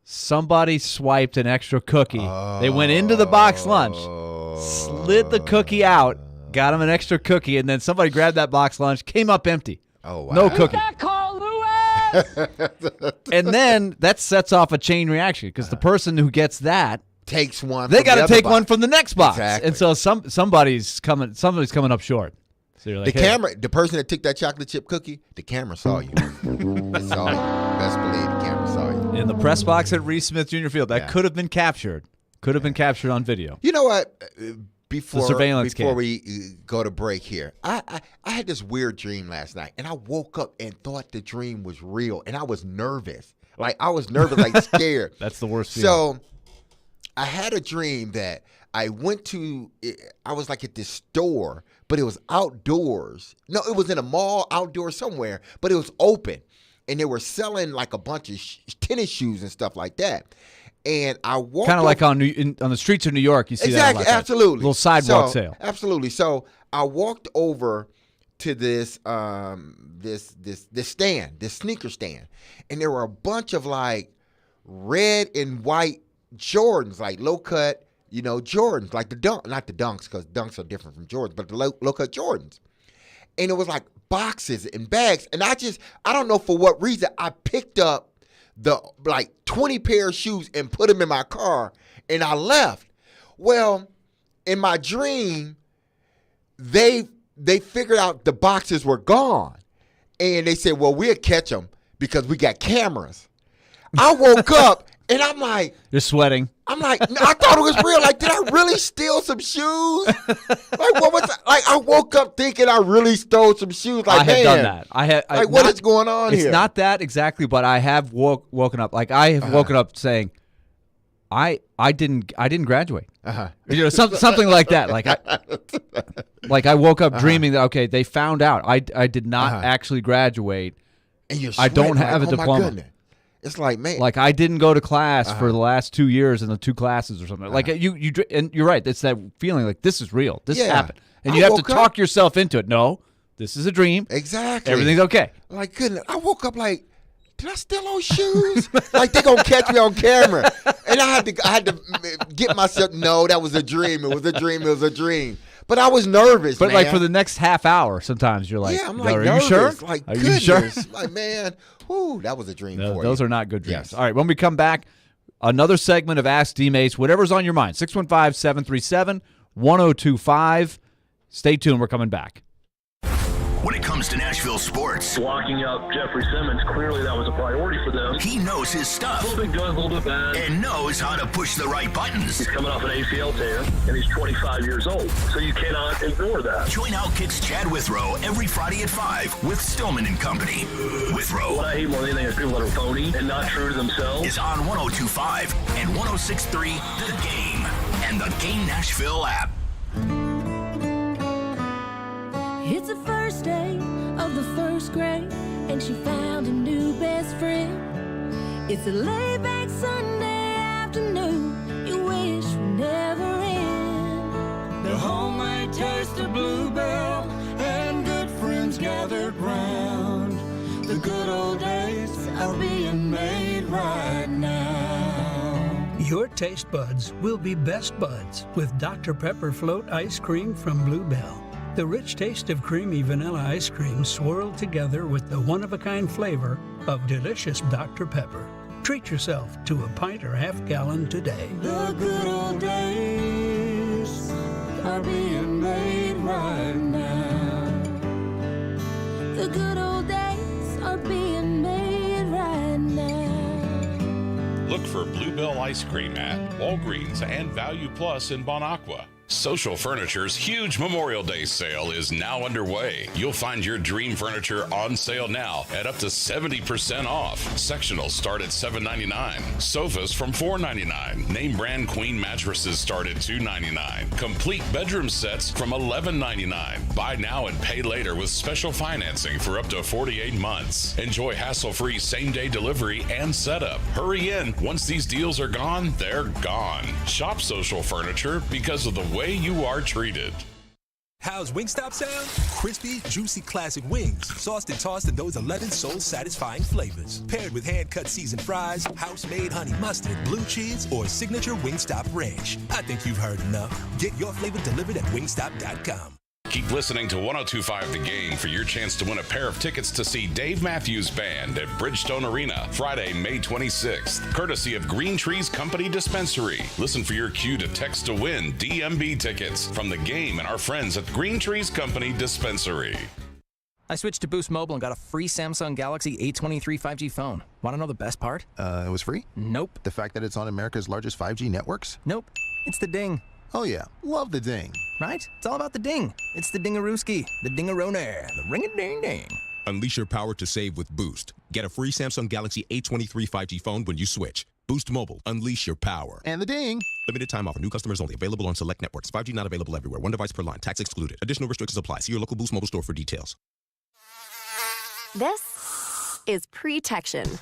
Speaker 7: Somebody swiped an extra cookie. They went into the box lunch, slid the cookie out, got them an extra cookie, and then somebody grabbed that box lunch, came up empty.
Speaker 8: Oh, wow.
Speaker 7: No cookie. And then that sets off a chain reaction because the person who gets that
Speaker 8: takes one.
Speaker 7: They got to take one from the next box,
Speaker 8: Exactly.
Speaker 7: and so somebody's coming up short. So you're like,
Speaker 8: the person that took that chocolate chip cookie, the camera saw you. They saw you. Best believe the camera saw you.
Speaker 7: In the press box at Reese Smith Jr. Field, that could have been captured. Could have been captured on video.
Speaker 8: You know what?
Speaker 7: Before
Speaker 8: we go to break here, I had this weird dream last night, and I woke up and thought the dream was real, and I was nervous. Like scared.
Speaker 7: That's the worst
Speaker 8: So
Speaker 7: feeling.
Speaker 8: I had a dream that I was like at this store, but it was outdoors. No, it was in a mall outdoors somewhere, but it was open. And they were selling like a bunch of tennis shoes and stuff like that. And I walked
Speaker 7: kind of like on the streets of New York, you see
Speaker 8: exactly,
Speaker 7: that a lot.
Speaker 8: Absolutely.
Speaker 7: Little sidewalk sale.
Speaker 8: Absolutely. So I walked over to this stand, this sneaker stand, and there were a bunch of like red and white Jordans, like low cut, Jordans, like not the Dunks, because Dunks are different from Jordans, but the low cut Jordans. And it was like boxes and bags, and I don't know for what reason, I picked up the like 20 pair of shoes and put them in my car, and I left. Well, in my dream, they figured out the boxes were gone, and they said, well, we'll catch them because we got cameras. I woke up, and I'm like,
Speaker 7: you're sweating.
Speaker 8: I'm like, no, I thought it was real. Like, did I really steal some shoes? Like, what was that? Like, I woke up thinking I really stole some shoes. Like,
Speaker 7: I have done that.
Speaker 8: Like, what is going on here?
Speaker 7: It's not that exactly, but I have woken up. Like, I have woken up saying, I didn't graduate. Something like that. Like I woke up dreaming that they found out I did not actually graduate.
Speaker 8: And you're
Speaker 7: I don't
Speaker 8: sweating,
Speaker 7: have a diploma.
Speaker 8: My goodness. It's like, man.
Speaker 7: Like, I didn't go to class for the last 2 years in the 2 classes or something. Like, you and you're right. It's that feeling like this is real. This happened. And you have to talk yourself into it. No, this is a dream.
Speaker 8: Exactly.
Speaker 7: Everything's okay.
Speaker 8: Like, goodness, I woke up like, did I steal on shoes? Like, they gonna catch me on camera. And I had to get myself, no, that was a dream. It was a dream. It was a dream. But I was nervous,
Speaker 7: But
Speaker 8: man.
Speaker 7: like for the next half hour, sometimes you're like,
Speaker 8: yeah, I'm like,
Speaker 7: are
Speaker 8: nervous.
Speaker 7: you sure?
Speaker 8: Like,
Speaker 7: are
Speaker 8: goodness.
Speaker 7: you sure?
Speaker 8: Like, man, whoo, that was a dream for you.
Speaker 7: Those are not good dreams.
Speaker 8: Yes.
Speaker 7: All right, when we come back, another segment of Ask D-Mase, whatever's on your mind, 615-737-1025. Stay tuned. We're coming back.
Speaker 1: When it comes to Nashville sports,
Speaker 2: locking up Jeffrey Simmons, clearly that was a priority for them.
Speaker 1: He knows his stuff.
Speaker 2: A little bit good, a little bit bad.
Speaker 1: And knows how to push the right buttons.
Speaker 2: He's coming off an ACL tear, and he's 25 years old, so you cannot ignore that.
Speaker 1: Join Outkick's Chad Withrow every Friday at 5 with Stillman and Company. Withrow.
Speaker 2: What I hate more than anything is people that are phony and not true to themselves.
Speaker 1: Is on 102.5 and 106.3 The Game and the Game Nashville app.
Speaker 3: It's the first day of the first grade, and she found a new best friend. It's a laid-back Sunday afternoon you wish would never end. The homemade taste of Bluebell and good friends gathered round. The good old days are being made right now.
Speaker 11: Your taste buds will be best buds with Dr. Pepper Float Ice Cream from Bluebell. The rich taste of creamy vanilla ice cream swirled together with the one-of-a-kind flavor of delicious Dr. Pepper. Treat yourself to a pint or half-gallon today.
Speaker 3: The good old days are being made right now. The good old days are being made right now.
Speaker 15: Look for Bluebell Ice Cream at Walgreens and Value Plus in Bon Aqua. Social Furniture's huge Memorial Day sale is now underway. You'll find your dream furniture on sale now at up to 70% off. Sectionals start at $7.99. Sofas from $4.99. Name brand queen mattresses start at $2.99. Complete bedroom sets from $11.99. Buy now and pay later with special financing for up to 48 months. Enjoy hassle-free same-day delivery and setup. Hurry in. Once these deals are gone, they're gone. Shop Social Furniture because of the way you are treated.
Speaker 20: How's Wingstop sound? Crispy, juicy classic wings, sauced and tossed in those 11 soul-satisfying flavors. Paired with hand-cut seasoned fries, house-made honey mustard, blue cheese, or signature Wingstop ranch. I think you've heard enough. Get your flavor delivered at wingstop.com.
Speaker 15: Keep listening to 102.5 The Game for your chance to win a pair of tickets to see Dave Matthews Band at Bridgestone Arena, Friday, May 26th, courtesy of Green Trees Company Dispensary. Listen for your cue to text to win DMB tickets from The Game and our friends at Green Trees Company Dispensary.
Speaker 21: I switched to Boost Mobile and got a free Samsung Galaxy A23 5G phone. Want to know the best part?
Speaker 23: It was free?
Speaker 21: Nope.
Speaker 23: The fact that it's on America's largest 5G networks?
Speaker 21: Nope. It's the ding.
Speaker 23: Oh yeah, love the ding.
Speaker 21: Right? It's all about the ding. It's the dingarooski, the dingaroner, the ring-a-ding-ding.
Speaker 28: Unleash your power to save with Boost. Get a free Samsung Galaxy A23 5G phone when you switch. Boost Mobile. Unleash your power.
Speaker 23: And the ding.
Speaker 28: Limited time offer. New customers only. Available on select networks. 5G not available everywhere. One device per line. Tax excluded. Additional restrictions apply. See your local Boost Mobile store for details.
Speaker 22: This is Pre-Tection.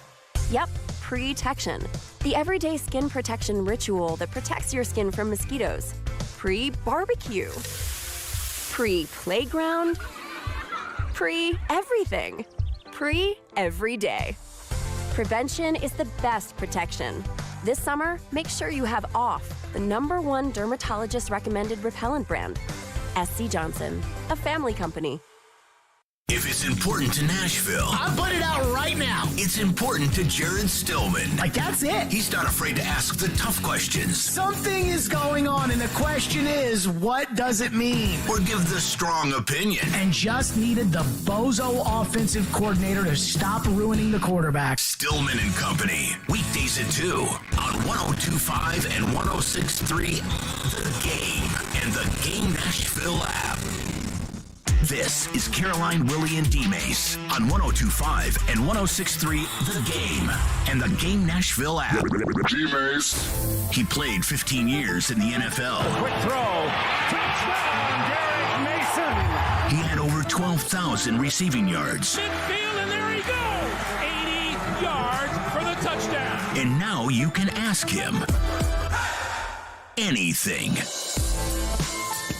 Speaker 22: Yep, Pre-Tection. The everyday skin protection ritual that protects your skin from mosquitoes. Pre-barbecue. Pre-playground. Pre-everything. Pre-every day. Prevention is the best protection. This summer, make sure you have OFF, the #1 dermatologist-recommended repellent brand. SC Johnson, a family company.
Speaker 1: If it's important to Nashville,
Speaker 5: I'll put it out right now.
Speaker 1: It's important to Jared Stillman.
Speaker 5: Like, that's it.
Speaker 1: He's not afraid to ask the tough questions.
Speaker 5: Something is going on, and the question is, what does it mean?
Speaker 1: Or give the strong opinion.
Speaker 5: And just needed the bozo offensive coordinator to stop ruining the quarterback.
Speaker 1: Stillman and Company. Weekdays at 2 on 102.5 and 106.3 The Game and the Game Nashville app. This is Caroline, Willy, and D-Mase on 102.5 and 106.3 The Game and the Game Nashville app. D-Mase. He played 15 years in the NFL.
Speaker 29: Quick throw. Touchdown, Derek Mason.
Speaker 1: He had over 12,000 receiving yards.
Speaker 29: Midfield, and there he goes. 80 yards for the touchdown.
Speaker 1: And now you can ask him anything.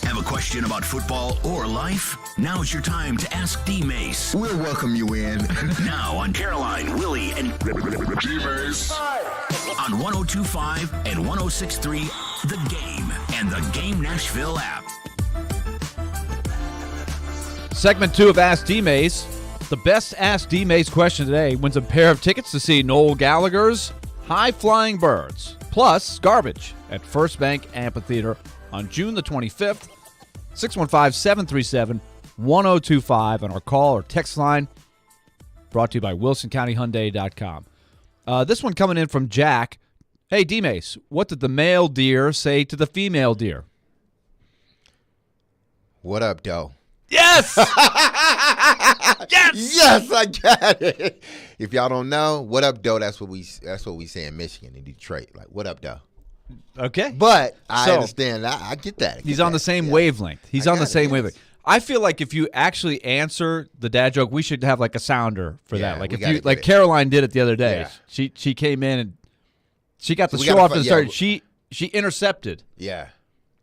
Speaker 1: Have a question about football or life? Now's your time to ask D-Mase.
Speaker 23: We'll welcome you in.
Speaker 1: Now on Caroline, Willy, and
Speaker 23: D-Mase.
Speaker 1: On 102.5 and 106.3, The Game and the Game Nashville app.
Speaker 7: Segment 2 of Ask D-Mase. The best Ask D-Mase question today wins a pair of tickets to see Noel Gallagher's High Flying Birds, plus garbage at First Bank Amphitheater on June the 25th. 615-737-1025 on our call or text line, brought to you by WilsonCountyHyundai.com. This one coming in from Jack. Hey, D-Mase, what did the male deer say to the female deer?
Speaker 8: What up, Doe?
Speaker 7: Yes!
Speaker 8: Yes! Yes, I got it. If y'all don't know, what up, Doe? That's what we say in Michigan, in Detroit. Like, what up, Doe?
Speaker 7: Okay.
Speaker 8: But I understand. I get that.
Speaker 7: He's on the same wavelength. He's on the same wavelength. I feel like if you actually answer the dad joke, we should have like a sounder for that. Like if you, like Caroline did it the other day. Yeah. She came in and she got the show off to the start. She intercepted.
Speaker 8: Yeah.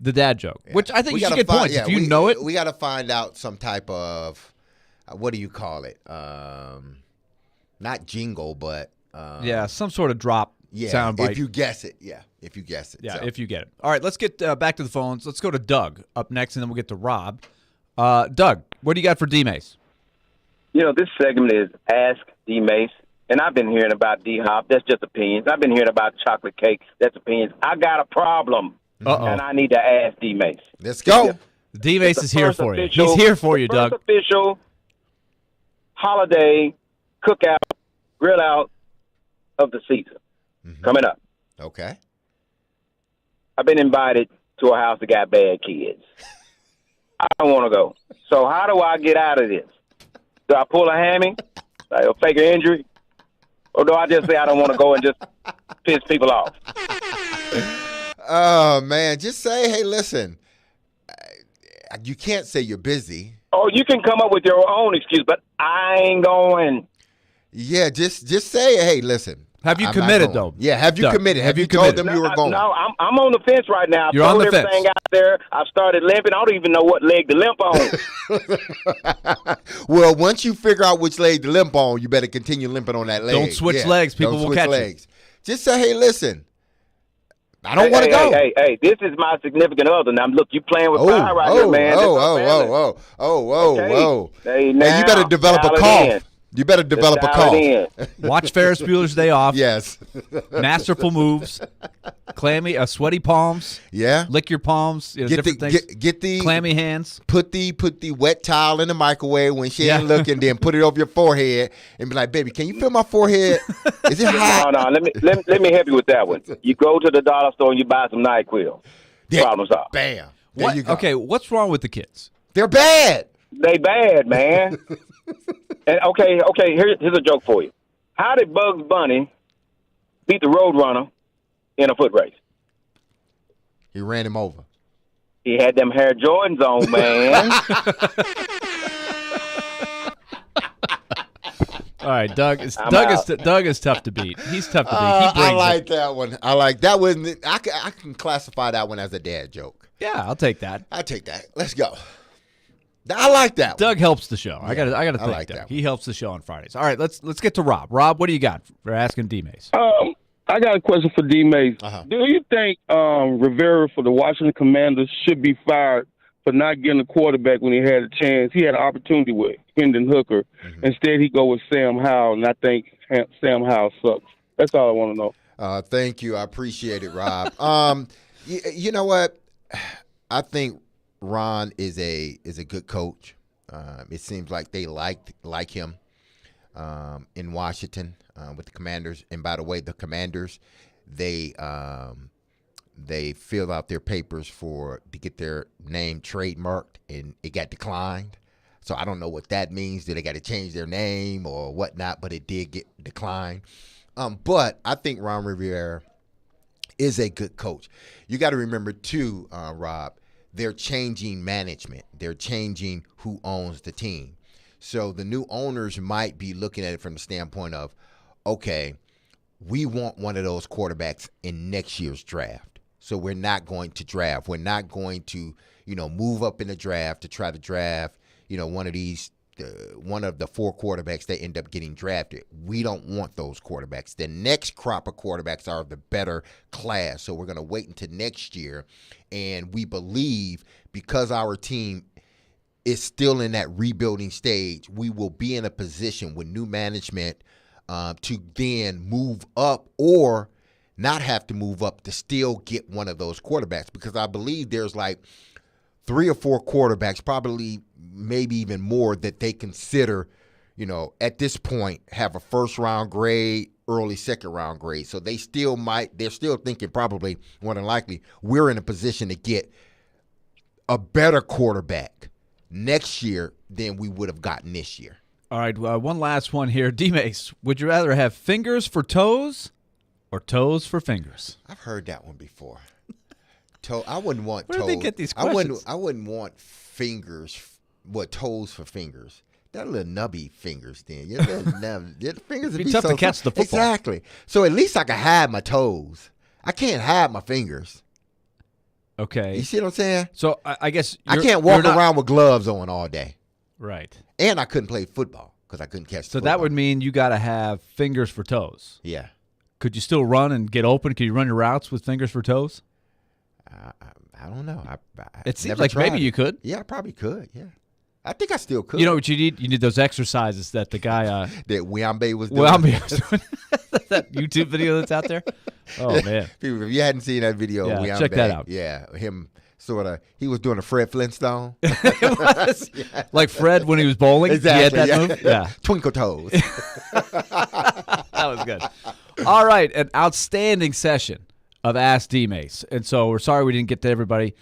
Speaker 7: The dad joke, which I think you should get points if you know it.
Speaker 8: We got to find out some type of what do you call it? Not jingle, but
Speaker 7: some sort of drop soundbite.
Speaker 8: If you guess it, if you guess it.
Speaker 7: If you get it. All right, let's get back to the phones. Let's go to Doug up next, and then we'll get to Rob. Doug, what do you got for D-Mase?
Speaker 6: You know, this segment is Ask D-Mase, and I've been hearing about D-Hop. That's just opinions. I've been hearing about chocolate cake. That's opinions. I got a problem, and I need to ask D-Mase.
Speaker 8: Let's go.
Speaker 7: D-Mase is here for you. He's here for you, Doug.
Speaker 6: First official holiday cookout, grill out of the season coming up.
Speaker 8: Okay.
Speaker 6: I've been invited to a house that got bad kids. I don't want to go. So how do I get out of this? Do I pull a hammy, like a fake injury, or do I just say I don't want to go and just piss people off?
Speaker 8: Oh, man. Just say, hey, listen, you can't say you're busy.
Speaker 6: Oh, you can come up with your own excuse, but I ain't going.
Speaker 8: Yeah, just say, hey, listen.
Speaker 7: Have you committed, though?
Speaker 8: Yeah, have you committed? Have you
Speaker 6: committed?
Speaker 8: told them you were going?
Speaker 6: No, I'm on the fence right now.
Speaker 7: You're on the fence.
Speaker 6: Everything out there. I've started limping. I don't even know what leg to limp on.
Speaker 8: Well, once you figure out which leg to limp on, you better continue limping on that leg.
Speaker 7: Don't switch legs. People will catch you.
Speaker 8: Just say, hey, listen. I don't want to go.
Speaker 6: Hey, this is my significant other. Now, look, you playing with fire right here, man.
Speaker 8: Whoa. Hey, now, you better develop a cough. You better develop a cough.
Speaker 7: Watch Ferris Bueller's Day Off.
Speaker 8: Yes.
Speaker 7: Masterful moves. Clammy, sweaty palms.
Speaker 8: Yeah.
Speaker 7: Lick your palms. You know, different things.
Speaker 8: Get the
Speaker 7: clammy hands.
Speaker 8: Put the wet towel in the microwave when she ain't looking. Then put it over your forehead and be like, baby, can you feel my forehead? Is it hot?
Speaker 6: No. Let me help you with that one. You go to the dollar store and you buy some NyQuil. Problem solved.
Speaker 8: Bam.
Speaker 7: There you go. Okay, what's wrong with the kids?
Speaker 8: They're bad.
Speaker 6: They bad, man. And okay. Here's a joke for you. How did Bugs Bunny beat the Roadrunner in a foot race?
Speaker 8: He ran him over.
Speaker 6: He had them Air Jordans on, man.
Speaker 7: All right, Doug is tough to beat. He's tough to beat.
Speaker 8: I like that one. I like that one. I can classify that one as a dad joke.
Speaker 7: Yeah, I'll take that.
Speaker 8: I'll take that. Let's go. I like that one.
Speaker 7: Doug helps the show. I got to thank
Speaker 8: like
Speaker 7: Doug.
Speaker 8: that.
Speaker 7: He helps the show on Fridays. All right, let's get to Rob. Rob, what do you got for asking D-Mase?
Speaker 9: I got a question for D-Mase. Do you think Rivera for the Washington Commanders should be fired for not getting a quarterback when he had a chance? He had an opportunity with Hendon Hooker. Instead, he go with Sam Howell, and I think Sam Howell sucks. That's all I want to know.
Speaker 8: Thank you. I appreciate it, Rob. You know what? I think Ron is a good coach. It seems like they like him in Washington with the Commanders. And by the way, the Commanders they filled out their papers to get their name trademarked, and it got declined. So I don't know what that means. Did they got to change their name or whatnot? But it did get declined. But I think Ron Rivera is a good coach. You got to remember too, Rob. They're changing management. They're changing who owns the team. So the new owners might be looking at it from the standpoint of, okay, we want one of those quarterbacks in next year's draft. So we're not going to draft. We're not going to, move up in the draft to try to draft, one of the 4 quarterbacks that end up getting drafted. We don't want those quarterbacks. The next crop of quarterbacks are the better class. So we're going to wait until next year. And we believe because our team is still in that rebuilding stage, we will be in a position with new management to then move up or not have to move up to still get one of those quarterbacks, because I believe there's like 3 or 4 quarterbacks, probably maybe even more, that they consider, at this point have a first-round grade, early second-round grade. So they're still thinking probably, more than likely, we're in a position to get a better quarterback next year than we would have gotten this year.
Speaker 7: All right, one last one here. D-Mase, would you rather have fingers for toes or toes for fingers?
Speaker 8: I've heard that one before. I wouldn't want toes.
Speaker 7: Where do they get these questions?
Speaker 8: I wouldn't want fingers, toes for fingers. That little nubby fingers then. Your fingers would be
Speaker 7: tough
Speaker 8: so
Speaker 7: to catch the football.
Speaker 8: Exactly. So at least I can hide my toes. I can't hide my fingers.
Speaker 7: Okay.
Speaker 8: You see what I'm saying?
Speaker 7: So I guess
Speaker 8: I can't walk around with gloves on all day.
Speaker 7: Right.
Speaker 8: And I couldn't play football because I couldn't catch the
Speaker 7: So
Speaker 8: football.
Speaker 7: that would mean you got to have fingers for toes.
Speaker 8: Yeah.
Speaker 7: Could you still run and get open? Could you run your routes with fingers for toes?
Speaker 8: I don't know.
Speaker 7: It seems like maybe you could.
Speaker 8: Yeah, I probably could. Yeah. I think I still could.
Speaker 7: You know what you need? You need those exercises that the guy
Speaker 8: that Wambe was doing.
Speaker 7: That YouTube video that's out there. Oh man!
Speaker 8: People, if you hadn't seen that video,
Speaker 7: yeah, check that out.
Speaker 8: Yeah, him he was doing a Fred Flintstone.
Speaker 7: It was like Fred when he was bowling.
Speaker 8: Exactly.
Speaker 7: He had that move. Yeah,
Speaker 8: twinkle toes.
Speaker 7: That was good. All right, an outstanding session of Ask D-Mase, and so we're sorry we didn't get to everybody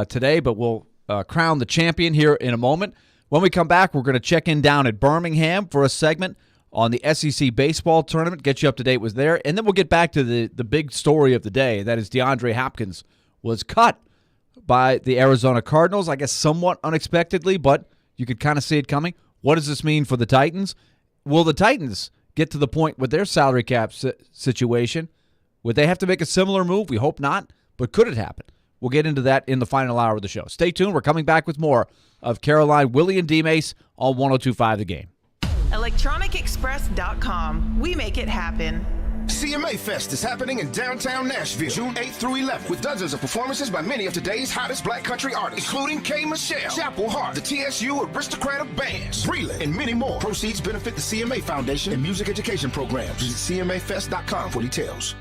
Speaker 7: today, but we'll crown the champion here in a moment. When we come back, we're going to check in down at Birmingham for a segment on the SEC baseball tournament, get you up to date with there, and then we'll get back to the big story of the day. That is DeAndre Hopkins was cut by the Arizona Cardinals, I guess somewhat unexpectedly, but you could kind of see it coming. What does this mean for the Titans? Will the Titans get to the point with their salary cap situation? Would they have to make a similar move? We hope not, but could it happen? We'll get into that in the final hour of the show. Stay tuned. We're coming back with more of Caroline, Willy, and D-Mace on 102.5 The Game.
Speaker 12: ElectronicExpress.com. We make it happen.
Speaker 14: CMA Fest is happening in downtown Nashville, June 8th through 11th, with dozens of performances by many of today's hottest black country artists, including K. Michelle, Chapel Hart, the TSU Aristocrat of Bands, Breland, and many more. Proceeds benefit the CMA Foundation and music education programs. Visit CMAFest.com for details.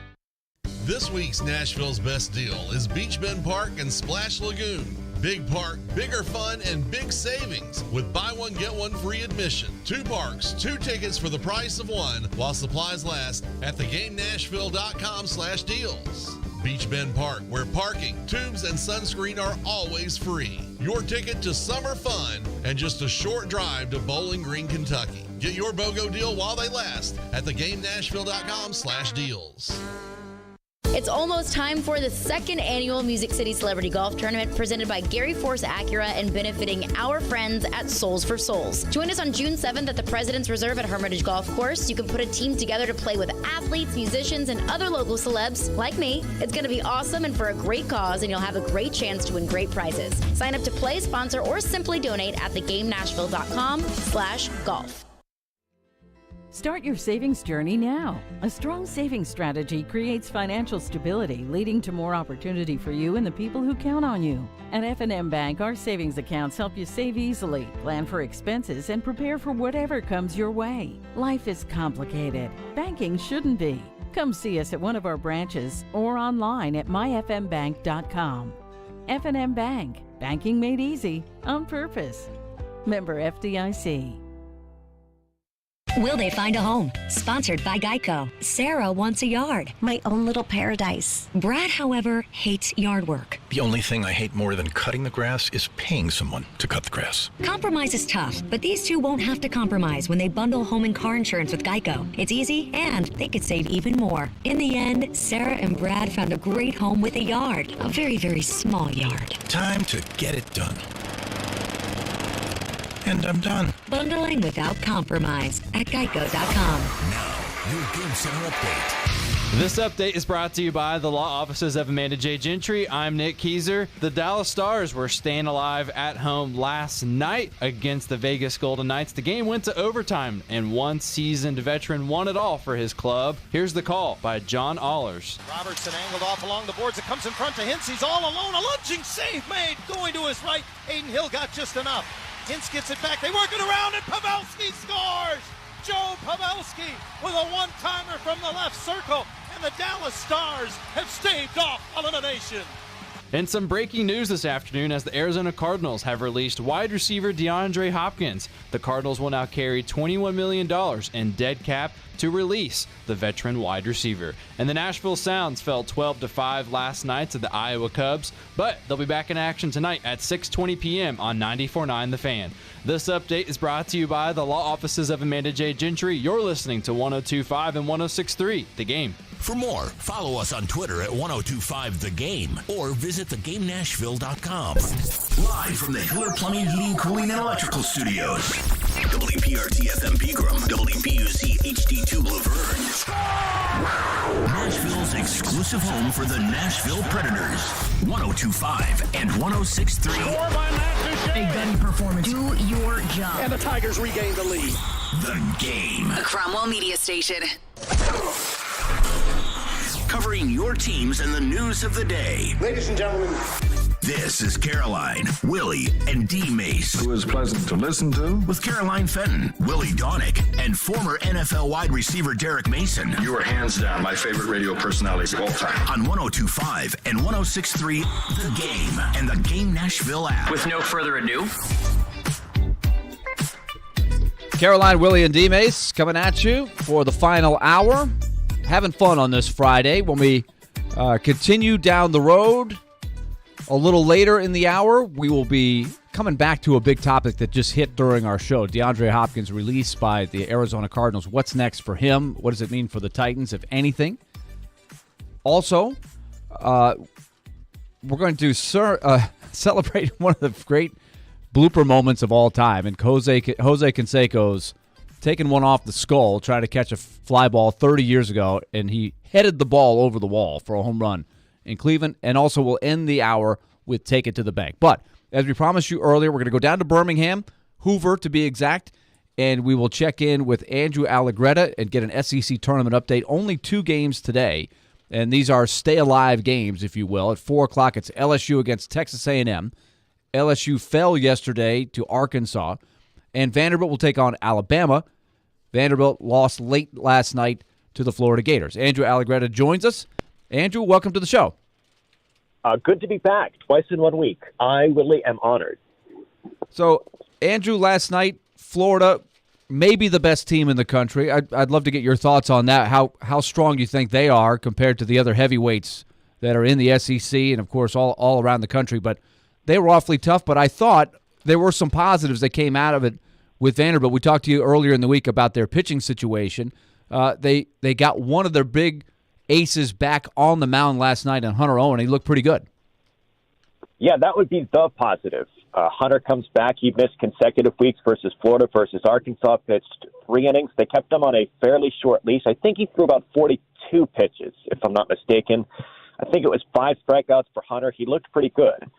Speaker 16: This week's Nashville's Best Deal is Beach Bend Park and Splash Lagoon. Big park, bigger fun, and big savings with buy one, get one free admission. 2 parks, 2 tickets for the price of 1 while supplies last at thegamenashville.com/deals. Beach Bend Park, where parking, tubes, and sunscreen are always free. Your ticket to summer fun and just a short drive to Bowling Green, Kentucky. Get your BOGO deal while they last at thegamenashville.com/deals.
Speaker 17: It's almost time for the 2nd annual Music City Celebrity Golf Tournament presented by Gary Force Acura and benefiting our friends at Souls for Souls. Join us on June 7th at the President's Reserve at Hermitage Golf Course. You can put a team together to play with athletes, musicians, and other local celebs like me. It's going to be awesome and for a great cause, and you'll have a great chance to win great prizes. Sign up to play, sponsor, or simply donate at thegamenashville.com/golf.
Speaker 18: Start your savings journey now. A strong savings strategy creates financial stability, leading to more opportunity for you and the people who count on you. At F&M Bank, our savings accounts help you save easily, plan for expenses, and prepare for whatever comes your way. Life is complicated. Banking shouldn't be. Come see us at one of our branches or online at myfmbank.com. F&M Bank. Banking made easy on purpose. Member FDIC.
Speaker 24: Will they find a home? Sponsored by Geico. Sarah wants a yard.
Speaker 25: My own little paradise.
Speaker 24: Brad, however, hates yard work.
Speaker 26: The only thing I hate more than cutting the grass is paying someone to cut the grass.
Speaker 24: Compromise is tough, but these two won't have to compromise when they bundle home and car insurance with Geico. It's easy, and they could save even more. In the end, Sarah and Brad found a great home with a yard. A very, very small yard.
Speaker 26: Time to get it done. And I'm done.
Speaker 24: Bundling without compromise at geico.com.
Speaker 1: Now, your Game Center update.
Speaker 2: This update is brought to you by the law offices of Amanda J. Gentry. I'm Nick Keyser. The Dallas Stars were staying alive at home last night against the Vegas Golden Knights. The game went to overtime, and one seasoned veteran won it all for his club. Here's the call by John Allers.
Speaker 3: Robertson angled off along the boards. It comes in front to Hintz. He's all alone. A lunging save made. Going to his right. Aiden Hill got just enough. Hintz gets it back. They work it around, and Pavelski scores. Joe Pavelski with a one-timer from the left circle. And the Dallas Stars have staved off elimination.
Speaker 2: And some breaking news this afternoon as the Arizona Cardinals have released wide receiver DeAndre Hopkins. The Cardinals will now carry $21 million in dead cap to release the veteran wide receiver. And the Nashville Sounds fell 12-5 last night to the Iowa Cubs, but they'll be back in action tonight at 6:20 p.m. on 94.9 The Fan. This update is brought to you by the law offices of Amanda J. Gentry. You're listening to 102.5 and 106.3 The Game.
Speaker 1: For more, follow us on Twitter at 1025 The Game or visit thegamenashville.com. Live from the Hiller Plumbing, Heating, Cooling, and Electrical Studios. WPRT FM Pegram, WPUC HD2 Laverne. Nashville's exclusive home for the Nashville Predators. 1025 and 1063.
Speaker 5: A gunny performance. Do your job.
Speaker 29: And the Tigers regain the lead.
Speaker 1: The Game.
Speaker 4: A Cromwell media station.
Speaker 1: Covering your teams and the news of the day.
Speaker 14: Ladies and gentlemen,
Speaker 1: this is Caroline, Willy, and D-Mase.
Speaker 23: Who is pleasant to listen to.
Speaker 1: With Caroline Fenton, Willie Donick, and former NFL wide receiver Derek Mason.
Speaker 23: You are hands down my favorite radio personalities of all time.
Speaker 1: On 1025 and 1063 The Game and the Game Nashville app.
Speaker 10: With no further ado,
Speaker 7: Caroline, Willie, and D-Mase coming at you for the final hour. Having fun on this Friday when we continue down the road. A little later in the hour, we will be coming back to a big topic that just hit during our show. DeAndre Hopkins released by the Arizona Cardinals. What's next for him? What does it mean for the Titans, if anything? Also, we're going to celebrate one of the great blooper moments of all time. And Jose Canseco's taking one off the skull, trying to catch a fly ball 30 years ago, and he headed the ball over the wall for a home run in Cleveland, and also we'll end the hour with Take It to the Bank. But as we promised you earlier, we're going to go down to Birmingham, Hoover to be exact, and we will check in with Andrew Allegretta and get an SEC tournament update. Only 2 games today, and these are stay-alive games, if you will. At 4 o'clock, it's LSU against Texas A&M. LSU fell yesterday to Arkansas, and Vanderbilt will take on Alabama. Vanderbilt lost late last night to the Florida Gators. Andrew Allegretta joins us. Andrew, welcome to the show.
Speaker 11: Good to be back twice in 1 week. I really am honored.
Speaker 7: So, Andrew, last night, Florida, maybe the best team in the country. I'd love to get your thoughts on that, how strong you think they are compared to the other heavyweights that are in the SEC and, of course, all around the country. But they were awfully tough, but I thought there were some positives that came out of it with Vanderbilt. We talked to you earlier in the week about their pitching situation. They got one of their big aces back on the mound last night in Hunter Owen. He looked pretty good.
Speaker 11: Yeah, that would be the positive. Hunter comes back. He missed consecutive weeks versus Florida versus Arkansas, pitched 3 innings. They kept him on a fairly short leash. I think he threw about 42 pitches, if I'm not mistaken. I think it was 5 strikeouts for Hunter. He looked pretty good.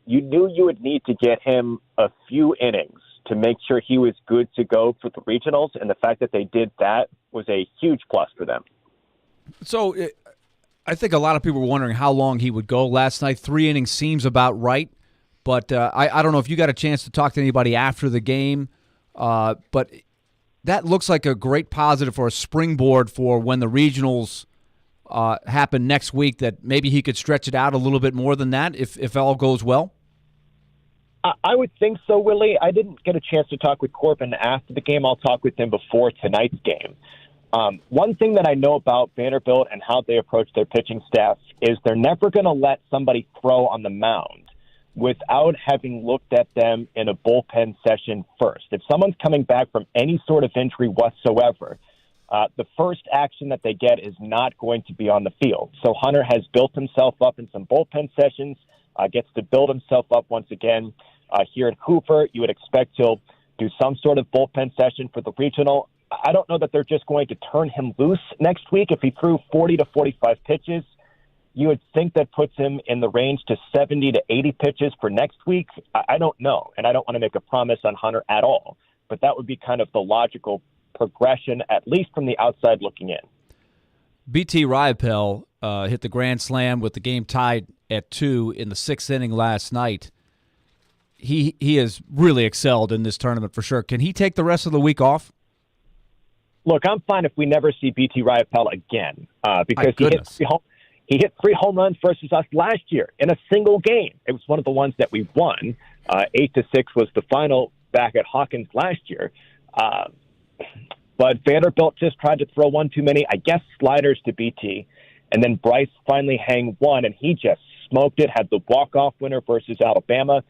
Speaker 11: You knew you would need to get him a few innings to make sure he was good to go for the regionals, and the fact that they did that was a huge plus for them.
Speaker 7: So I think a lot of people were wondering how long he would go last night. 3 innings seems about right, but I don't know if you got a chance to talk to anybody after the game, but that looks like a great positive for a springboard for when the regionals happen next week, that maybe he could stretch it out a little bit more than that if all goes well.
Speaker 11: I would think so, Willie. I didn't get a chance to talk with Corbin after the game. I'll talk with him before tonight's game. One thing that I know about Vanderbilt and how they approach their pitching staff is they're never going to let somebody throw on the mound without having looked at them in a bullpen session first. If someone's coming back from any sort of injury whatsoever, the first action that they get is not going to be on the field. So Hunter has built himself up in some bullpen sessions, gets to build himself up once again here in Hoover. You would expect he'll do some sort of bullpen session for the regional. I don't know that they're just going to turn him loose next week. If he threw 40 to 45 pitches, you would think that puts him in the range to 70 to 80 pitches for next week. I don't know, and I don't want to make a promise on Hunter at all, but that would be kind of the logical progression, at least from the outside looking in.
Speaker 7: BT Riopel hit the grand slam with the game tied at 2 in the 6th inning last night. He has really excelled in this tournament for sure. Can he take the rest of the week off?
Speaker 11: Look, I'm fine if we never see BT Riopel again because he hit 3 home runs versus us last year in a single game. It was one of the ones that we won. 8-6 was the final back at Hawkins last year. But Vanderbilt just tried to throw one too many, I guess, sliders to BT. And then Bryce finally hang one, and he just smoked it, had the walk-off winner versus Alabama.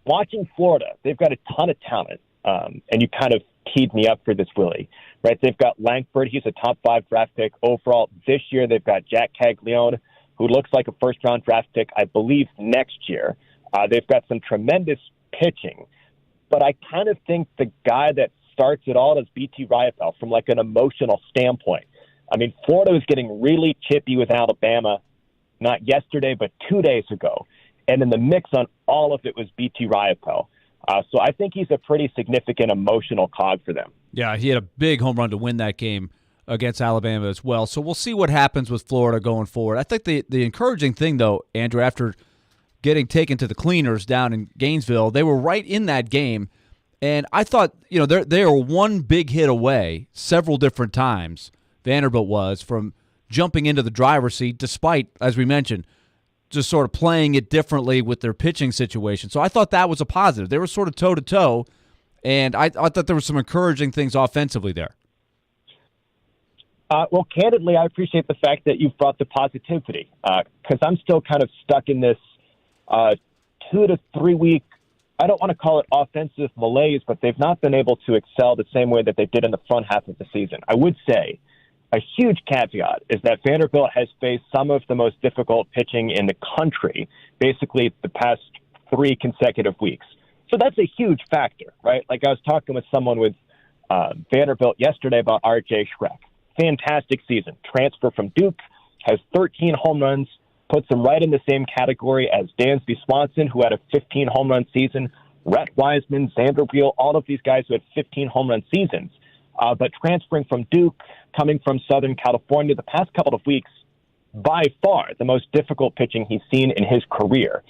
Speaker 11: Watching Florida, they've got a ton of talent. And you kind of teed me up for this, Willie, right? They've got Langford. He's a top 5 draft pick overall. This year, they've got Jack Caglione, who looks like a first-round draft pick, I believe, next year. They've got some tremendous pitching. But I kind of think the guy that starts it all is BT Riopel from like an emotional standpoint. I mean, Florida was getting really chippy with Alabama, not yesterday, but 2 days ago. And in the mix on all of it was BT Riopel. So I think he's a pretty significant emotional cog for them.
Speaker 7: Yeah, he had a big home run to win that game against Alabama as well. So we'll see what happens with Florida going forward. I think the encouraging thing, though, Andrew, after getting taken to the cleaners down in Gainesville, they were right in that game. And I thought, they were one big hit away several different times, Vanderbilt was, from jumping into the driver's seat, despite, as we mentioned, just sort of playing it differently with their pitching situation. So I thought that was a positive. They were sort of toe-to-toe, and I thought there were some encouraging things offensively there.
Speaker 11: Well, candidly, I appreciate the fact that you've brought the positivity, because I'm still kind of stuck in this 2 to 3 week, I don't want to call it offensive malaise, but they've not been able to excel the same way that they did in the front half of the season. I would say a huge caveat is that Vanderbilt has faced some of the most difficult pitching in the country, basically the past 3 consecutive weeks. So that's a huge factor, right? Like I was talking with someone with Vanderbilt yesterday about R.J. Schreck. Fantastic season. Transfer from Duke, has 13 home runs, puts him right in the same category as Dansby Swanson, who had a 15 home run season, Rhett Wiseman, Xander Beal, all of these guys who had 15 home run seasons. But transferring from Duke, coming from Southern California, the past couple of weeks, by far the most difficult pitching he's seen in his career.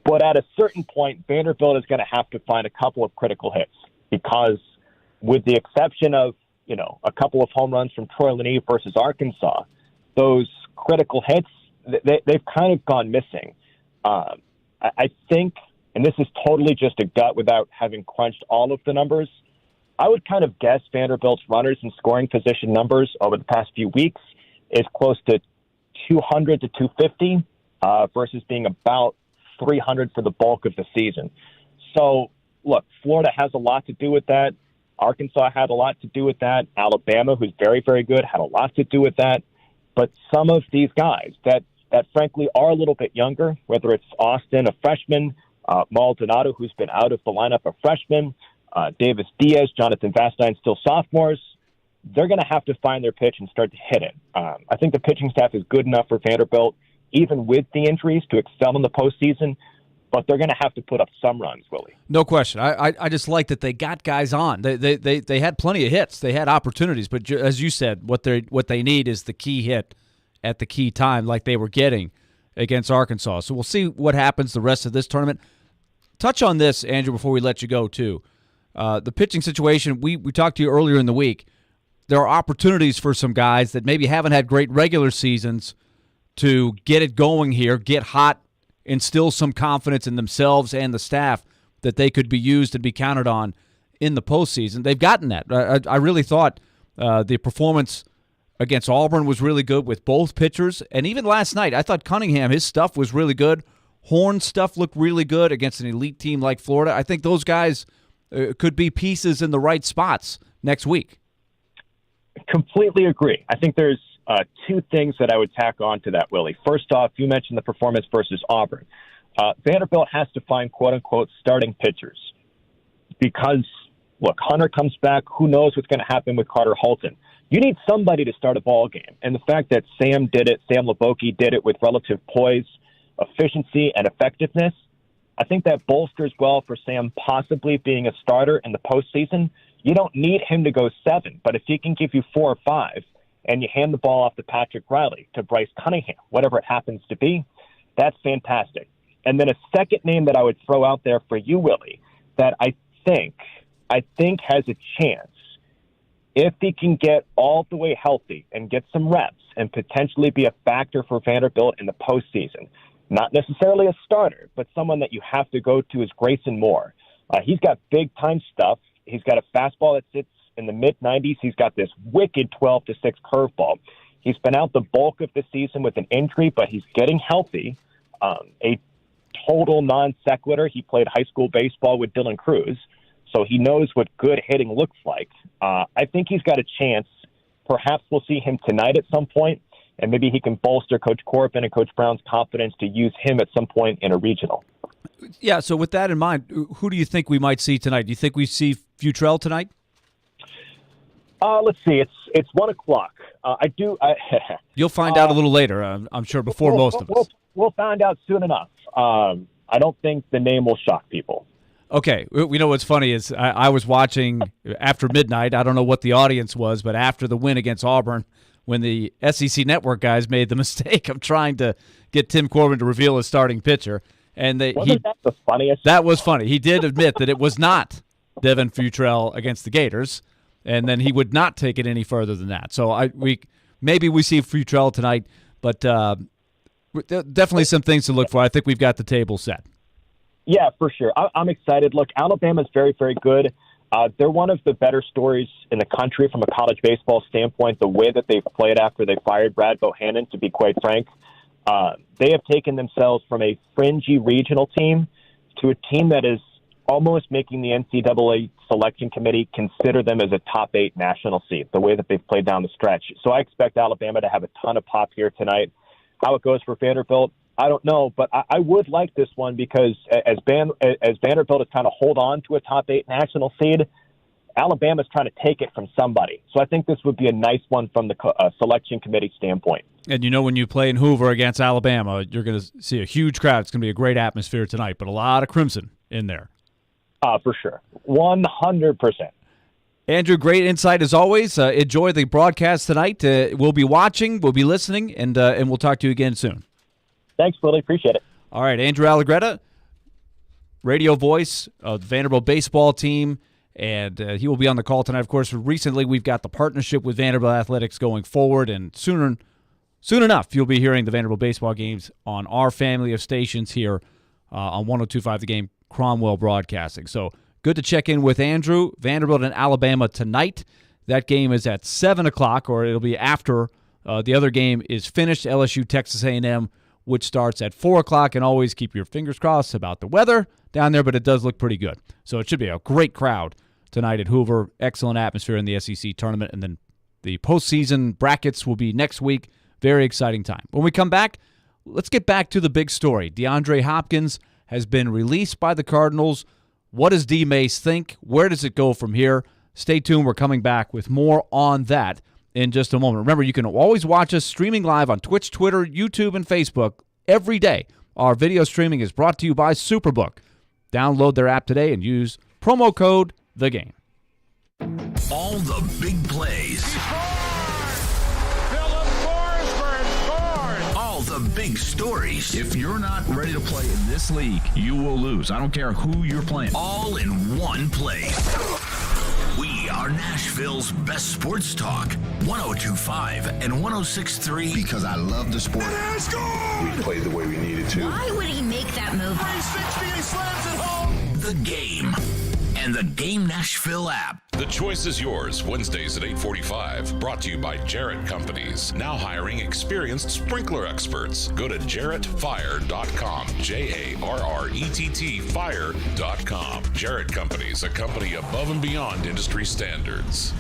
Speaker 11: But at a certain point, Vanderbilt is going to have to find a couple of critical hits because with the exception of, a couple of home runs from Troy Lenee versus Arkansas, those critical hits, they've kind of gone missing. I think, and this is totally just a gut without having crunched all of the numbers, I would kind of guess Vanderbilt's runners in scoring position numbers over the past few weeks is close to 200 to 250 versus being about 300 for the bulk of the season. So, look, Florida has a lot to do with that. Arkansas had a lot to do with that. Alabama, who's very, very good, had a lot to do with that. But some of these guys that frankly are a little bit younger, whether it's Austin, a freshman, Maldonado, who's been out of the lineup, a freshman, Davis Diaz, Jonathan Vastine, still sophomores, they're going to have to find their pitch and start to hit it. I think the pitching staff is good enough for Vanderbilt, even with the injuries, to excel in the postseason, but they're going to have to put up some runs, Willie.
Speaker 7: No question. I just like that they got guys on. They had plenty of hits. They had opportunities, but as you said, what they need is the key hit at the key time, like they were getting against Arkansas. So we'll see what happens the rest of this tournament. Touch on this, Andrew, before we let you go, too. The pitching situation, we talked to you earlier in the week. There are opportunities for some guys that maybe haven't had great regular seasons to get it going here, get hot, instill some confidence in themselves and the staff that they could be used and be counted on in the postseason. They've gotten that. I really thought the performance against Auburn was really good with both pitchers. And even last night, I thought Cunningham, his stuff was really good. Horn's stuff looked really good against an elite team like Florida. I think those guys could be pieces in the right spots next week.
Speaker 11: Completely agree. I think there's 2 things that I would tack on to that, Willie. First off, you mentioned the performance versus Auburn. Vanderbilt has to find quote-unquote starting pitchers because look, Hunter comes back. Who knows what's going to happen with Carter Holton? You need somebody to start a ball game. And the fact that Sam Leboki did it with relative poise, efficiency, and effectiveness, I think that bolsters well for Sam possibly being a starter in the postseason. You don't need him to go 7, but if he can give you 4 or 5 and you hand the ball off to Patrick Riley, to Bryce Cunningham, whatever it happens to be, that's fantastic. And then a second name that I would throw out there for you, Willie, that I think has a chance, if he can get all the way healthy and get some reps and potentially be a factor for Vanderbilt in the postseason. Not necessarily a starter, but someone that you have to go to is Grayson Moore. He's got big-time stuff. He's got a fastball that sits in the mid-90s. He's got this wicked 12-6 curveball. He's been out the bulk of the season with an injury, but he's getting healthy. A total non-sequitur. He played high school baseball with Dylan Cruz, so he knows what good hitting looks like. I think he's got a chance. Perhaps we'll see him tonight at some point, and maybe he can bolster Coach Corbin and Coach Brown's confidence to use him at some point in a regional.
Speaker 7: Yeah, so with that in mind, who do you think we might see tonight? Do you think we see Futrell tonight?
Speaker 11: Let's see. It's 1 o'clock.
Speaker 7: You'll find out a little later, I'm sure, before most of us.
Speaker 11: We'll find out soon enough. I don't think the name will shock people.
Speaker 7: Okay. We know what's funny is I was watching after midnight. I don't know what the audience was, but after the win against Auburn, when the SEC Network guys made the mistake of trying to get Tim Corbin to reveal his starting pitcher. And
Speaker 11: Wasn't that the funniest?
Speaker 7: That was funny. He did admit that it was not Devin Futrell against the Gators, and then he would not take it any further than that. So maybe we see Futrell tonight, but definitely some things to look for. I think we've got the table set.
Speaker 11: Yeah, for sure. I'm excited. Look, Alabama's very, very good. They're one of the better stories in the country from a college baseball standpoint, the way that they've played after they fired Brad Bohannon, to be quite frank. They have taken themselves from a fringy regional team to a team that is almost making the NCAA selection committee consider them as a top 8 national seed, the way that they've played down the stretch. So I expect Alabama to have a ton of pop here tonight. How it goes for Vanderbilt, I don't know, but I would like this one because as Vanderbilt is trying to hold on to a top 8 national seed, Alabama's trying to take it from somebody. So I think this would be a nice one from the selection committee standpoint.
Speaker 7: And when you play in Hoover against Alabama, you're going to see a huge crowd. It's going to be a great atmosphere tonight, but a lot of Crimson in there.
Speaker 11: For sure. 100%.
Speaker 7: Andrew, great insight as always. Enjoy the broadcast tonight. We'll be watching, we'll be listening, and we'll talk to you again soon.
Speaker 11: Thanks, Willie. Appreciate it.
Speaker 7: All right, Andrew Allegretta, radio voice of the Vanderbilt baseball team, and he will be on the call tonight. Of course, recently we've got the partnership with Vanderbilt Athletics going forward, and soon enough you'll be hearing the Vanderbilt baseball games on our family of stations here on 102.5 The Game, Cromwell Broadcasting. So good to check in with Andrew. Vanderbilt and Alabama tonight. That game is at 7 o'clock, or it'll be after the other game is finished, LSU, Texas A&M, which starts at 4 o'clock. And always keep your fingers crossed about the weather down there, but it does look pretty good. So it should be a great crowd tonight at Hoover. Excellent atmosphere in the SEC tournament. And then the postseason brackets will be next week. Very exciting time. When we come back, let's get back to the big story. DeAndre Hopkins has been released by the Cardinals. What does D-Mase think? Where does it go from here? Stay tuned. We're coming back with more on that in just a moment. Remember, you can always watch us streaming live on Twitch, Twitter, YouTube, and Facebook every day. Our video streaming is brought to you by Superbook. Download their app today and use promo code THEGAME.
Speaker 1: All the big plays. All the big stories.
Speaker 23: If you're not ready to play in this league, you will lose. I don't care who you're playing.
Speaker 1: All in one place. We are Nashville's best sports talk. 102.5 and 106.3.
Speaker 14: Because I love the sport.
Speaker 23: We played the way we needed to.
Speaker 24: Why would he make that move?
Speaker 23: 360, he slams it home.
Speaker 1: The Game and the Game Nashville app.
Speaker 4: The choice is yours. Wednesdays at 8:45. Brought to you by Jarrett Companies. Now hiring experienced sprinkler experts. Go to jarrettfire.com. JARRETT fire.com. Jarrett Companies, a company above and beyond industry standards.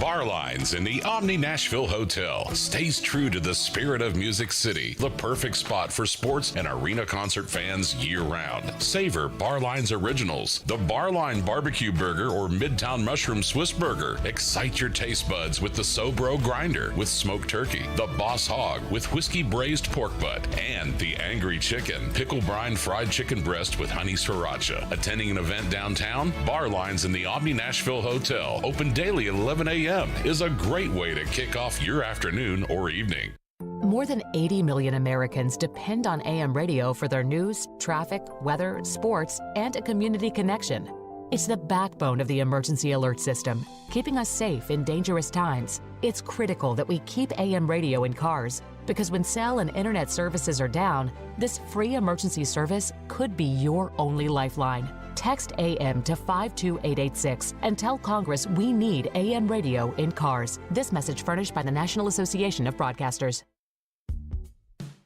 Speaker 4: Bar Lines in the Omni Nashville Hotel stays true to the spirit of Music City, the perfect spot for sports and arena concert fans year-round. Savor Bar Lines Originals, the Bar Line Barbecue Burger or Midtown Mushroom Swiss Burger. Excite your taste buds with the Sobro Grinder with smoked turkey, the Boss Hog with whiskey braised pork butt, and the Angry Chicken, pickle brine fried chicken breast with honey sriracha. Attending an event downtown? Bar Lines in the Omni Nashville Hotel, open daily at 11 a.m. is a great way to kick off your afternoon or evening.
Speaker 10: More than 80 million Americans depend on AM radio for their news, traffic, weather, sports, and a community connection. It's the backbone of the emergency alert system, keeping us safe in dangerous times. It's critical that we keep AM radio in cars, because when cell and internet services are down, this free emergency service could be your only lifeline. Text AM to 52886 and tell Congress we need AM radio in cars. This message furnished by the National Association of Broadcasters.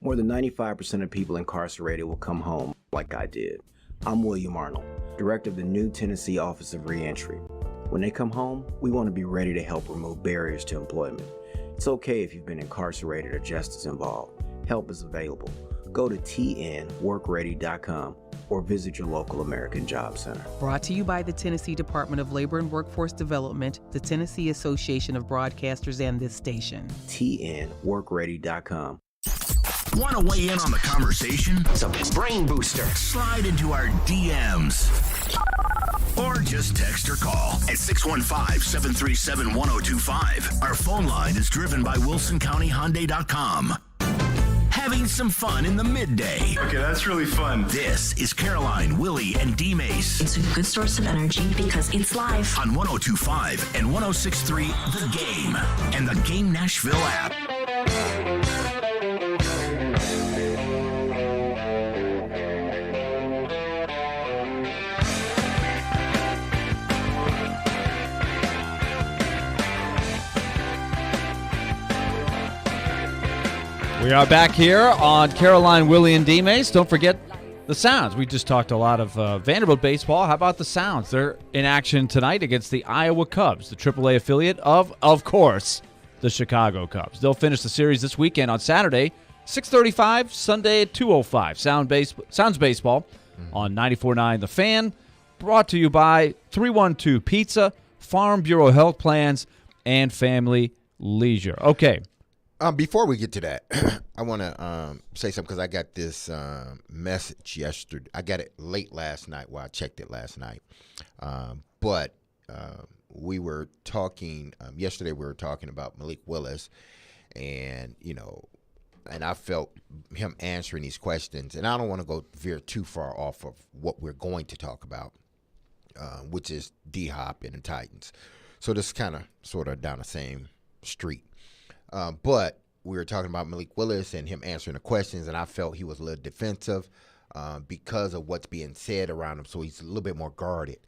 Speaker 13: More than 95% of people incarcerated will come home like I did. I'm William Arnold, director of the new Tennessee Office of Reentry. When they come home, we want to be ready to help remove barriers to employment. It's okay if you've been incarcerated or justice involved. Help is available. Go to tnworkready.com or visit your local American Job Center.
Speaker 15: Brought to you by the Tennessee Department of Labor and Workforce Development, the Tennessee Association of Broadcasters, and this station.
Speaker 13: tnworkready.com.
Speaker 1: Want to weigh in on the conversation? It's a brain booster. Slide into our DMs. Or just text or call at 615-737-1025. Our phone line is driven by WilsonCountyHyundai.com. Having some fun in the midday.
Speaker 19: Okay, that's really fun.
Speaker 1: This is Caroline, Willy, and D-Mase.
Speaker 25: It's a good source of energy because it's live.
Speaker 1: On 102.5 and 106.3 The Game and the Game Nashville app.
Speaker 7: We are back here on Caroline, Willy, and D-Mase. Don't forget the Sounds. We just talked a lot of Vanderbilt baseball. How about the Sounds? They're in action tonight against the Iowa Cubs, the AAA affiliate of course, the Chicago Cubs. They'll finish the series this weekend on Saturday, 6:35, Sunday at 2:05. Sounds Baseball on 94.9 The Fan. Brought to you by 312 Pizza, Farm Bureau Health Plans, and Family Leisure. Okay.
Speaker 8: Before we get to that, I want to say something because I got this message yesterday. I got it late last night. Well, I checked it last night. But we were talking yesterday. We were talking about Malik Willis, and and I felt him answering these questions. And I don't want to veer too far off of what we're going to talk about, which is D-Hop and the Titans. So this is kind of sort of down the same street. But we were talking about Malik Willis and him answering the questions, and I felt he was a little defensive because of what's being said around him, so he's a little bit more guarded.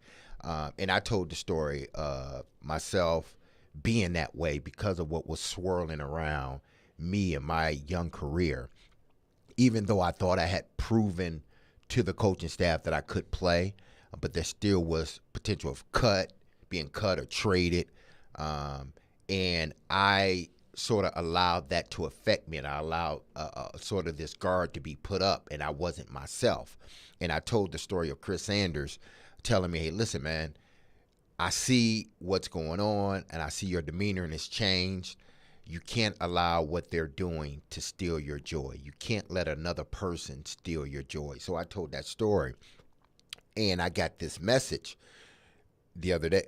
Speaker 8: And I told the story of myself being that way because of what was swirling around me and my young career. Even though I thought I had proven to the coaching staff that I could play, but there still was potential of being cut or traded. And I sort of allowed that to affect me, and I allowed sort of this guard to be put up, and I wasn't myself. And I told the story of Chris Sanders telling me, hey, listen, man, I see what's going on, and I see your demeanor, and it's changed. You can't allow what they're doing to steal your joy. You can't let another person steal your joy. So I told that story, and I got this message the other day,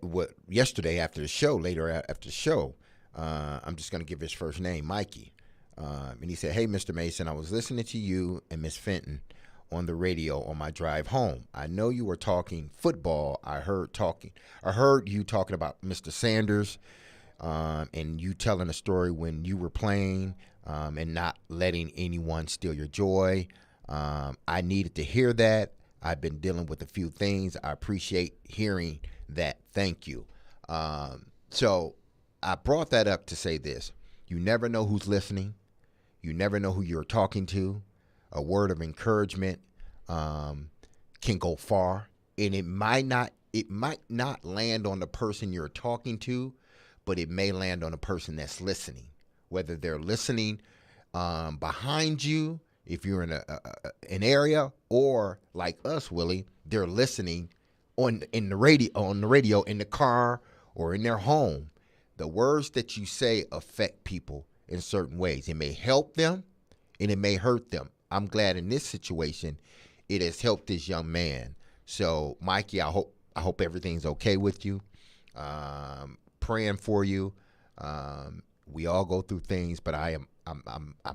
Speaker 8: yesterday after the show, later after the show. I'm just going to give his first name, Mikey. And he said, hey, Mr. Mason, I was listening to you and Miss Fenton on the radio on my drive home. I know you were talking football. I heard you talking about Mr. Sanders and you telling a story when you were playing and not letting anyone steal your joy. I needed to hear that. I've been dealing with a few things. I appreciate hearing that. Thank you. So I brought that up to say this. You never know who's listening. You never know who you're talking to. A word of encouragement can go far, and it might not land on the person you're talking to, but it may land on a person that's listening, whether they're listening behind you if you're in an area, or like us, Willie, they're listening on the radio in the car or in their home. The words that you say affect people in certain ways. It may help them and it may hurt them. I'm glad in this situation it has helped this young man. So, Mikey, I hope everything's okay with you. Praying for you. We all go through things, but I'm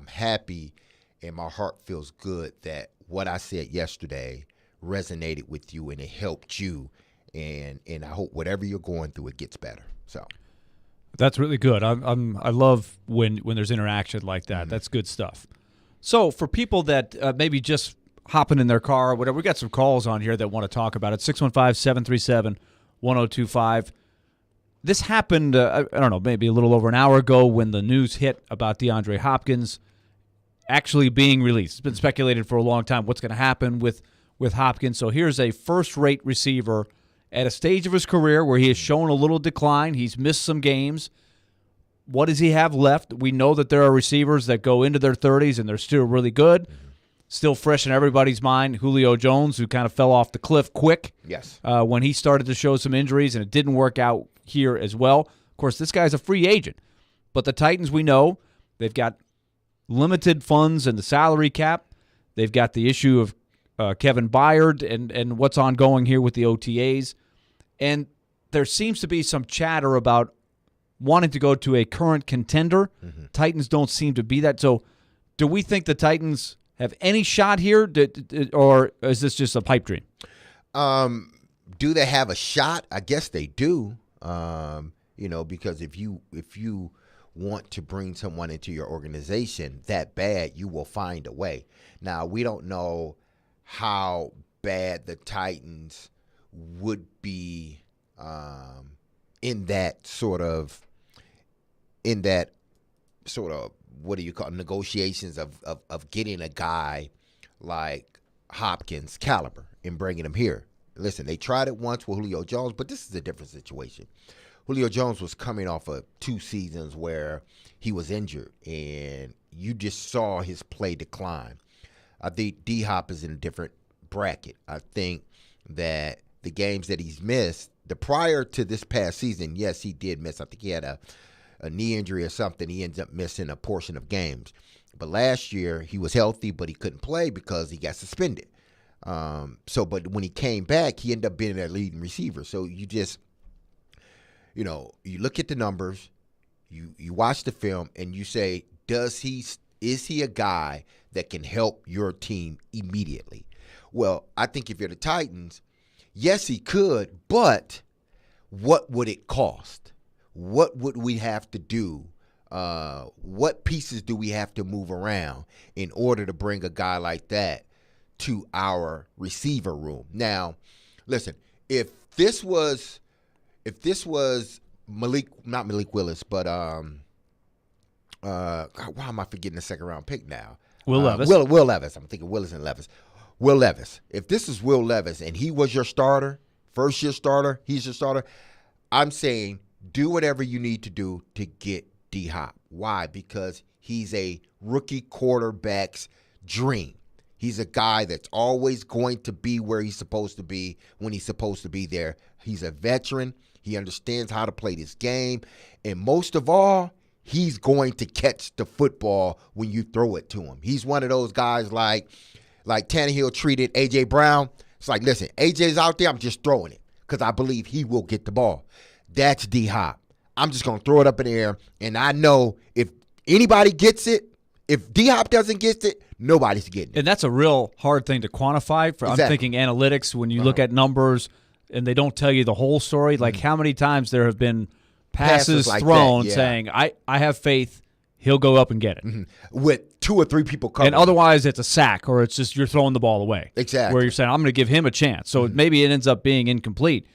Speaker 8: happy and my heart feels good that what I said yesterday resonated with you and it helped you. And I hope whatever you're going through, it gets better. So.
Speaker 7: That's really good. I love when there's interaction like that. That's good stuff. So for people that maybe just hopping in their car or whatever, we got some calls on here that want to talk about it. 615-737-1025. This happened, I don't know, maybe a little over an hour ago when the news hit about DeAndre Hopkins actually being released. It's been speculated for a long time what's going to happen with Hopkins. So here's a first-rate receiver at a stage of his career where he has shown a little decline. He's missed some games. What does he have left? We know that there are receivers that go into their 30s and they're still really good, still fresh in everybody's mind. Julio Jones, who kind of fell off the cliff quick when he started to show some injuries, and it didn't work out here as well. Of course, this guy's a free agent. But the Titans, we know, they've got limited funds in the salary cap. They've got the issue of Kevin Byard and what's ongoing here with the OTAs. And there seems to be some chatter about wanting to go to a current contender. Titans don't seem to be that. So do we think the Titans have any shot here, or is this just a pipe dream?
Speaker 8: Do they have a shot? I guess they do. Because if you want to bring someone into your organization that bad, you will find a way. Now, we don't know how bad the Titans would be in that sort of what do you call negotiations of getting a guy like Hopkins caliber and bringing him here. Listen, they tried it once with Julio Jones, but this is a different situation. Julio Jones was coming off of 2 seasons where he was injured, and you just saw his play decline. I think D-Hop is in a different bracket. I think that the games that he's missed, the prior to this past season, yes, he did miss. I think he had a knee injury or something. He ends up missing a portion of games. But last year, he was healthy, but he couldn't play because he got suspended. But when he came back, he ended up being their leading receiver. So you just, you look at the numbers, you watch the film, and you say, is he a guy that can help your team immediately? Well, I think if you're the Titans, yes, he could, but what would it cost? What would we have to do? What pieces do we have to move around in order to bring a guy like that to our receiver room? Now, listen, if this was not Malik Willis, but why am I forgetting the second round pick now?
Speaker 7: Will Levis.
Speaker 8: Will Levis. I'm thinking Willis and Levis. Will Levis. If this is Will Levis and he was your starter, first year starter, he's your starter, I'm saying do whatever you need to do to get D-Hop. Why? Because he's a rookie quarterback's dream. He's a guy that's always going to be where he's supposed to be when he's supposed to be there. He's a veteran. He understands how to play this game. And most of all, he's going to catch the football when you throw it to him. He's one of those guys like Tannehill treated A.J. Brown. It's like, listen, A.J.'s out there, I'm just throwing it because I believe he will get the ball. That's D-Hop. I'm just going to throw it up in the air, and I know if anybody gets it, if D-Hop doesn't get it, nobody's getting it.
Speaker 7: And that's a real hard thing to quantify.
Speaker 8: Exactly.
Speaker 7: I'm thinking analytics, when you look at numbers and they don't tell you the whole story, like how many times there have been passes
Speaker 8: like
Speaker 7: thrown
Speaker 8: that, yeah.
Speaker 7: saying, I have faith he'll go up and get it.
Speaker 8: With 2 or 3 people covering.
Speaker 7: And otherwise it's a sack, or it's just you're throwing the ball away.
Speaker 8: Exactly.
Speaker 7: Where you're saying, I'm going to give him a chance. So maybe it ends up being incomplete,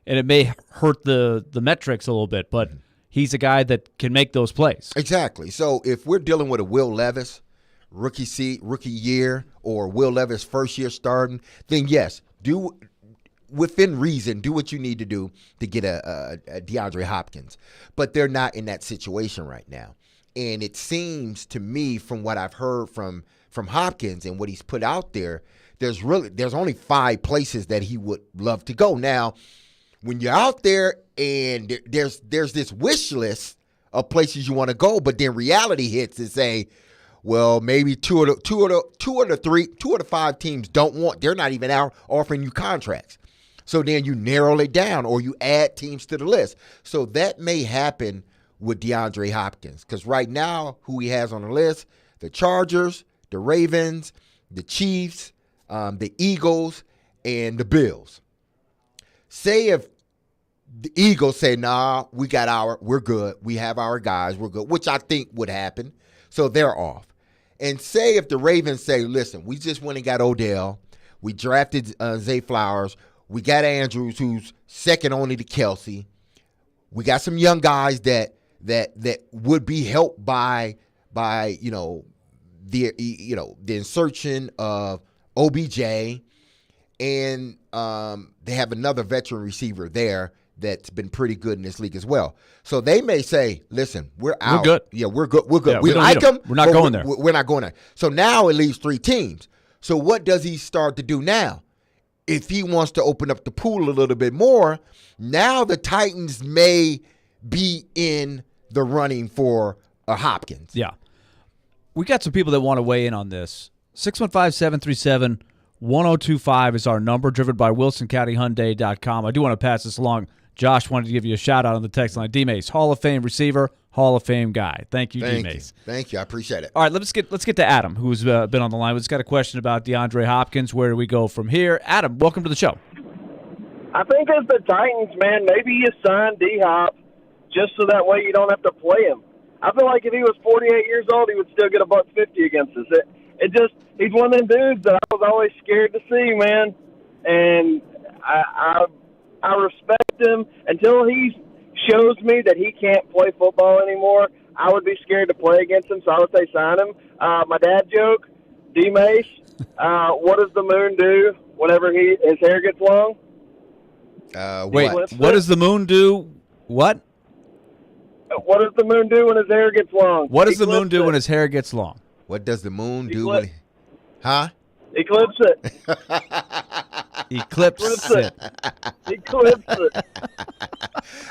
Speaker 7: and it may hurt the metrics a little bit, but he's a guy that can make those plays.
Speaker 8: Exactly. So if we're dealing with a Will Levis rookie year, or Will Levis first year starting, then yes, within reason, do what you need to do to get a DeAndre Hopkins. But they're not in that situation right now. And it seems to me, from what I've heard from Hopkins and what he's put out there, there's only 5 places that he would love to go. Now, when you're out there and there's this wish list of places you want to go, but then reality hits and say, well, maybe two of the 5 teams they're not even out offering you contracts. So then you narrow it down or you add teams to the list. So that may happen with DeAndre Hopkins, because right now who he has on the list, the Chargers, the Ravens, the Chiefs, the Eagles, and the Bills. Say if the Eagles say, nah, we're good. We have our guys, we're good, which I think would happen. So they're off. And say if the Ravens say, listen, we just went and got Odell. We drafted Zay Flowers. We got Andrews, who's second only to Kelsey. We got some young guys that would be helped by the insertion of OBJ, and they have another veteran receiver there that's been pretty good in this league as well. So they may say, listen, we're out.
Speaker 7: We're good.
Speaker 8: Yeah, we're good. We're good.
Speaker 7: Yeah,
Speaker 8: we like them.
Speaker 7: We're not going there.
Speaker 8: We're not going there. So now it leaves 3 teams. So what does he start to do now? If he wants to open up the pool a little bit more, now the Titans may be in the running for a Hopkins.
Speaker 7: Yeah. We got some people that want to weigh in on this. 615-737-1025 is our number, driven by WilsonCountyHyundai.com. I do want to pass this along. Josh wanted to give you a shout-out on the text line. D-Mase, Hall of Fame receiver, Hall of Fame guy. Thank you, D-Mase.
Speaker 8: Thank you. I appreciate it.
Speaker 7: All right, let's get to Adam, who's been on the line. We've got a question about DeAndre Hopkins. Where do we go from here? Adam, welcome to the show.
Speaker 6: I think as the Titans, man, maybe you sign D-Hop just so that way you don't have to play him. I feel like if he was 48 years old, he would still get $150 against us. He's one of them dudes that I was always scared to see, man. And I respect him until he shows me that he can't play football anymore. I would be scared to play against him, so I would say sign him. My dad joke, D-Mase, what does the moon do whenever his hair gets long?
Speaker 7: Wait, what does the moon do? What?
Speaker 6: What does the moon do when his hair gets long?
Speaker 7: What does the moon do when his hair gets long?
Speaker 8: What does the moon do when Huh?
Speaker 6: Eclipse it.
Speaker 7: Eclipse it.
Speaker 6: Eclipse it.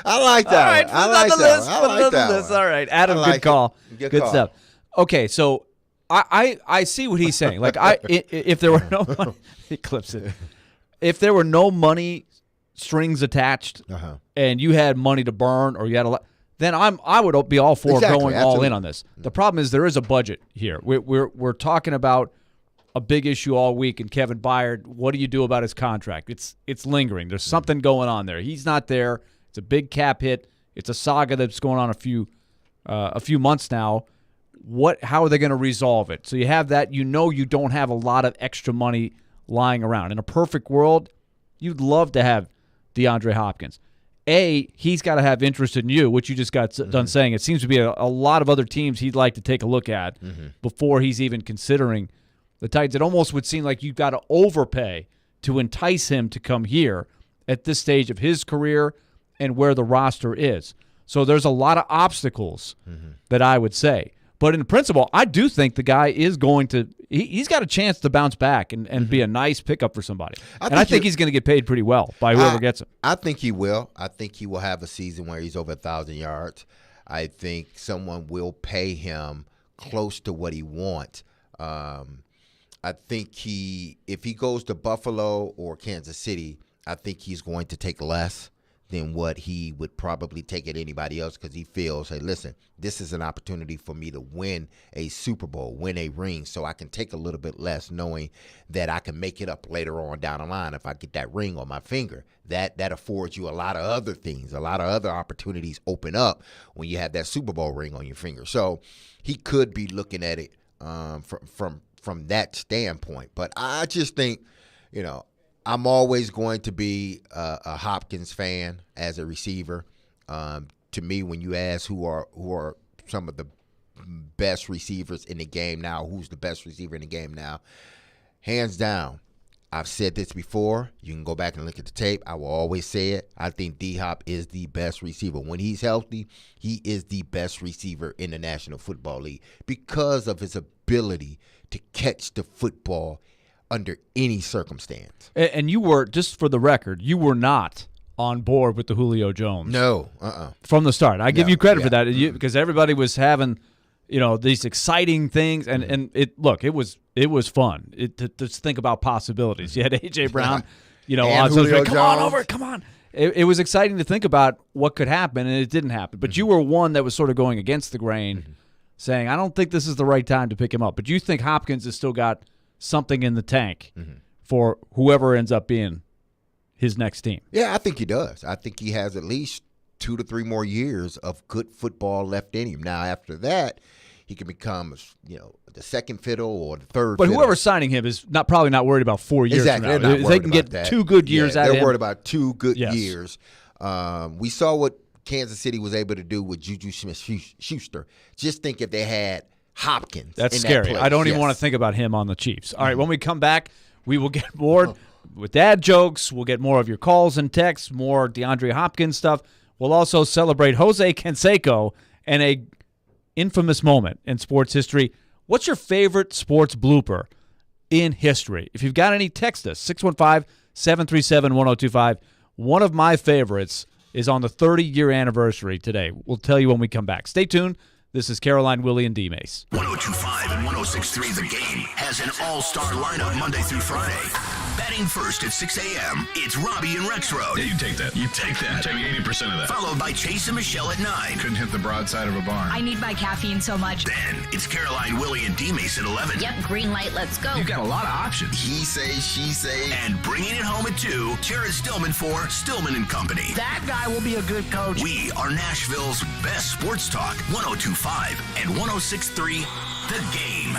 Speaker 8: I like that.
Speaker 7: All right,
Speaker 8: I like that. I like that.
Speaker 7: List. All right, Adam, good call. Good stuff. Okay, so I see what he's saying. Like if there were no money, eclipse it. If there were no money strings attached, and you had money to burn, or you had then I would be all for going all in on this. The problem is there is a budget here. We're talking about a big issue all week, and Kevin Byard, what do you do about his contract? It's lingering. There's something going on there. He's not there. It's a big cap hit. It's a saga that's going on a few months now. How are they going to resolve it? So you have that. You don't have a lot of extra money lying around. In a perfect world, you'd love to have DeAndre Hopkins. He's got to have interest in you, which you just got done saying. It seems to be a lot of other teams he'd like to take a look at before he's even considering the Titans. It almost would seem like you've got to overpay to entice him to come here at this stage of his career and where the roster is. So there's a lot of obstacles that I would say. But in principle, I do think the guy is going to he's got a chance to bounce back and be a nice pickup for somebody. I think he's going to get paid pretty well by whoever gets him.
Speaker 8: I think he will. I think he will have a season where he's over 1,000 yards. I think someone will pay him close to what he wants. I think if he goes to Buffalo or Kansas City, I think he's going to take less than what he would probably take at anybody else, because he feels, hey, listen, this is an opportunity for me to win a Super Bowl, win a ring, so I can take a little bit less knowing that I can make it up later on down the line if I get that ring on my finger. That affords you a lot of other things. A lot of other opportunities open up when you have that Super Bowl ring on your finger. So he could be looking at it from that standpoint. But I just think, I'm always going to be a Hopkins fan as a receiver. To me, when you ask who are some of the best receivers in the game now, who's the best receiver in the game now, hands down, I've said this before. You can go back and look at the tape. I will always say it. I think D-Hop is the best receiver. When he's healthy, he is the best receiver in the National Football League because of his ability to catch the football under any circumstance.
Speaker 7: And you were, just for the record, you were not on board with the Julio Jones.
Speaker 8: No,
Speaker 7: from the start. I give you credit for that because everybody was having, these exciting things, and it was fun to just think about possibilities. You had A.J. Brown, on Julio come on over, come on. It was exciting to think about what could happen, and it didn't happen. But you were one that was sort of going against the grain, saying, I don't think this is the right time to pick him up. But you think Hopkins has still got something in the tank for whoever ends up being his next team.
Speaker 8: Yeah, I think he does. I think he has at least 2 to 3 more years of good football left in him. Now, after that, he can become, the second fiddle or the third
Speaker 7: But
Speaker 8: fiddle.
Speaker 7: whoever's signing him is probably not worried about 4 years
Speaker 8: Exactly.
Speaker 7: from now.
Speaker 8: They're not
Speaker 7: They
Speaker 8: worried
Speaker 7: can
Speaker 8: about
Speaker 7: get
Speaker 8: that.
Speaker 7: 2 good years out of him.
Speaker 8: They're worried about 2 good years. We saw what Kansas City was able to do with Juju Smith-Schuster. Just think if they had Hopkins.
Speaker 7: That's
Speaker 8: in
Speaker 7: scary.
Speaker 8: That place.
Speaker 7: I don't even want to think about him on the Chiefs. All right, when we come back, we will get more with dad jokes. We'll get more of your calls and texts, more DeAndre Hopkins stuff. We'll also celebrate Jose Canseco and a infamous moment in sports history. What's your favorite sports blooper in history? If you've got any, text us, 615-737-1025. One of my favorites is on the 30-year anniversary today. We'll tell you when we come back. Stay tuned. This is Caroline, Willy, and D-Mase.
Speaker 1: 102.5 and 106.3 The Game has an all-star lineup Monday through Friday. Batting first at 6 a.m., it's Robbie and Rexroad.
Speaker 23: Yeah, you take that. You take that. Take 80% of that.
Speaker 1: Followed by Chase and Michelle at 9.
Speaker 23: Couldn't hit the broadside of a barn.
Speaker 9: I need my caffeine so much.
Speaker 1: Then it's Caroline, Willy, and D-Mase at 11.
Speaker 17: Yep, green light, let's go.
Speaker 23: You've got a lot of options.
Speaker 1: He say, she say. And bringing it home at 2, Jared Stillman for Stillman and Company.
Speaker 5: That guy will be a good coach.
Speaker 1: We are Nashville's best sports talk, 102.5 and 106.3 The Game.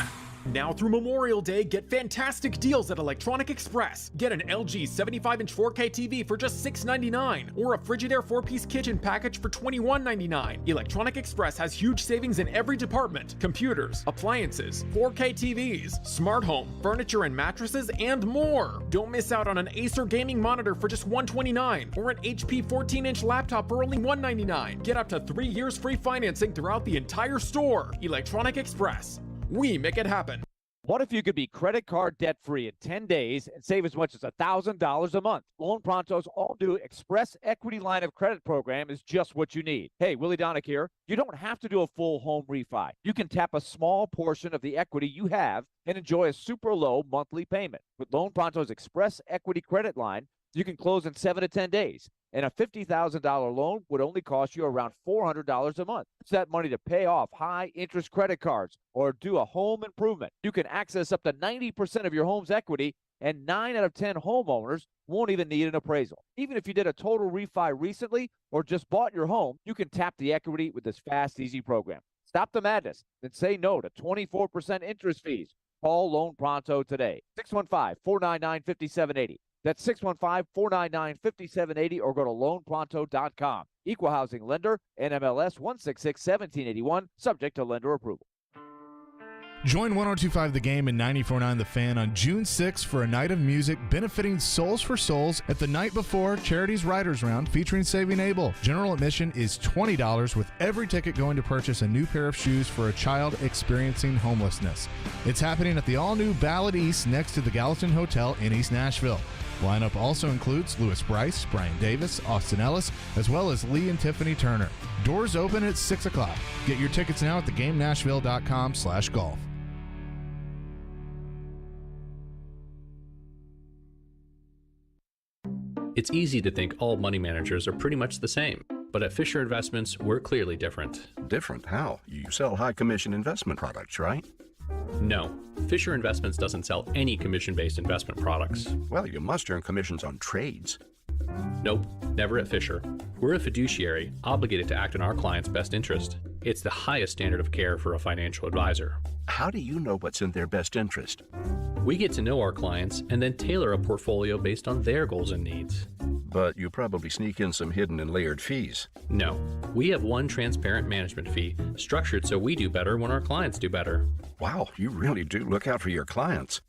Speaker 12: Now through Memorial Day, get fantastic deals at Electronic Express. Get an LG 75-inch 4K TV for just $6.99 or a Frigidaire 4-piece kitchen package for $21.99. Electronic Express has huge savings in every department: computers, appliances, 4K TVs, smart home, furniture and mattresses, and more. Don't miss out on an Acer gaming monitor for just $129 or an HP 14-inch laptop for only $199. Get up to 3 years free financing throughout the entire store. Electronic Express. We make it happen.
Speaker 16: What if you could be credit card debt-free in 10 days and save as much as $1,000 a month? Loan Pronto's all-new Express Equity Line of Credit program is just what you need. Hey, Willie Donick here. You don't have to do a full home refi. You can tap a small portion of the equity you have and enjoy a super low monthly payment. With Loan Pronto's Express Equity Credit Line, you can close in 7 to 10 days. And a $50,000 loan would only cost you around $400 a month. It's that money to pay off high-interest credit cards or do a home improvement. You can access up to 90% of your home's equity, and 9 out of 10 homeowners won't even need an appraisal. Even if you did a total refi recently or just bought your home, you can tap the equity with this fast, easy program. Stop the madness and say no to 24% interest fees. Call Loan Pronto today. 615-499-5780. That's 615-499-5780 or go to loanpronto.com. Equal housing lender, NMLS 166-1781, subject to lender approval.
Speaker 19: Join 102.5 The Game and 94.9 The Fan on June 6th for a night of music benefiting Souls for Souls at the Night Before Charities Writers Round featuring Saving Abel. General admission is $20 with every ticket going to purchase a new pair of shoes for a child experiencing homelessness. It's happening at the all-new Ballad East next to the Gallatin Hotel in East Nashville. Lineup also includes Louis Bryce, Brian Davis, Austin Ellis, as well as Lee and Tiffany Turner. Doors open at 6 o'clock. Get your tickets now at thegamenashville.com/golf.
Speaker 20: It's easy to think all money managers are pretty much the same, but at Fisher Investments, we're clearly different.
Speaker 21: Different? How? You sell high-commission investment products, right?
Speaker 20: No, Fisher Investments doesn't sell any commission-based investment products.
Speaker 21: Well, you must earn commissions on trades.
Speaker 20: Nope, never at Fisher. We're a fiduciary, obligated to act in our client's best interest. It's the highest standard of care for a financial advisor.
Speaker 21: How do you know what's in their best interest?
Speaker 20: We get to know our clients and then tailor a portfolio based on their goals and needs.
Speaker 21: But you probably sneak in some hidden and layered fees.
Speaker 20: No, we have one transparent management fee, structured so we do better when our clients do better.
Speaker 21: Wow, you really do look out for your clients.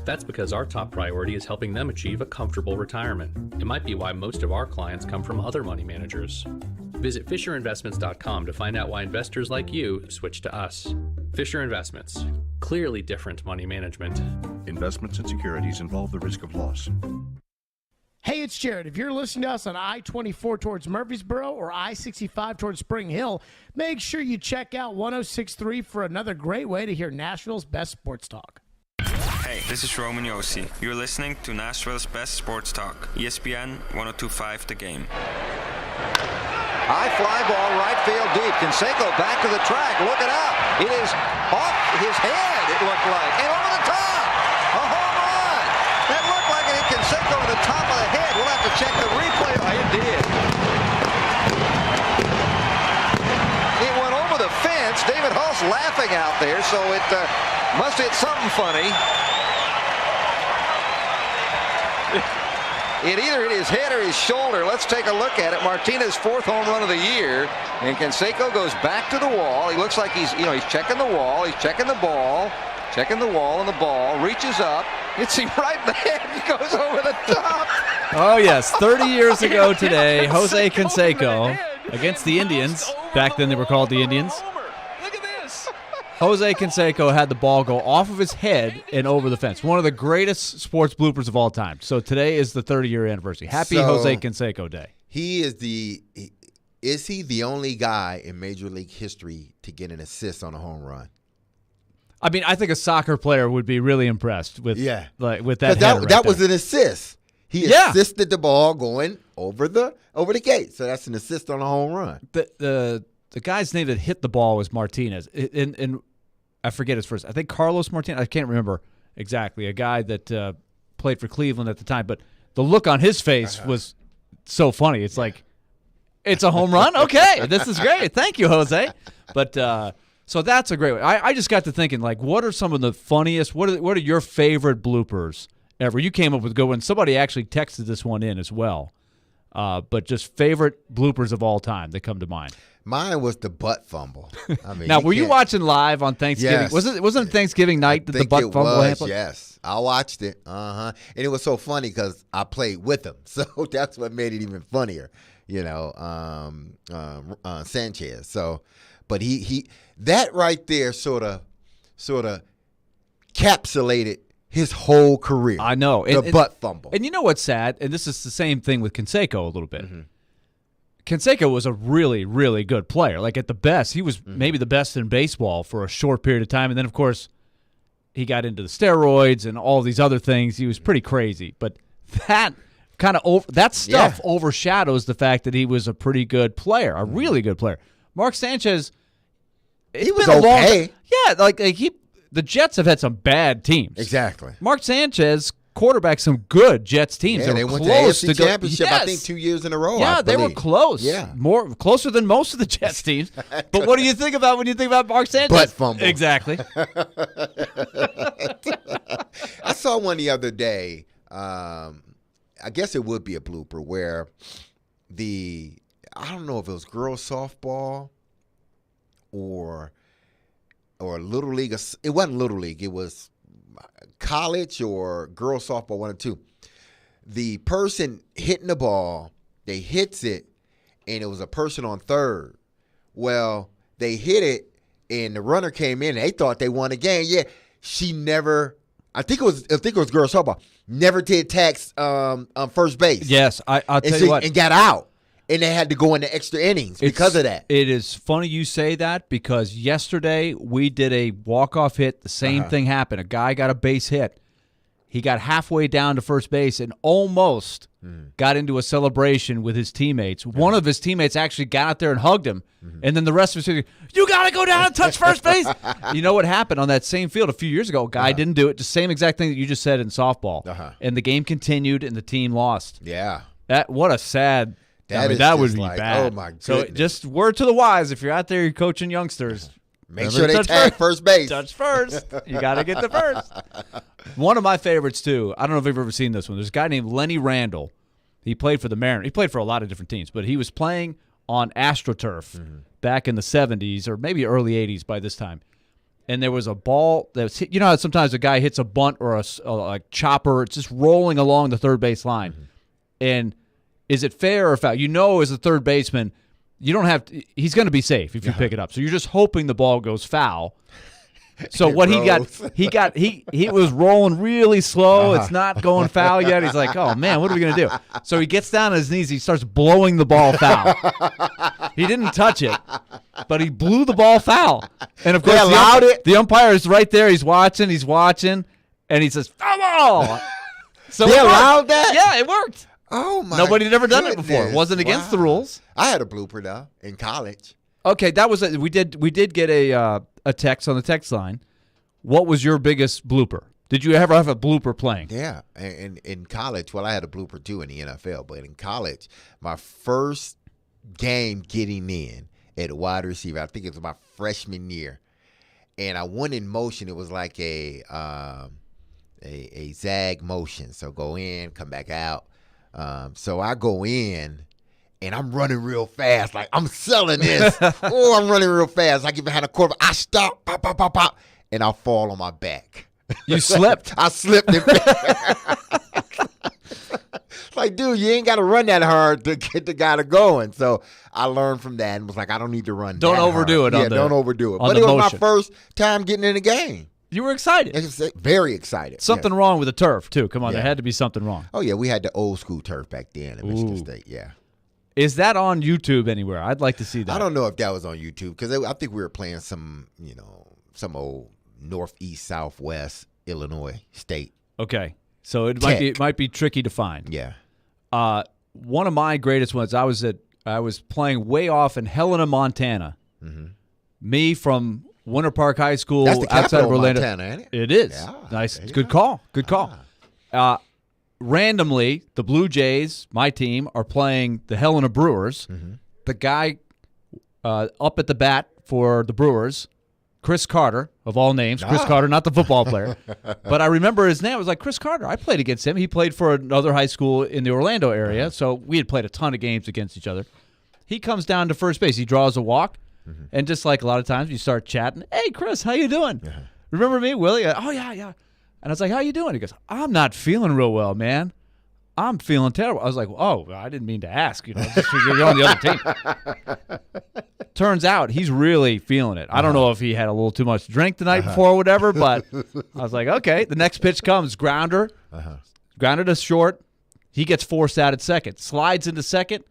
Speaker 20: That's because our top priority is helping them achieve a comfortable retirement. It might be why most of our clients come from other money managers. Visit FisherInvestments.com to find out why investors like you switch to us. Fisher Investments. Clearly different money management.
Speaker 21: Investments and securities involve the risk of loss.
Speaker 2: Hey, it's Jared. If you're listening to us on I-24 towards Murfreesboro or I-65 towards Spring Hill, make sure you check out 106.3 for another great way to hear Nashville's best sports talk.
Speaker 3: Hey, this is Roman Yossi. You're listening to Nashville's best sports talk, ESPN 102.5 The Game.
Speaker 9: High fly ball, right field deep. Canseco back to the track, looking out. It is off his head, it looked like, and over the top. A home run. That looked like it hit Canseco to the top of the head. We'll have to check the replay. It did. It went over the fence. David Hull's laughing out there, so it must hit something funny. It either hit his head or his shoulder. Let's take a look at it. Martinez's 4th home run of the year. And Canseco goes back to the wall. He looks like he's checking the wall. He's checking the ball. Checking the wall and the ball. Reaches up. Hits him right in the head. He goes over the top.
Speaker 7: Oh, yes. 30 years ago today, Jose Canseco against the Indians. Back then they were called the Indians. Jose Canseco had the ball go off of his head and over the fence. One of the greatest sports bloopers of all time. So today is the 30-year anniversary. Happy Jose Canseco Day.
Speaker 8: Is he the only guy in Major League history to get an assist on a home run?
Speaker 7: I mean, I think a soccer player would be really impressed with with that.
Speaker 8: That was an assist. He assisted the ball going over the gate. So that's an assist on a home run.
Speaker 7: The guy's name that hit the ball was Martinez. And I forget his first. I think Carlos Martinez. I can't remember exactly. A guy that played for Cleveland at the time. But the look on his face was so funny. It's like, it's a home run? Okay, this is great. Thank you, Jose. But so that's a great one. I just got to thinking, like, what are some of the funniest, what are your favorite bloopers ever? You came up with a good one. Somebody actually texted this one in as well. But just favorite bloopers of all time that come to mind.
Speaker 8: Mine was the butt fumble. I mean,
Speaker 7: now, were you watching live on Thanksgiving?
Speaker 8: Yes.
Speaker 7: Wasn't it Thanksgiving night that the butt fumble happened?
Speaker 8: Yes, I watched it. And it was so funny because I played with him, so that's what made it even funnier. Sanchez. So, but he that right there sort of encapsulated his whole career.
Speaker 7: I know.
Speaker 8: The butt fumble.
Speaker 7: And you know what's sad? And this is the same thing with Canseco a little bit. Mm-hmm. Canseco was a really, really good player. Like, at the best, he was maybe the best in baseball for a short period of time. And then, of course, he got into the steroids and all these other things. He was pretty crazy. But that kind of overshadows the fact that he was a pretty good player, a really good player. Mark Sanchez,
Speaker 8: he was okay.
Speaker 7: The Jets have had some bad teams.
Speaker 8: Exactly.
Speaker 7: Mark Sanchez quarterbacked some good Jets teams.
Speaker 8: Yeah,
Speaker 7: they were
Speaker 8: went
Speaker 7: close
Speaker 8: to the AFC Championship,
Speaker 7: yes.
Speaker 8: I think 2 years in a row.
Speaker 7: Yeah, they were close.
Speaker 8: Yeah.
Speaker 7: Closer than most of the Jets teams. But what do you think about when you think about Mark Sanchez?
Speaker 8: Butt fumble.
Speaker 7: Exactly.
Speaker 8: I saw one the other day. I guess it would be a blooper where I don't know if it was girls softball or Little League. It wasn't Little League. It was college or girls softball, one or two. The person hitting the ball, they hits it, and it was a person on third. Well, they hit it, and the runner came in, and they thought they won the game. Yeah, she never. I think it was girls softball. Never did tax first base.
Speaker 7: Yes, I'll tell you what,
Speaker 8: and got out. And they had to go into extra innings because of that.
Speaker 7: It is funny you say that because yesterday we did a walk-off hit. The same thing happened. A guy got a base hit. He got halfway down to first base and almost got into a celebration with his teammates. One of his teammates actually got out there and hugged him. And then the rest of us said, you got to go down and touch first base. You know what happened on that same field a few years ago? A guy didn't do it. The same exact thing that you just said in softball. And the game continued and the team lost.
Speaker 8: Yeah.
Speaker 7: What a sad... That would be bad.
Speaker 8: Oh, my goodness.
Speaker 7: So just word to the wise, if you're out there, you're coaching youngsters.
Speaker 8: Make sure they tag first base.
Speaker 7: Touch first. You got to get the first. One of my favorites, too, I don't know if you've ever seen this one. There's a guy named Lenny Randall. He played for the Mariners. He played for a lot of different teams, but he was playing on AstroTurf back in the 70s or maybe early 80s by this time. and there was a ball that was hit. You know how sometimes a guy hits a bunt or a chopper, it's just rolling along the third base line. Mm-hmm. And is it fair or foul? You know, as a third baseman, you don't have to, he's going to be safe if you pick it up. So you're just hoping the ball goes foul. So what he was rolling really slow. It's not going foul yet. He's like, oh man, what are we gonna do? So he gets down on his knees. He starts blowing the ball foul. He didn't touch it, but he blew the ball foul. And of course, the umpire is right there. He's watching, and he says, foul ball. So
Speaker 8: they allowed that?
Speaker 7: Yeah, it worked.
Speaker 8: Oh my!
Speaker 7: Nobody had ever done it before. It wasn't against the rules.
Speaker 8: I had a blooper though in college.
Speaker 7: Okay, that was we did get a text on the text line. What was your biggest blooper? Did you ever have a blooper playing?
Speaker 8: Yeah, and in college, well, I had a blooper too in the NFL, but in college, my first game getting in at wide receiver, I think it was my freshman year, and I went in motion. It was like a zag motion, so go in, come back out. So I go in. And I'm running real fast. Like, I'm selling this. I'm running real fast. I get behind a quarterback. I stop, pop, pop, pop, pop. And I fall on my back.
Speaker 7: You slipped?
Speaker 8: I slipped. Like, dude, you ain't got to run that hard to get the guy to going. So I learned from that and was like, I don't need to run
Speaker 7: Don't overdo
Speaker 8: hard.
Speaker 7: it.
Speaker 8: Don't overdo it. But it was my first time getting in the game.
Speaker 7: You were excited.
Speaker 8: Very excited.
Speaker 7: Something wrong with the turf, too. Come on,
Speaker 8: Yeah.
Speaker 7: there had to be something wrong.
Speaker 8: Oh, yeah, we had the old school turf back then at Michigan State, yeah.
Speaker 7: Is that on YouTube anywhere? I'd like to see that.
Speaker 8: I don't know if that was on YouTube because I think we were playing some old northeast, southwest Illinois state.
Speaker 7: Okay, so it might be tricky to find.
Speaker 8: Yeah.
Speaker 7: One of my greatest ones. I was playing way off in Helena, Montana. Mm-hmm. Me from Winter Park High School.
Speaker 8: That's the
Speaker 7: outside of
Speaker 8: capital of
Speaker 7: Orlando.
Speaker 8: Montana, ain't it?
Speaker 7: It is.
Speaker 8: Yeah,
Speaker 7: Nice. Good call. Good call. Randomly, the Blue Jays, my team, are playing the Helena Brewers. Mm-hmm. The guy up at the bat for the Brewers, Chris Carter, of all names. Chris Carter, not the football player. But I remember his name. I was like, Chris Carter. I played against him. He played for another high school in the Orlando area, so we had played a ton of games against each other. He comes down to first base. He draws a walk, and just like a lot of times, you start chatting. Hey, Chris, how you doing? Remember me, Willy? Oh, yeah. And I was like, how you doing? He goes, I'm not feeling real well, man. I'm feeling terrible. I was like, oh, I didn't mean to ask. Just you're on the other team. Turns out he's really feeling it. I don't know if he had a little too much to drink the night before or whatever, but I was like, okay. The next pitch comes, grounder. Grounder to short. He gets forced out at second. Slides into second.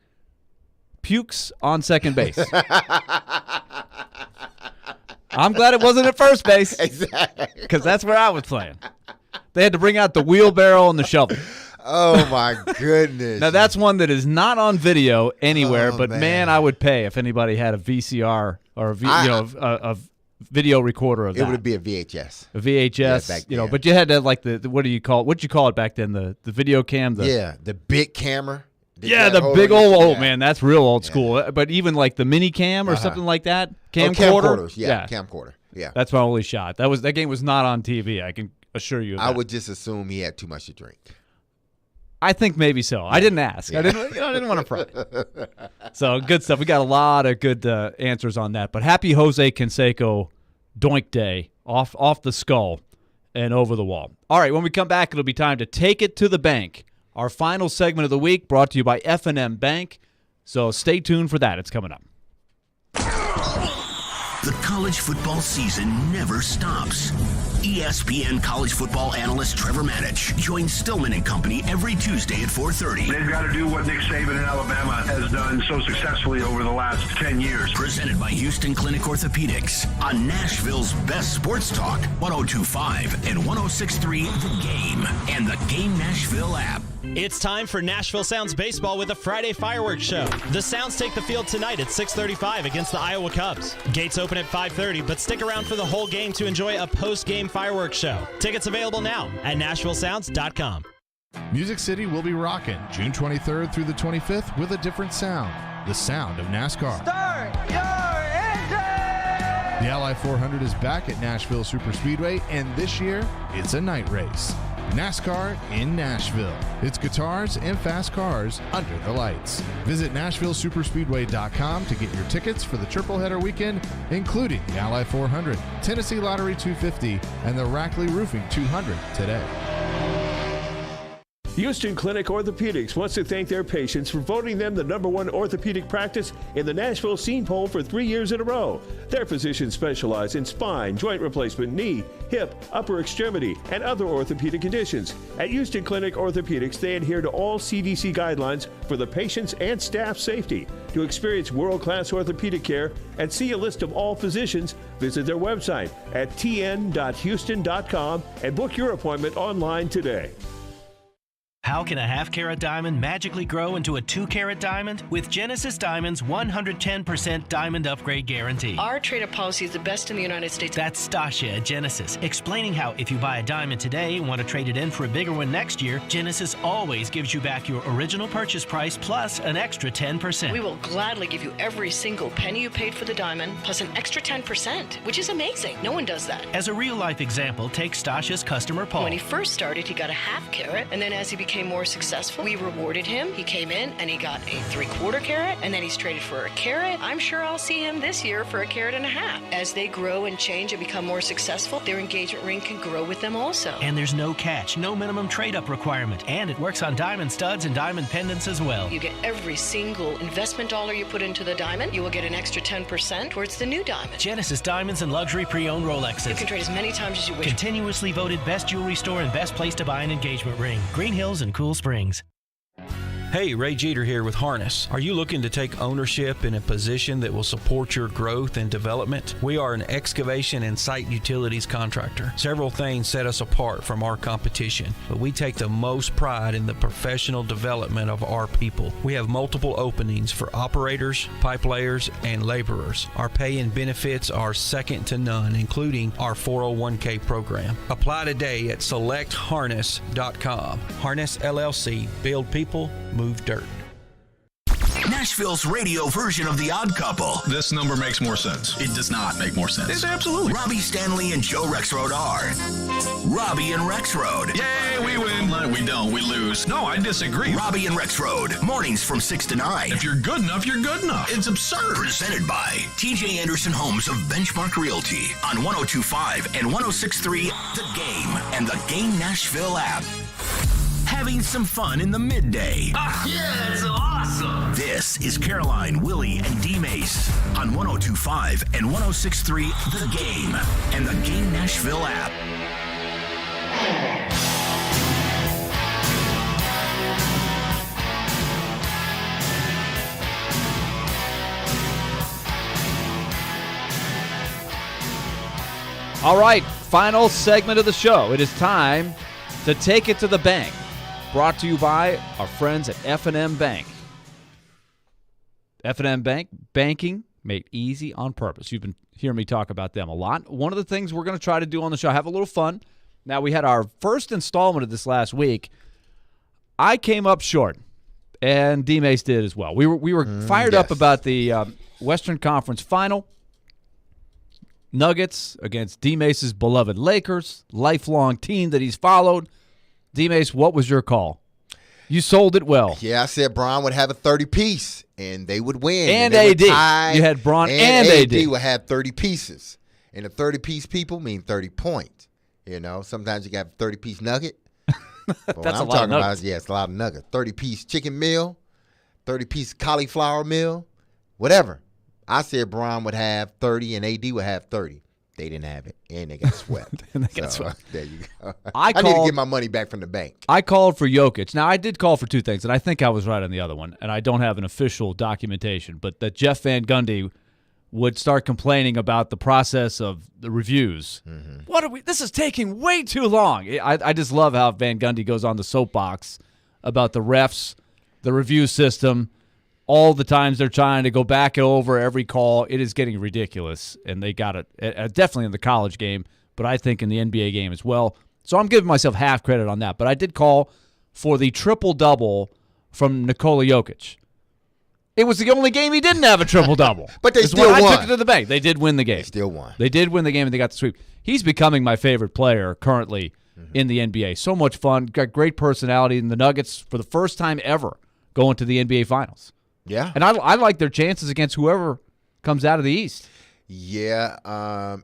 Speaker 7: Pukes on second base. I'm glad it wasn't at first base.
Speaker 8: Exactly.
Speaker 7: Because that's where I was playing. They had to bring out the wheelbarrow and the shovel.
Speaker 8: Oh, my goodness.
Speaker 7: Now, that's one that is not on video anywhere, but man, I would pay if anybody had a VCR or a video recorder of that.
Speaker 8: It would be a VHS.
Speaker 7: A VHS,
Speaker 8: back then.
Speaker 7: but you had to like what'd you call it back then? The video cam?
Speaker 8: The big camera.
Speaker 7: Yeah, the big old, man, that's real old school. But even like the mini cam or something like that, camcorder.
Speaker 8: Camcorder. Yeah,
Speaker 7: that's my only shot. That game was not on TV. I can assure you of that.
Speaker 8: I would just assume he had too much to drink.
Speaker 7: I think maybe so. I didn't ask. Yeah. I didn't want to pry. So good stuff. We got a lot of good answers on that. But happy Jose Canseco doink day off the skull and over the wall. All right, when we come back, it'll be time to take it to the bank. Our final segment of the week brought to you by F&M Bank. So stay tuned for that. It's coming up.
Speaker 1: The college football season never stops. ESPN college football analyst Trevor Manich joins Stillman and Company every Tuesday at 4:30.
Speaker 11: They've got to do what Nick Saban in Alabama has done so successfully over the last 10 years.
Speaker 1: Presented by Houston Clinic Orthopedics on Nashville's best sports talk, 102.5 and 106.3 The Game and the Game Nashville app.
Speaker 14: It's time for Nashville Sounds Baseball with a Friday fireworks show. The Sounds take the field tonight at 6:35 against the Iowa Cubs. Gates open at 5:30, but stick around for the whole game to enjoy a post-game fireworks show. Tickets available now at NashvilleSounds.com.
Speaker 19: Music City will be rocking June 23rd through the 25th with a different sound, the sound of NASCAR.
Speaker 18: Start your engine!
Speaker 19: The Ally 400 is back at Nashville Superspeedway, and this year, it's a night race. NASCAR in Nashville. It's guitars and fast cars under the lights. Visit NashvilleSuperspeedway.com to get your tickets for the triple header weekend, including the Ally 400, Tennessee Lottery 250, and the Rackley Roofing 200 today.
Speaker 4: Houston Clinic Orthopedics wants to thank their patients for voting them the #1 orthopedic practice in the Nashville Scene Poll for 3 years in a row. Their physicians specialize in spine, joint replacement, knee, hip, upper extremity, and other orthopedic conditions. At Houston Clinic Orthopedics, they adhere to all CDC guidelines for the patient's and staff safety. To experience world-class orthopedic care and see a list of all physicians, visit their website at tn.houston.com and book your appointment online today.
Speaker 10: How can a half-carat diamond magically grow into a 2-carat diamond? With Genesis Diamond's 110% diamond upgrade guarantee.
Speaker 18: Our trade-up policy is the best in the United States.
Speaker 10: That's Stasia at Genesis, explaining how if you buy a diamond today and want to trade it in for a bigger one next year, Genesis always gives you back your original purchase price plus an extra 10%.
Speaker 18: We will gladly give you every single penny you paid for the diamond plus an extra 10%, which is amazing. No one does that.
Speaker 10: As a real-life example, take Stasia's customer Paul.
Speaker 18: When he first started, he got a half-carat, and then as he became more successful, we rewarded him. He came in and he got a 3/4 carat, and then he's traded for a carat. I'm sure I'll see him this year for a carat and a half. As they grow and change and become more successful, their engagement ring can grow with them also.
Speaker 10: And there's no catch, no minimum trade-up requirement, and it works on diamond studs and diamond pendants as well.
Speaker 18: You get every single investment dollar you put into the diamond, you will get an extra 10% towards the new diamond.
Speaker 10: Genesis Diamonds and luxury pre-owned Rolexes.
Speaker 18: You can trade as many times as you wish.
Speaker 10: Continuously voted best jewelry store and best place to buy an engagement ring. Green Hills and Cool Springs.
Speaker 22: Hey, Ray Jeter here with Harness. Are you looking to take ownership in a position that will support your growth and development? We are an excavation and site utilities contractor. Several things set us apart from our competition, but we take the most pride in the professional development of our people. We have multiple openings for operators, pipe layers, and laborers. Our pay and benefits are second to none, including our 401k program. Apply today at selectharness.com. Harness LLC. Build people, move dirt.
Speaker 1: Nashville's radio version of The Odd Couple.
Speaker 23: This number makes more sense. It does not make more sense.
Speaker 1: It's absolutely. Robbie Stanley and Joe Rexrode are Robbie and Rexrode.
Speaker 23: Yay, we win. No, we don't. We lose. No, I disagree.
Speaker 1: Robbie and Rexrode. Mornings from 6 to 9.
Speaker 23: If you're good enough, you're good enough. It's absurd.
Speaker 1: Presented by TJ Anderson Homes of Benchmark Realty on 102.5 and 106.3 The Game and the Game Nashville app. Having some fun in the midday.
Speaker 5: Yeah, that's awesome.
Speaker 1: This is Caroline, Willy, and D-Mase on 102.5 and 106.3 The Game and the Game Nashville app.
Speaker 7: All right, final segment of the show. It is time to take it to the bank. Brought to you by our friends at F&M Bank. F&M Bank, banking made easy on purpose. You've been hearing me talk about them a lot. One of the things we're going to try to do on the show, have a little fun. Now, we had our first installment of this last week. I came up short, and D-Mase did as well. We were fired up about the Western Conference Final. Nuggets against D-Mase's beloved Lakers, lifelong team that he's followed. D-Mase, what was your call? You sold it well.
Speaker 8: Yeah, I said Bron would have a 30-piece, and they would win.
Speaker 7: And AD. You had Bron and AD.
Speaker 8: would have 30 pieces. And the 30-piece people mean 30 points. You know, sometimes you got a 30-piece nugget. But
Speaker 7: That's
Speaker 8: what I'm talking about is, it's a lot of nuggets. 30-piece chicken meal, 30-piece cauliflower meal, whatever. I said Bron would have 30 and AD would have 30. They didn't have it, and they got swept. There you go. I need to get my money back from the bank.
Speaker 7: I called for Jokic. Now, I did call for two things, and I think I was right on the other one, and I don't have an official documentation, but that Jeff Van Gundy would start complaining about the process of the reviews. Mm-hmm. This is taking way too long. I just love how Van Gundy goes on the soapbox about the refs, the review system, all the times they're trying to go back over every call. It is getting ridiculous, and they got it definitely in the college game, but I think in the NBA game as well. So I'm giving myself half credit on that. But I did call for the triple-double from Nikola Jokic. It was the only game he didn't have a triple-double.
Speaker 8: But they still won.
Speaker 7: I took it to the bank. They did win the game.
Speaker 8: They still won.
Speaker 7: They did win the game, and they got the sweep. He's becoming my favorite player currently in the NBA. So much fun. Got great personality. And the Nuggets, for the first time ever, going to the NBA Finals.
Speaker 8: Yeah.
Speaker 7: And I like their chances against whoever comes out of the East.
Speaker 8: Yeah. I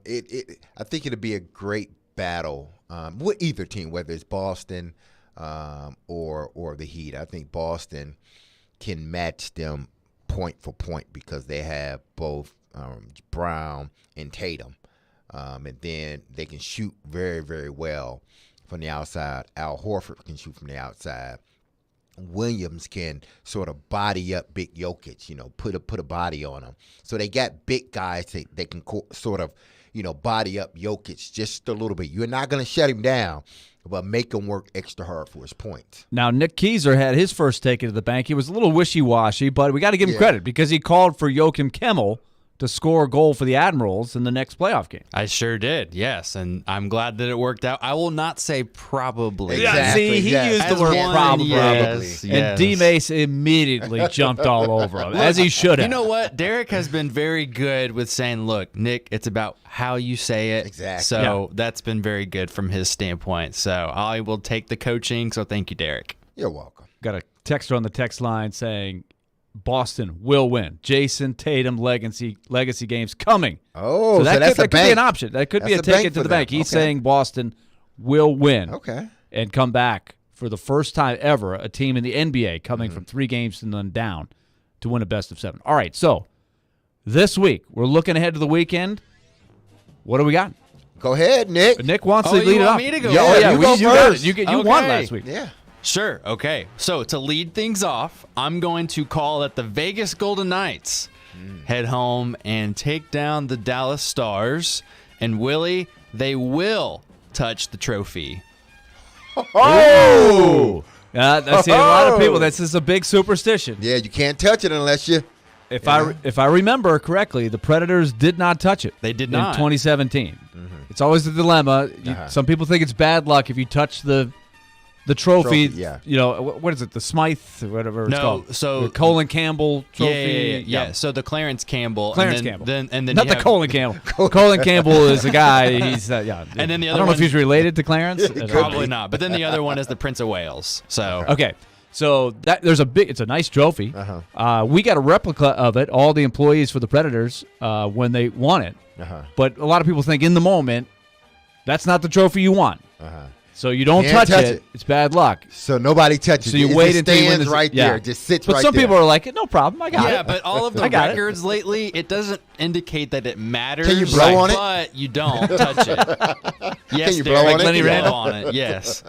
Speaker 8: think it'll be a great battle with either team, whether it's Boston or the Heat. I think Boston can match them point for point because they have both Brown and Tatum. And then they can shoot very, very well from the outside. Al Horford can shoot from the outside. Williams can sort of body up Big Jokic, put a body on him. So they got big guys they can sort of, body up Jokic just a little bit. You're not going to shut him down, but make him work extra hard for his points.
Speaker 7: Now, Nick Keyser had his first take it to the bank. He was a little wishy-washy, but we got to give him credit because he called for Joakim Kemmel to score a goal for the Admirals in the next playoff game.
Speaker 6: I sure did, yes, and I'm glad that it worked out. I will not say probably.
Speaker 7: Exactly. See, he used the word probably.
Speaker 6: Yes,
Speaker 7: and D-Mase immediately jumped all over him, as he should have.
Speaker 6: You know what? Derek has been very good with saying, look, Nick, it's about how you say it.
Speaker 8: Exactly.
Speaker 6: So that's been very good from his standpoint. So I will take the coaching, so thank you, Derek.
Speaker 8: You're welcome.
Speaker 7: Got a texter on the text line saying, Boston will win. Jason Tatum legacy games coming.
Speaker 8: Oh,
Speaker 7: so
Speaker 8: that
Speaker 7: could be an option. That could be a ticket to the bank. He's saying Boston will win.
Speaker 8: Okay.
Speaker 7: And come back for the first time ever, a team in the NBA coming from 3 games and then down to win a best of 7. All right, so this week, we're looking ahead to the weekend. What do we got?
Speaker 8: Go ahead, Nick.
Speaker 7: Nick wants to lead
Speaker 6: you
Speaker 7: it
Speaker 6: want
Speaker 7: off.
Speaker 6: Me to go?
Speaker 8: Yeah,
Speaker 7: you got it. You won last week.
Speaker 8: Yeah.
Speaker 6: Sure. Okay. So to lead things off, I'm going to call that the Vegas Golden Knights head home and take down the Dallas Stars. And Willie, they will touch the trophy.
Speaker 8: Oh!
Speaker 7: I see a lot of people. This is a big superstition.
Speaker 8: Yeah, you can't touch it unless you.
Speaker 7: If I remember correctly, the Predators did not touch it.
Speaker 6: They did not
Speaker 7: in 2017. It's always a dilemma. Some people think it's bad luck if you touch the trophy.
Speaker 8: Yeah.
Speaker 7: What is it? The Smythe or whatever it's called.
Speaker 6: So
Speaker 7: the Colin Campbell trophy.
Speaker 6: Yeah. So the Clarence Campbell.
Speaker 7: Campbell.
Speaker 6: Then
Speaker 7: not the Colin Campbell. Colin Campbell is a guy. He's
Speaker 6: And then the other
Speaker 7: I don't know if he's related to Clarence.
Speaker 6: Probably not. But then the other one is the Prince of Wales. So
Speaker 7: okay. So it's a nice trophy. We got a replica of it. All the employees for the Predators when they won it. But a lot of people think in the moment that's not the trophy you want. So you don't touch it. It's bad luck.
Speaker 8: So nobody touches it.
Speaker 7: So you wait until you win
Speaker 8: right there. It just sits right there.
Speaker 7: But some people are like, no problem. I got it.
Speaker 6: Yeah, but all of the records lately, it doesn't indicate that it matters.
Speaker 8: Can you blow on it?
Speaker 6: But you don't touch it. Yes,
Speaker 8: Can you blow on it?
Speaker 6: Lenny Randall on it. Yes.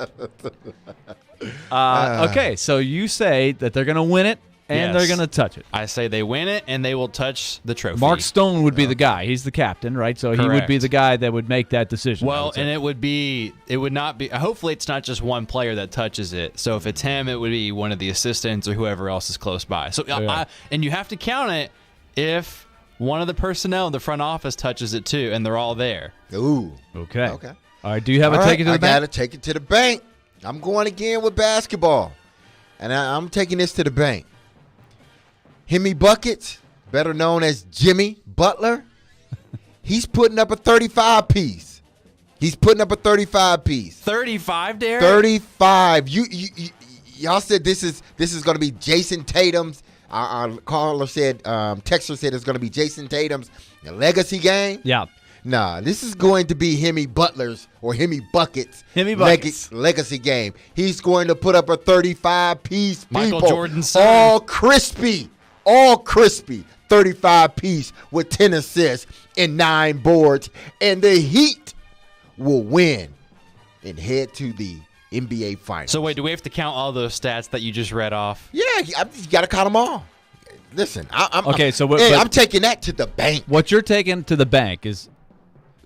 Speaker 7: Okay, so you say that they're going to win it and they're going to touch it.
Speaker 6: I say they win it and they will touch the trophy.
Speaker 7: Mark Stone would be the guy. He's the captain, right? So he would be the guy that would make that decision.
Speaker 6: Well, and it would not be, hopefully it's not just one player that touches it. So if it's him, it would be one of the assistants or whoever else is close by. So and you have to count it if one of the personnel in the front office touches it too and they're all there.
Speaker 8: Ooh.
Speaker 7: Okay. All right, do you have a take it to the bank?
Speaker 8: I got to take it to the bank. I'm going again with basketball. And I'm taking this to the bank. Hemi Buckets, better known as Jimmy Butler, he's putting up a 35-piece. He's putting up a 35-piece.
Speaker 6: 35, Derek?
Speaker 8: 35. Y'all said this is going to be Jason Tatum's. Our caller said, Texter said it's going to be Jason Tatum's legacy game.
Speaker 7: Yeah.
Speaker 8: Nah, this is going to be Hemi Butler's or Hemi Buckets' legacy game. He's going to put up a 35-piece.
Speaker 6: Michael Jordan's son.
Speaker 8: All crispy, 35-piece with 10 assists and 9 boards. And the Heat will win and head to the NBA Finals.
Speaker 6: So wait, do we have to count all those stats that you just read off?
Speaker 8: Yeah, you got to count them all. Listen, I'm taking that to the bank.
Speaker 7: What you're taking to the bank is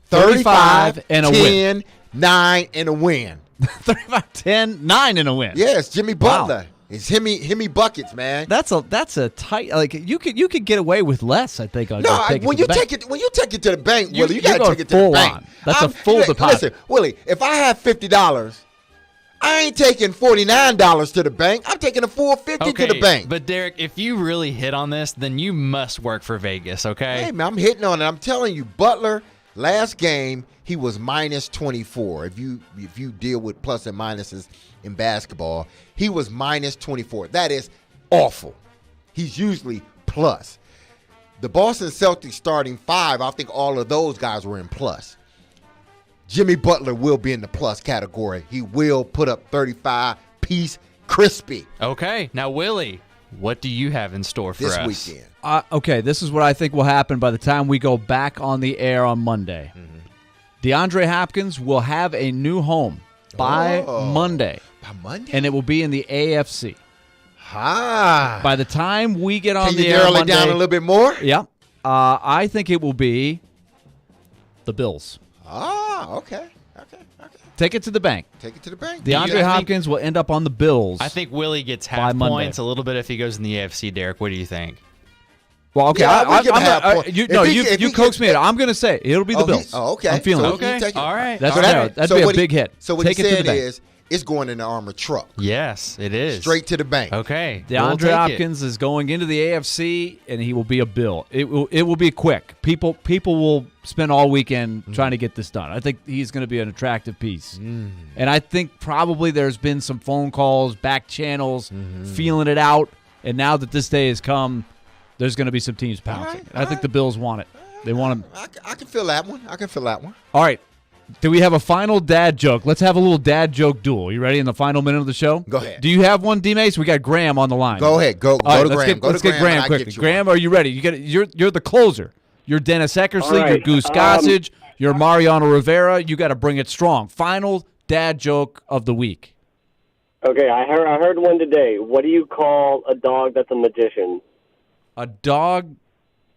Speaker 8: 35
Speaker 7: and a
Speaker 8: 10,
Speaker 7: win.
Speaker 8: 9 and a win.
Speaker 7: 35, 10, 9 and a win.
Speaker 8: Yes, Jimmy Butler. It's Hemi Buckets, man.
Speaker 7: That's a tight. Like you could get away with less. I think.
Speaker 8: When you take it to the bank, Willie, you got to take it to the bank.
Speaker 7: That's a full deposit.
Speaker 8: Listen, Willie, if I have $50, I ain't taking $49 to the bank. I'm taking a full $50 to the bank.
Speaker 6: But Derek, if you really hit on this, then you must work for Vegas. Okay.
Speaker 8: Hey man, I'm hitting on it. I'm telling you, Butler. Last game, he was minus 24. If you deal with plus and minuses in basketball, he was minus 24. That is awful. He's usually plus. The Boston Celtics starting 5, I think all of those guys were in plus. Jimmy Butler will be in the plus category. He will put up 35-piece crispy.
Speaker 6: Okay. Now, Willie, what do you have in store for us?
Speaker 8: This weekend.
Speaker 7: Okay, this is what I think will happen by the time we go back on the air on Monday. DeAndre Hopkins will have a new home by Monday.
Speaker 8: By Monday?
Speaker 7: And it will be in the AFC.
Speaker 8: Ah.
Speaker 7: By the time we get on
Speaker 8: Can
Speaker 7: the
Speaker 8: you
Speaker 7: air
Speaker 8: narrow
Speaker 7: Monday,
Speaker 8: it down a little bit more?
Speaker 7: Yeah. I think it will be the Bills.
Speaker 8: Ah, okay.
Speaker 7: Take it to the bank.
Speaker 8: Take it to the bank.
Speaker 7: DeAndre Hopkins will end up on the Bills.
Speaker 6: I think Willie gets half points a little bit if he goes in the AFC. Derek, what do you think?
Speaker 7: Well, okay.
Speaker 8: Yeah,
Speaker 7: you coaxed me in. I'm going to say it'll be the Bills.
Speaker 8: Okay.
Speaker 7: I'm feeling it.
Speaker 8: Okay.
Speaker 6: All right.
Speaker 7: That'd be a big hit.
Speaker 8: So what
Speaker 7: Take
Speaker 8: he
Speaker 7: it to the
Speaker 8: said
Speaker 7: bank.
Speaker 8: is it's going in the armored truck.
Speaker 6: Yes, it is.
Speaker 8: Straight to the bank.
Speaker 6: Okay.
Speaker 7: DeAndre Hopkins is going into the AFC, and he will be a Bill. It will be quick. People will spend all weekend trying to get this done. I think he's going to be an attractive piece. And I think probably there's been some phone calls, back channels, feeling it out. And now that this day has come, there's going to be some teams pouncing. I think the Bills want it. They want him.
Speaker 8: I can feel that one.
Speaker 7: All right. Do we have a final dad joke? Let's have a little dad joke duel. You ready in the final minute of the show?
Speaker 8: Go ahead.
Speaker 7: Do you have one, D-Mace? We got Graham on the line.
Speaker 8: Go ahead. Go
Speaker 7: All
Speaker 8: to
Speaker 7: right,
Speaker 8: Graham.
Speaker 7: Let's get Graham quickly. Graham, are you ready? You're the closer. You're Dennis Eckersley.
Speaker 13: Right.
Speaker 7: You're Goose Gossage. You're Mariano Rivera. You got to bring it strong. Final dad joke of the week.
Speaker 13: Okay, I heard one today. What do you call a dog that's a magician?
Speaker 7: A dog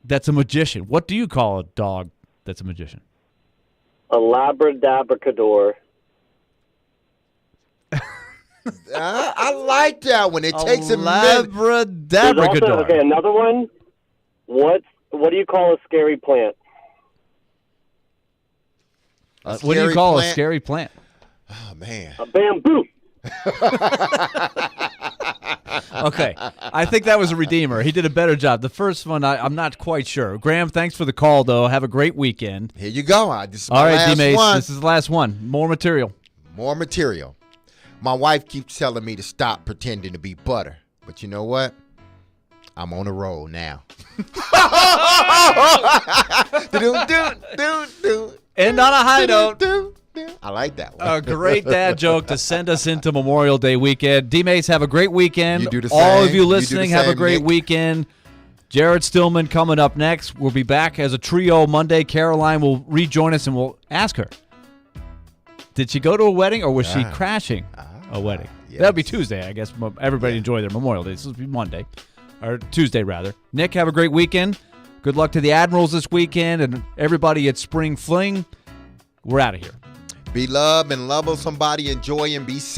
Speaker 7: that's a magician. What do you call a dog that's a magician?
Speaker 13: A Labradabrador.
Speaker 8: I like that one. It takes a minute.
Speaker 7: Labradabrador.
Speaker 13: Okay, another one. What do you call a scary plant?
Speaker 7: What do you call a scary plant?
Speaker 8: Oh, man.
Speaker 13: A bamboo.
Speaker 7: Okay. I think that was a redeemer. He did a better job. The first one, I'm not quite sure. Graham, thanks for the call, though. Have a great weekend.
Speaker 8: Here you go. This is my
Speaker 7: All right,
Speaker 8: last
Speaker 7: D-Mace,
Speaker 8: one.
Speaker 7: this is the last one. More material.
Speaker 8: My wife keeps telling me to stop pretending to be butter. But you know what? I'm on a roll now.
Speaker 7: End on a high note.
Speaker 8: I like that one.
Speaker 7: A great dad joke to send us into Memorial Day weekend. D-Mace, have a great weekend.
Speaker 8: You do the
Speaker 7: All
Speaker 8: same.
Speaker 7: of you
Speaker 8: You do the
Speaker 7: listening, have a
Speaker 8: same,
Speaker 7: great
Speaker 8: Nick.
Speaker 7: weekend. Jared Stillman coming up next. We'll be back as a trio Monday. Caroline will rejoin us, and we'll ask her, did she go to a wedding or was she crashing a wedding?
Speaker 8: Yes.
Speaker 7: That'll be Tuesday, I guess. Everybody enjoy their Memorial Day. This will be Monday, or Tuesday, rather. Nick, have a great weekend. Good luck to the Admirals this weekend and everybody at Spring Fling. We're out of here.
Speaker 8: Be loved and love on somebody. Enjoy and be safe.